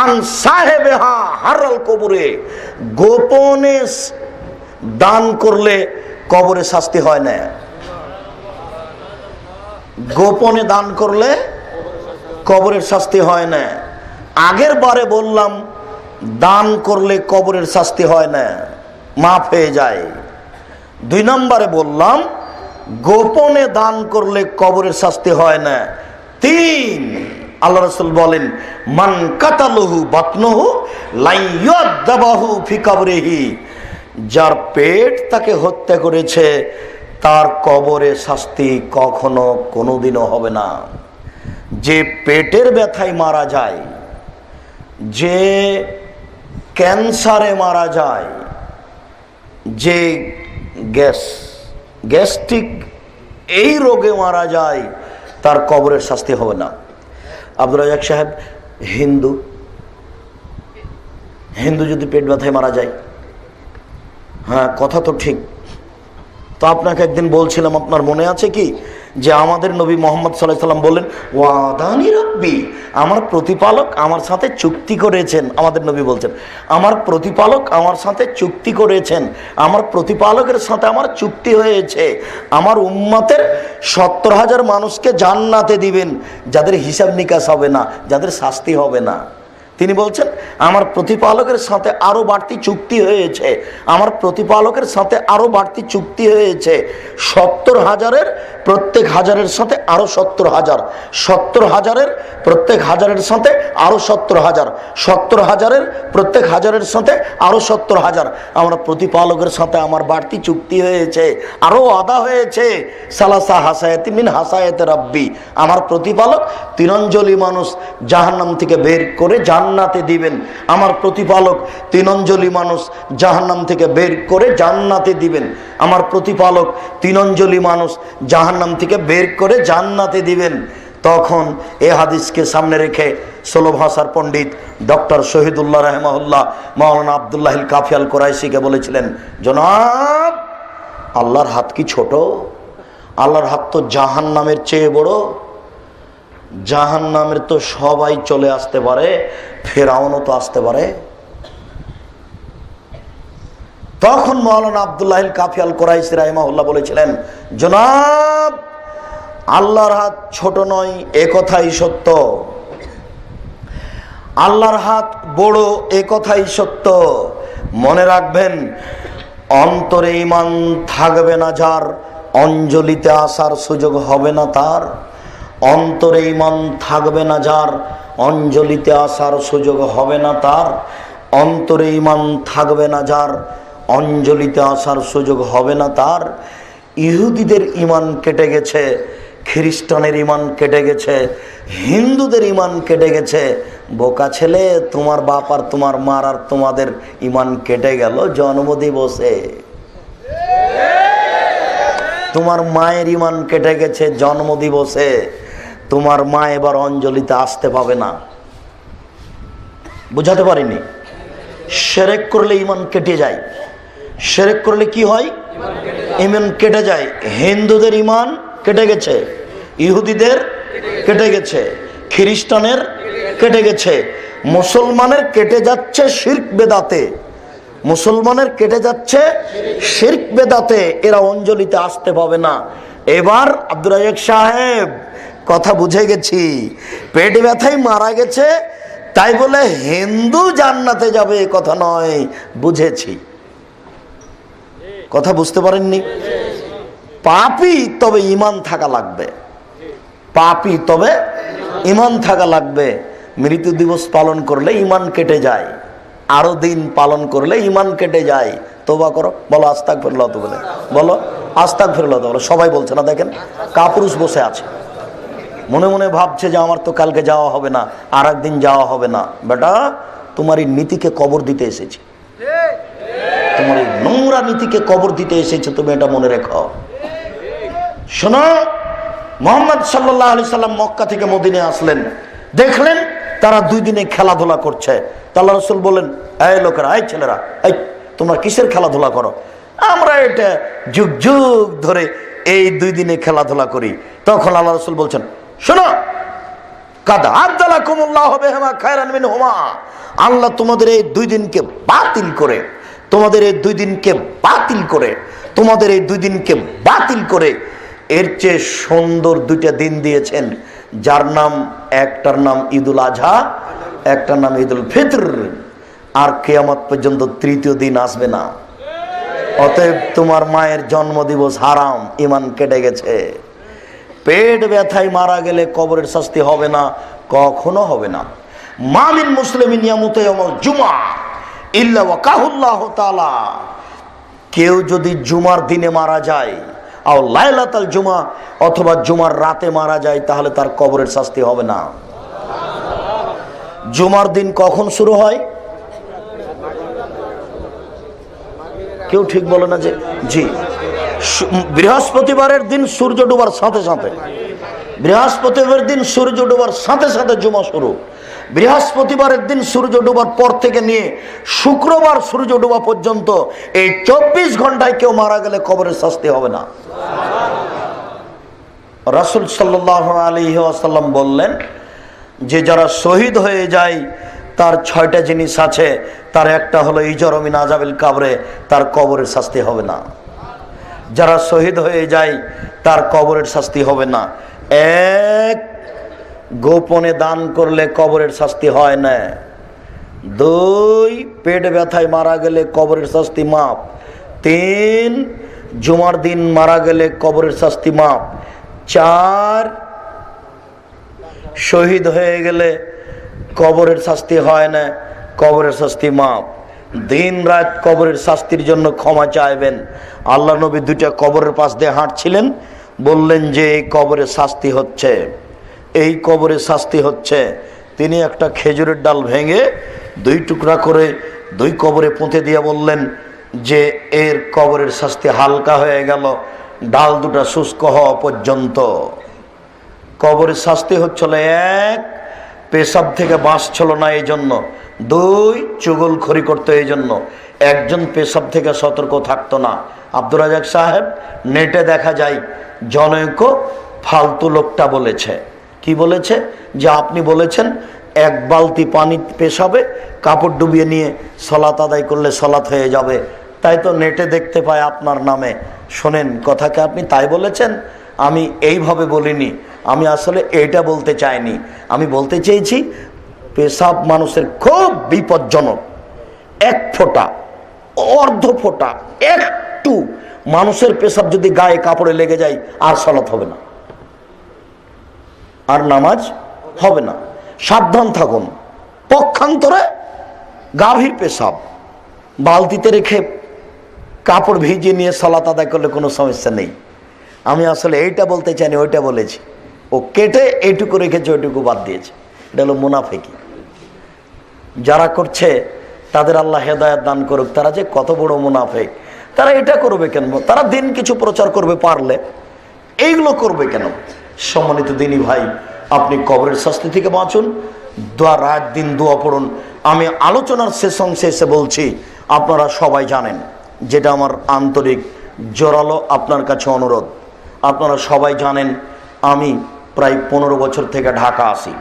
আন সাহেবিহা হারাল কবরে। গোপনে দান করলে কবরে শাস্তি হয় না। গোপনে দান করলে কবরের শাস্তি হয় না। আগের বারে বললাম দান করলে কবরের শাস্তি হয় না, মাফ হয়ে যায়। 2 নম্বরে বললাম গোপনে দান করলে কবরের শাস্তি হয় না। 3, আল্লাহ রাসূল বলেন, মান কাতালহু বাতনহু লাই ইউযাবাহু ফি কবরিহি। যার পেট তাকে হত্যা করেছে তার কবরে শাস্তি কখনো কোনোদিনও হবে না। যে পেটের ব্যথায় মারা যায়, যে ক্যান্সারে মারা যায়, যে গ্যাস্ট্রিক এই রোগে মারা যায়, তার কবরের শাস্তি হবে না। আব্দুল রাজ্জাক সাহেব হিন্দু যদি পেট ব্যথায় মারা যায়, হ্যাঁ কথা তো ঠিক। তো আপনাকে একদিন বলছিলাম, আপনার মনে আছে কি, যে আমাদের নবী মুহাম্মদ সাল্লাল্লাহু আলাইহি ওয়াসাল্লাম বললেন, ওয়াদানি রাব্বি, আমার প্রতিপালক আমার সাথে চুক্তি করেছেন। আমাদের নবী বলছেন, আমার প্রতিপালক আমার সাথে চুক্তি করেছেন, আমার প্রতিপালকের সাথে আমার চুক্তি হয়েছে, আমার উম্মতের 70,000 মানুষকে জান্নাতে দিবেন, যাদের হিসাব নিকাশ হবে না, যাদের শাস্তি হবে না। তিনি বলছেন, আমার প্রতিপালকের সাথে আরো বাড়তি চুক্তি হয়েছে, আমার প্রতিপালকের সাথে আরো বাড়তি চুক্তি হয়েছে। 70,000-এর প্রত্যেক হাজারের সাথে আরো 70,000, 70,000-এর প্রত্যেক হাজারের সাথে আরো 70,000, 70,000-এর প্রত্যেক হাজারের সাথে আরো 70,000। আমার প্রতিপালকের সাথে আমার বাড়তি চুক্তি হয়েছে, আরো আদা হয়েছে। সালাসা হাসায়াতি মিন হাসায়াতি রাব্বি, আমার প্রতিপালক 3 অঞ্জলি মানুষ জাহান্নাম থেকে বের করে জান্নাতে দিবেন। আমার প্রতিপালক 3 অঞ্জলি মানুষ জাহান্নাম থেকে বের করে জান্নাতে দিবেন। আমার প্রতিপালক 3 অঞ্জলি মানুষ জাহান্নাম থেকে বের করে জান্নাতে দিবেন। তখন এ হাদিসকে সামনে রেখে 16 ভাষার পণ্ডিত ডক্টর শহীদুল্লাহ রাহিমাহুল্লাহ মাওলানা আব্দুল্লাহিল কাফি আল কুরাইশিকে বলেছিলেন, জনাব, আল্লাহর হাত কি ছোট? আল্লাহর হাত তো জাহান্নামের চেয়ে বড়। জাহান্নামের তো সবাই চলে আসতে পারে, ফেরাউনও তো আসতে পারে। তখন মাওলানা আব্দুল্লাহিল কাফি আল কুরাইশি রাহিমাহুল্লাহ বলেছিলেন, জনাব, আল্লাহর হাত ছোট নয়, এ কথাই সত্য। আল্লাহর হাত বড়, এ কথাই সত্য। মনে রাখবেন, অন্তরে ঈমান থাকবে না যার, অঞ্জলিতে আসার সুযোগ হবে না তার। অন্তরে ঈমান থাকবে না যার, অঞ্জলিতে আসার সুযোগ হবে না তার। অন্তরে ঈমান থাকবে না যার, অঞ্জলিতে আসার সুযোগ হবে না তার। ইহুদিদের ঈমান কেটে গেছে, খ্রিস্টানের ঈমান কেটে গেছে, হিন্দুদের ঈমান কেটে গেছে। বোকা ছেলে, তোমার বাপ আর তোমার মার আর তোমাদের ঈমান কেটে গেল জন্মদিবসে। তোমার মায়ের ঈমান কেটে গেছে জন্মদিবসে। তোমার মা এবার অঞ্জলিতে আসতে পাবে না। বুঝাতে পারিনি? শিরক করলে ঈমান কেটে যায়। শিরক করলে কি হয়? ঈমান কেটে যায়। হিন্দুদের ঈমান কেটে গেছে, ইহুদিদের কেটে গেছে, খ্রিস্টানের কেটে গেছে, মুসলমানের কেটে যাচ্ছে শিরক বেদাতে। মুসলমানের কেটে যাচ্ছে শিরক বেদাতে, এরা অঞ্জলিতে আসতে পাবে না। এবার আব্দুর রাজ্জাক সাহেব, কথা বুঝে গেছি, পেট ব্যথায় মারা গেছে তাই বলে হিন্দু জান্নাতে যাবে এ কথা নয়। বুঝেছি, কথা বুঝতে পারেননি? পাপী তবে ঈমান থাকা লাগবে, পাপী তবে ঈমান থাকা লাগবে। মৃত্যু দিবস পালন করলে ঈমান কেটে যায়, আরো দিন পালন করলে ঈমান কেটে যায়। তওবা করো, বলো আস্তাগফিরুল্লাহ, তো বলে বলো আস্তাগফিরুল্লাহ, বলো। সবাই বলছে না, দেখেন কাপুরুষ বসে আছে, মনে মনে ভাবছে যে আমার তো কালকে যাওয়া হবে না, আর একদিন যাওয়া হবে না। বেটা, তোমার এই নীতিকে কবর দিতে এসেছে, তোমার এই নোংরা নীতিকে কবর দিতে এসেছে, তুমি এটা মনে রেখো। শোনো, মুহাম্মদ সাল্লাল্লাহু আলাইহি সাল্লাম মক্কা থেকে মদিনায় আসলেন, দেখলেন তারা 2 দিনে খেলাধুলা করছে। আল্লাহ রাসূল বলেন, এই লোকেরা, এই ছেলেরা, এই তোমরা কিসের খেলাধুলা করো? আমরা এটা যুগ যুগ ধরে এই 2 দিনে খেলাধুলা করি। তখন আল্লাহ রাসূল বলছেন, শোনো, কাদ আদালাকুমুল্লাহু বিহিমা খায়রান মিনহুমা, আল্লাহ তোমাদের এই 2 দিনকে বাতিল করে, তোমাদের এই 2 দিনকে বাতিল করে, তোমাদের এই 2 দিনকে বাতিল করে এর চেয়ে সুন্দর 2টা দিন দিয়েছেন, যার নাম, একটার নাম ঈদুল আজহা, একটার নাম ঈদুল ফিতর। আর কিয়ামত পর্যন্ত 3য় দিন আসবে না। অতএব তোমার মায়ের জন্মদিবস হারাম, ঈমান কেটে গেছে। পেট ব্যথায় মারা গেলে কবরের শাস্তি হবে না, কখনো হবে না। মা মিন মুসলিমিন ইয়ামুতু ইয়াউমাল জুমআ ইল্লা ওয়াকাহুল্লাহু তাআলা, কেউ যদি জুমার দিনে মারা যায়, আও লাইলাতুল জুমা, অথবা জুমার রাতে মারা যায়, তাহলে তার কবরের শাস্তি হবে না। জুমার দিন কখন শুরু হয়? কেউ ঠিক বলে না যে জি, বৃহস্পতিবারের দিন সূর্য ডোবার সাথে সাথে, বৃহস্পতিবারের দিন সূর্য ডোবার সাথে সাথে জুমা শুরু। বৃহস্পতিবারের দিন সূর্য ডোবার পর থেকে নিয়ে শুক্রবার সূর্য ডোবা পর্যন্ত এই 24 ঘন্টায় কেউ মারা গেলে কবরের শাস্তি হবে না। রাসূল সাল্লাল্লাহু আলাইহি ওয়াসাল্লাম বললেন যে যারা শহীদ হয়ে যায় তার 6টা জিনিস আছে, তার একটা হলো ইজর মিন আযাবিল কবরে, তার কবরের শাস্তি হবে না। যারা শহীদ হয়ে যায় তার কবরের শাস্তি হবে না। 1, গোপনে দান করলে কবরের শাস্তি হয় না। 2, পেট ব্যথায় মারা গেলে কবরের শাস্তি মাপ। 3, জুমার দিন মারা গেলে কবরের শাস্তি মাপ। 4, শহীদ হয়ে গেলে কবরের শাস্তি হয় না, কবরের শাস্তি মাপ। দিন রাত কবরের শাস্তির জন্য ক্ষমা চাইবেন। আল্লাহ নবী 2টা কবরের পাশ দিয়ে হাঁটছিলেন, বললেন যে এই কবরে শাস্তি হচ্ছে, এই কবরে শাস্তি হচ্ছে। তিনি একটা খেজুরের ডাল ভেঙে 2 টুকরা করে 2 কবরে পুঁতে দিয়ে বললেন যে এর কবরের শাস্তি হালকা হয়ে গেল ডাল 2টা শুষ্ক হওয়া পর্যন্ত। কবরের শাস্তি হচ্ছিল 1, পেশাব থেকে বাঁচছিল না এই জন্য। 2, চুগলখড়ি করতো এই জন্য। একজন পেশাব থেকে সতর্ক থাকতো না। আব্দুর রাজাক সাহেব, নেটে দেখা যায় জনৈক ফালতু লোকটা বলেছে, কি বলেছে, যে আপনি বলেছেন 1 বালতি পানি পেশাবে কাপড় ডুবিয়ে নিয়ে সালাত আদায় করলে সালাত হয়ে যাবে। তাই তো নেটে দেখতে পাই আপনার নামে। শোনেন, কথাকে আপনি তাই বলেছেন, আমি এইভাবে বলিনি, আমি আসলে এইটা বলতে চাইনি। আমি বলতে চেয়েছি পেশাব মানুষের খুব বিপজ্জনক। 1 ফোঁটা, অর্ধ ফোঁটা, একটু মানুষের পেশাব যদি গায়ে কাপড়ে লেগে যায় আর সালাত হবে না, আর নামাজ হবে না। সাবধান থাকুন। পক্ষান্তরে গাভীর পেশাব বালতিতে রেখে কাপড় ভিজিয়ে নিয়ে সালাত আদায় করলে কোনো সমস্যা নেই। আমি আসলে এইটা বলতে চাইনি, ওইটা বলেছি। ও কেটে এইটুকু রেখেছে, ওইটুকু বাদ দিয়েছে। এটা হলো মুনাফিকি। যারা করছে তাদের আল্লাহ হেদায়েত দান করুক। তারা যে কত বড় মুনাফিক, তারা এটা করবে কেন? তারা দিন কিছু প্রচার করবে পারলে, এইগুলো করবে কেন? সম্মানিত দিনী ভাই, আপনি কবরের শাস্তি থেকে বাঁচুন, রাত দিন দোয়া পড়ুন। আমি আলোচনার শেষ অংশে এসে বলছি, আপনারা সবাই জানেন, যেটা আমার আন্তরিক জোরালো আপনার কাছে অনুরোধ, আপনারা সবাই জানেন আমি প্রায় 15 বছর থেকে ঢাকা আসি।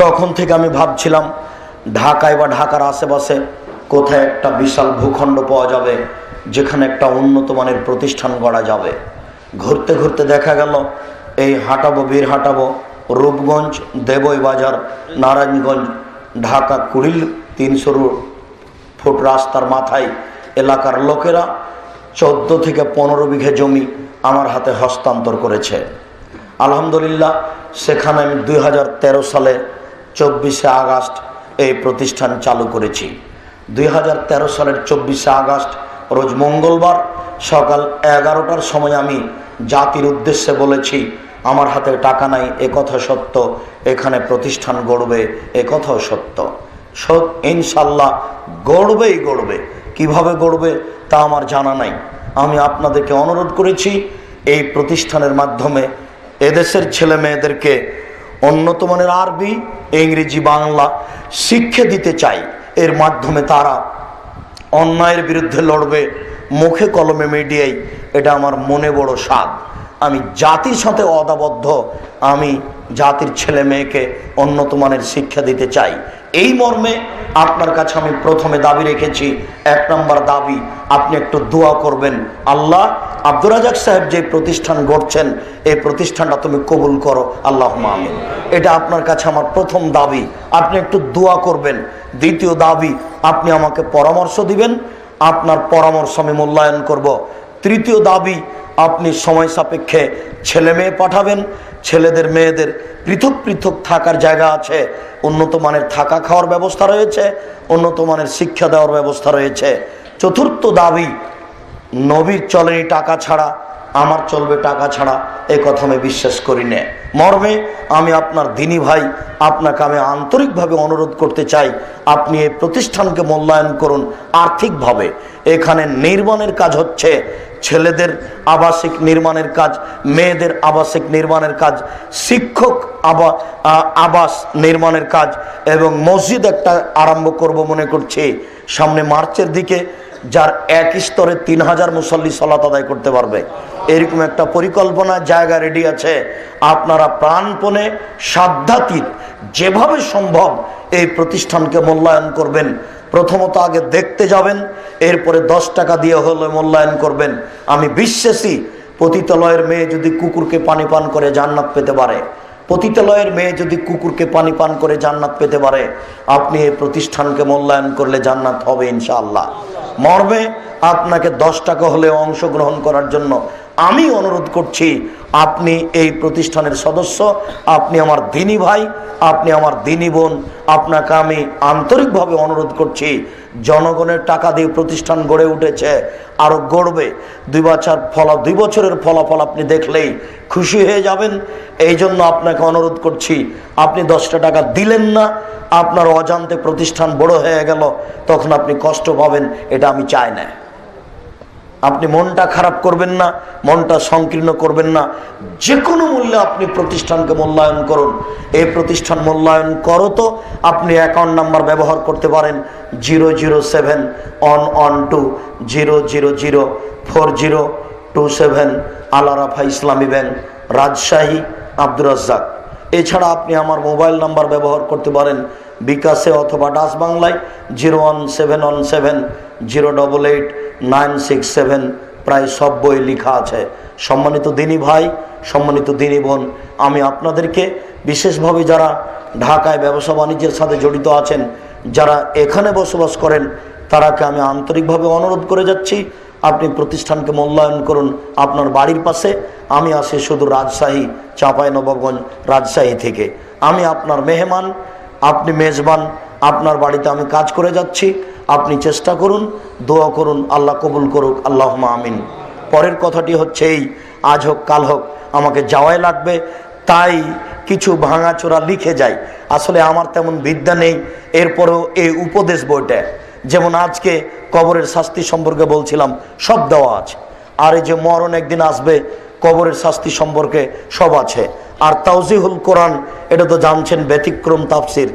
তখন থেকে আমি ভাবছিলাম ঢাকায় বা ঢাকার আশেপাশে কোথায় একটা বিশাল ভূখণ্ড পাওয়া যাবে যেখানে একটা উন্নত মানের প্রতিষ্ঠান গড়া যাবে। ঘুরতে ঘুরতে দেখা গেল এই হাঁটাবো, বীর হাঁটাবো, রূপগঞ্জ, দেবই বাজার, নারায়ণগঞ্জ, ঢাকা কুড়িল 300 ফুট রাস্তার মাথায় এলাকার লোকেরা 14 থেকে 15 বিঘে জমি আমার হাতে হস্তান্তর করেছে। আলহামদুলিল্লাহ, সেখানে আমি 2013 সালে 24শে আগস্ট এই প্রতিষ্ঠান চালু করেছি। 2013 সালের 24শে আগস্ট রোজ মঙ্গলবার সকাল 11টার সময় আমি জাতির উদ্দেশ্যে বলেছি, আমার হাতে টাকা নাই এ কথা সত্য, এখানে প্রতিষ্ঠান গড়বে এ কথাও সত্য। ইনশাল্লাহ গড়বেই গড়বে। কিভাবে গড়বে তা আমার জানা নাই। আমি আপনাদেরকে অনুরোধ করেছি এই প্রতিষ্ঠানের মাধ্যমে এদেশের ছেলে মেয়েদেরকে উন্নত মানের আরবি, ইংরেজি, বাংলা শিক্ষা দিতে চাই। এর মাধ্যমে তারা অন্যায়ের বিরুদ্ধে লড়বে মুখে কলমে মিডিয়ায়। এটা আমার মনে বড় স্বাদ। আমি জাতির সাথে অদাবদ্ধ। আমি জাতির ছেলে মেয়েকে উন্নত মানের শিক্ষা দিতে চাই। এই মর্মে আপনার কাছে আমি প্রথমে দাবি রেখেছি, 1 নম্বর দাবি, আপনি একটু দোয়া করবেন, আল্লাহ আব্দুর রাজাক সাহেব যে প্রতিষ্ঠান গড়ছেন এই প্রতিষ্ঠানটা তুমি কবুল করো, আল্লাহুম্মা আমিন। এটা আপনার কাছে আমার প্রথম দাবি, আপনি একটু দোয়া করবেন। দ্বিতীয় দাবি, আপনি আমাকে পরামর্শ দিবেন, আপনার পরামর্শ আমি মূল্যায়ন করব। তৃতীয় দাবি, আপনি সময় সাপেক্ষে ছেলে মেয়ে পাঠাবেন। ছেলেদের মেয়েদের পৃথক পৃথক থাকার জায়গা আছে, উন্নত মানের থাকা খাওয়ার ব্যবস্থা রয়েছে, উন্নত মানের শিক্ষা দেওয়ার ব্যবস্থা রয়েছে। চতুর্থ দাবি, নবীর চলেনি টাকা ছাড়া, আমার চলবে টাকা ছাড়া, এ কথা আমি বিশ্বাস করি না। মর্মে আমি আপনার দিনী ভাই, আপনাকে আমি আন্তরিকভাবে অনুরোধ করতে চাই, আপনি এই প্রতিষ্ঠানকে মূল্যায়ন করুন আর্থিকভাবে। এখানে নির্মাণের কাজ হচ্ছে, ছেলেদের আবাসিক নির্মাণের কাজ, মেয়েদের আবাসিক নির্মাণের কাজ, শিক্ষক আবাস নির্মাণের কাজ, এবং মসজিদ একটা আরম্ভ করব মনে করছি সামনে মার্চের দিকে, যার এক স্তরে 3000 মুসল্লি সালাত আদায় করতে পারবে, এরকম একটা পরিকল্পনা জায়গা রেডি আছে। আপনারা প্রাণপণে সাধ্যাতীত যেভাবে সম্ভব এই প্রতিষ্ঠানকে মূল্যায়ন করবেন। প্রথমত আগে দেখতে যাবেন, এরপরে 10 টাকা দিয়ে হলে মূল্যায়ন করবেন। আমি বিশ্বাসী, পতিতালয়ের মেয়ে যদি কুকুরকে পানি পান করে জান্নাত পেতে পারে, পতিতালয়ের মেয়ে যদি কুকুরকে পানি পান করে জান্নাত পেতে পারে, আপনি এই প্রতিষ্ঠানকে মূল্যায়ন করলে জান্নাত হবে ইনশাআল্লাহ। মর্মে আপনাকে 10 টাকা হলে অংশগ্রহণ করার জন্য আমি অনুরোধ করছি। আপনি এই প্রতিষ্ঠানের সদস্য, আপনি আমার দিনী ভাই, আপনি আমার দিনী বোন, আপনাকে আমি আন্তরিকভাবে অনুরোধ করছি। জনগণের টাকা দিয়ে প্রতিষ্ঠান গড়ে উঠেছে, আরো গড়বে। 2 বছরের ফলাফল আপনি দেখলেই খুশি হয়ে যাবেন। এই জন্য আপনাকে অনুরোধ করছি, আপনি 10টা টাকা দিলেন না, আপনার অজান্তে প্রতিষ্ঠান বড় হয়ে গেল, তখন আপনি কষ্ট পাবেন, এটা আমি চাই না। আপনি মনটা খারাপ করবেন না, মনটা সংকীর্ণ করবেন না, যে কোনো মূল্যে আপনি প্রতিষ্ঠানকে মূল্যায়ন করুন। এই প্রতিষ্ঠান মূল্যায়ন করো তো আপনি অ্যাকাউন্ট নাম্বার ব্যবহার করতে পারেন 0071120004027 আল আরাফা ইসলামী ব্যাংক, রাজশাহী, আব্দুর রাজ্জাক। এছাড়া আপনি আমার মোবাইল নাম্বার ব্যবহার করতে পারেন বিকাশে অথবা ডাচ বাংলায় 01717088967, প্রায় সব বই লেখা আছে। সম্মানিত দিনী ভাই, সম্মানিত দিনী বোন, আমি আপনাদেরকে বিশেষভাবে যারা ঢাকায় ব্যবসা বাণিজ্যের সাথে জড়িত আছেন, যারা এখানে বসবাস করেন, তারাকে আমি আন্তরিকভাবে অনুরোধ করে যাচ্ছি, আপনি প্রতিষ্ঠানকে মূল্যায়ন করুন। আপনার বাড়ির পাশে আমি আসি শুধু রাজশাহী, চাঁপাইনবাবগঞ্জ, রাজশাহী থেকে। আমি আপনার মেহমান, আপনি মেজবান। আপনার বাড়িতে আমি কাজ করে যাচ্ছি, আপনি চেষ্টা করুন, দোয়া করুন, আল্লাহ কবুল করুক, আল্লাহুম্মা আমিন। পরের কথাটি হচ্ছে এই, আজ হোক কাল হোক আমাকে যাওয়াই লাগবে, তাই কিছু ভাঙাচোরা লিখে যাই। আসলে আমার তেমন বিদ্যা নেই, এরপরেও এই উপদেশ বইটা, যেমন আজকে কবরের শাস্তি সম্পর্কে বলছিলাম, সব দেওয়া আছে। আর এই যে মরণ একদিন আসবে, কবরের শাস্তি সম্পর্কে সব আছে। আর তাওজিহুল কোরআন, এটা তো জানছেন ব্যতিক্রম তাফসির।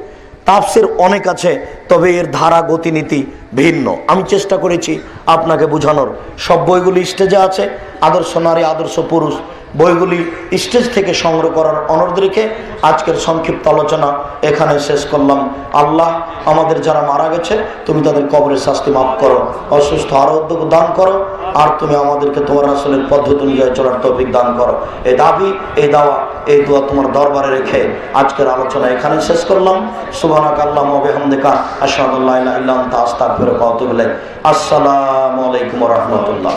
তাফসির অনেক আছে, তবে এর ধারা গতিনীতি ভিন্ন। আমি চেষ্টা করেছি আপনাকে বোঝানোর। সব বইগুলি স্টেজে আছে, আদর্শ নারী, আদর্শ পুরুষ, বইগুলি স্টেজ থেকে সংগ্রহ করার অনুরোধ রেখে আজকের সংক্ষিপ্ত আলোচনা এখানে শেষ করলাম। আল্লাহ আমাদের যারা মারা গেছে, তুমি তাদের কবরের শাস্তি মাফ করো, অসুস্থ আরোগ্য দান করো, আর তুমি আমাদেরকে তোমার রাসূলের পদ্ধতি অনুযায়ী চলার তৌফিক দান করো। এই দাবি, এই দাওয়া, এই দোয়া তোমার দরবারে রেখে আজকের আলোচনা এখানে শেষ করলাম। সুবহানাকা আল্লাহুম্মা ওয়া বিহামদিকা আশহাদু আল্লা ইলাহা ইল্লা আনতা আস্তাগফিরুকা ওয়া আতুবু ইলাইক। আসসালামু আলাইকুম ওয়া রাহমাতুল্লাহ।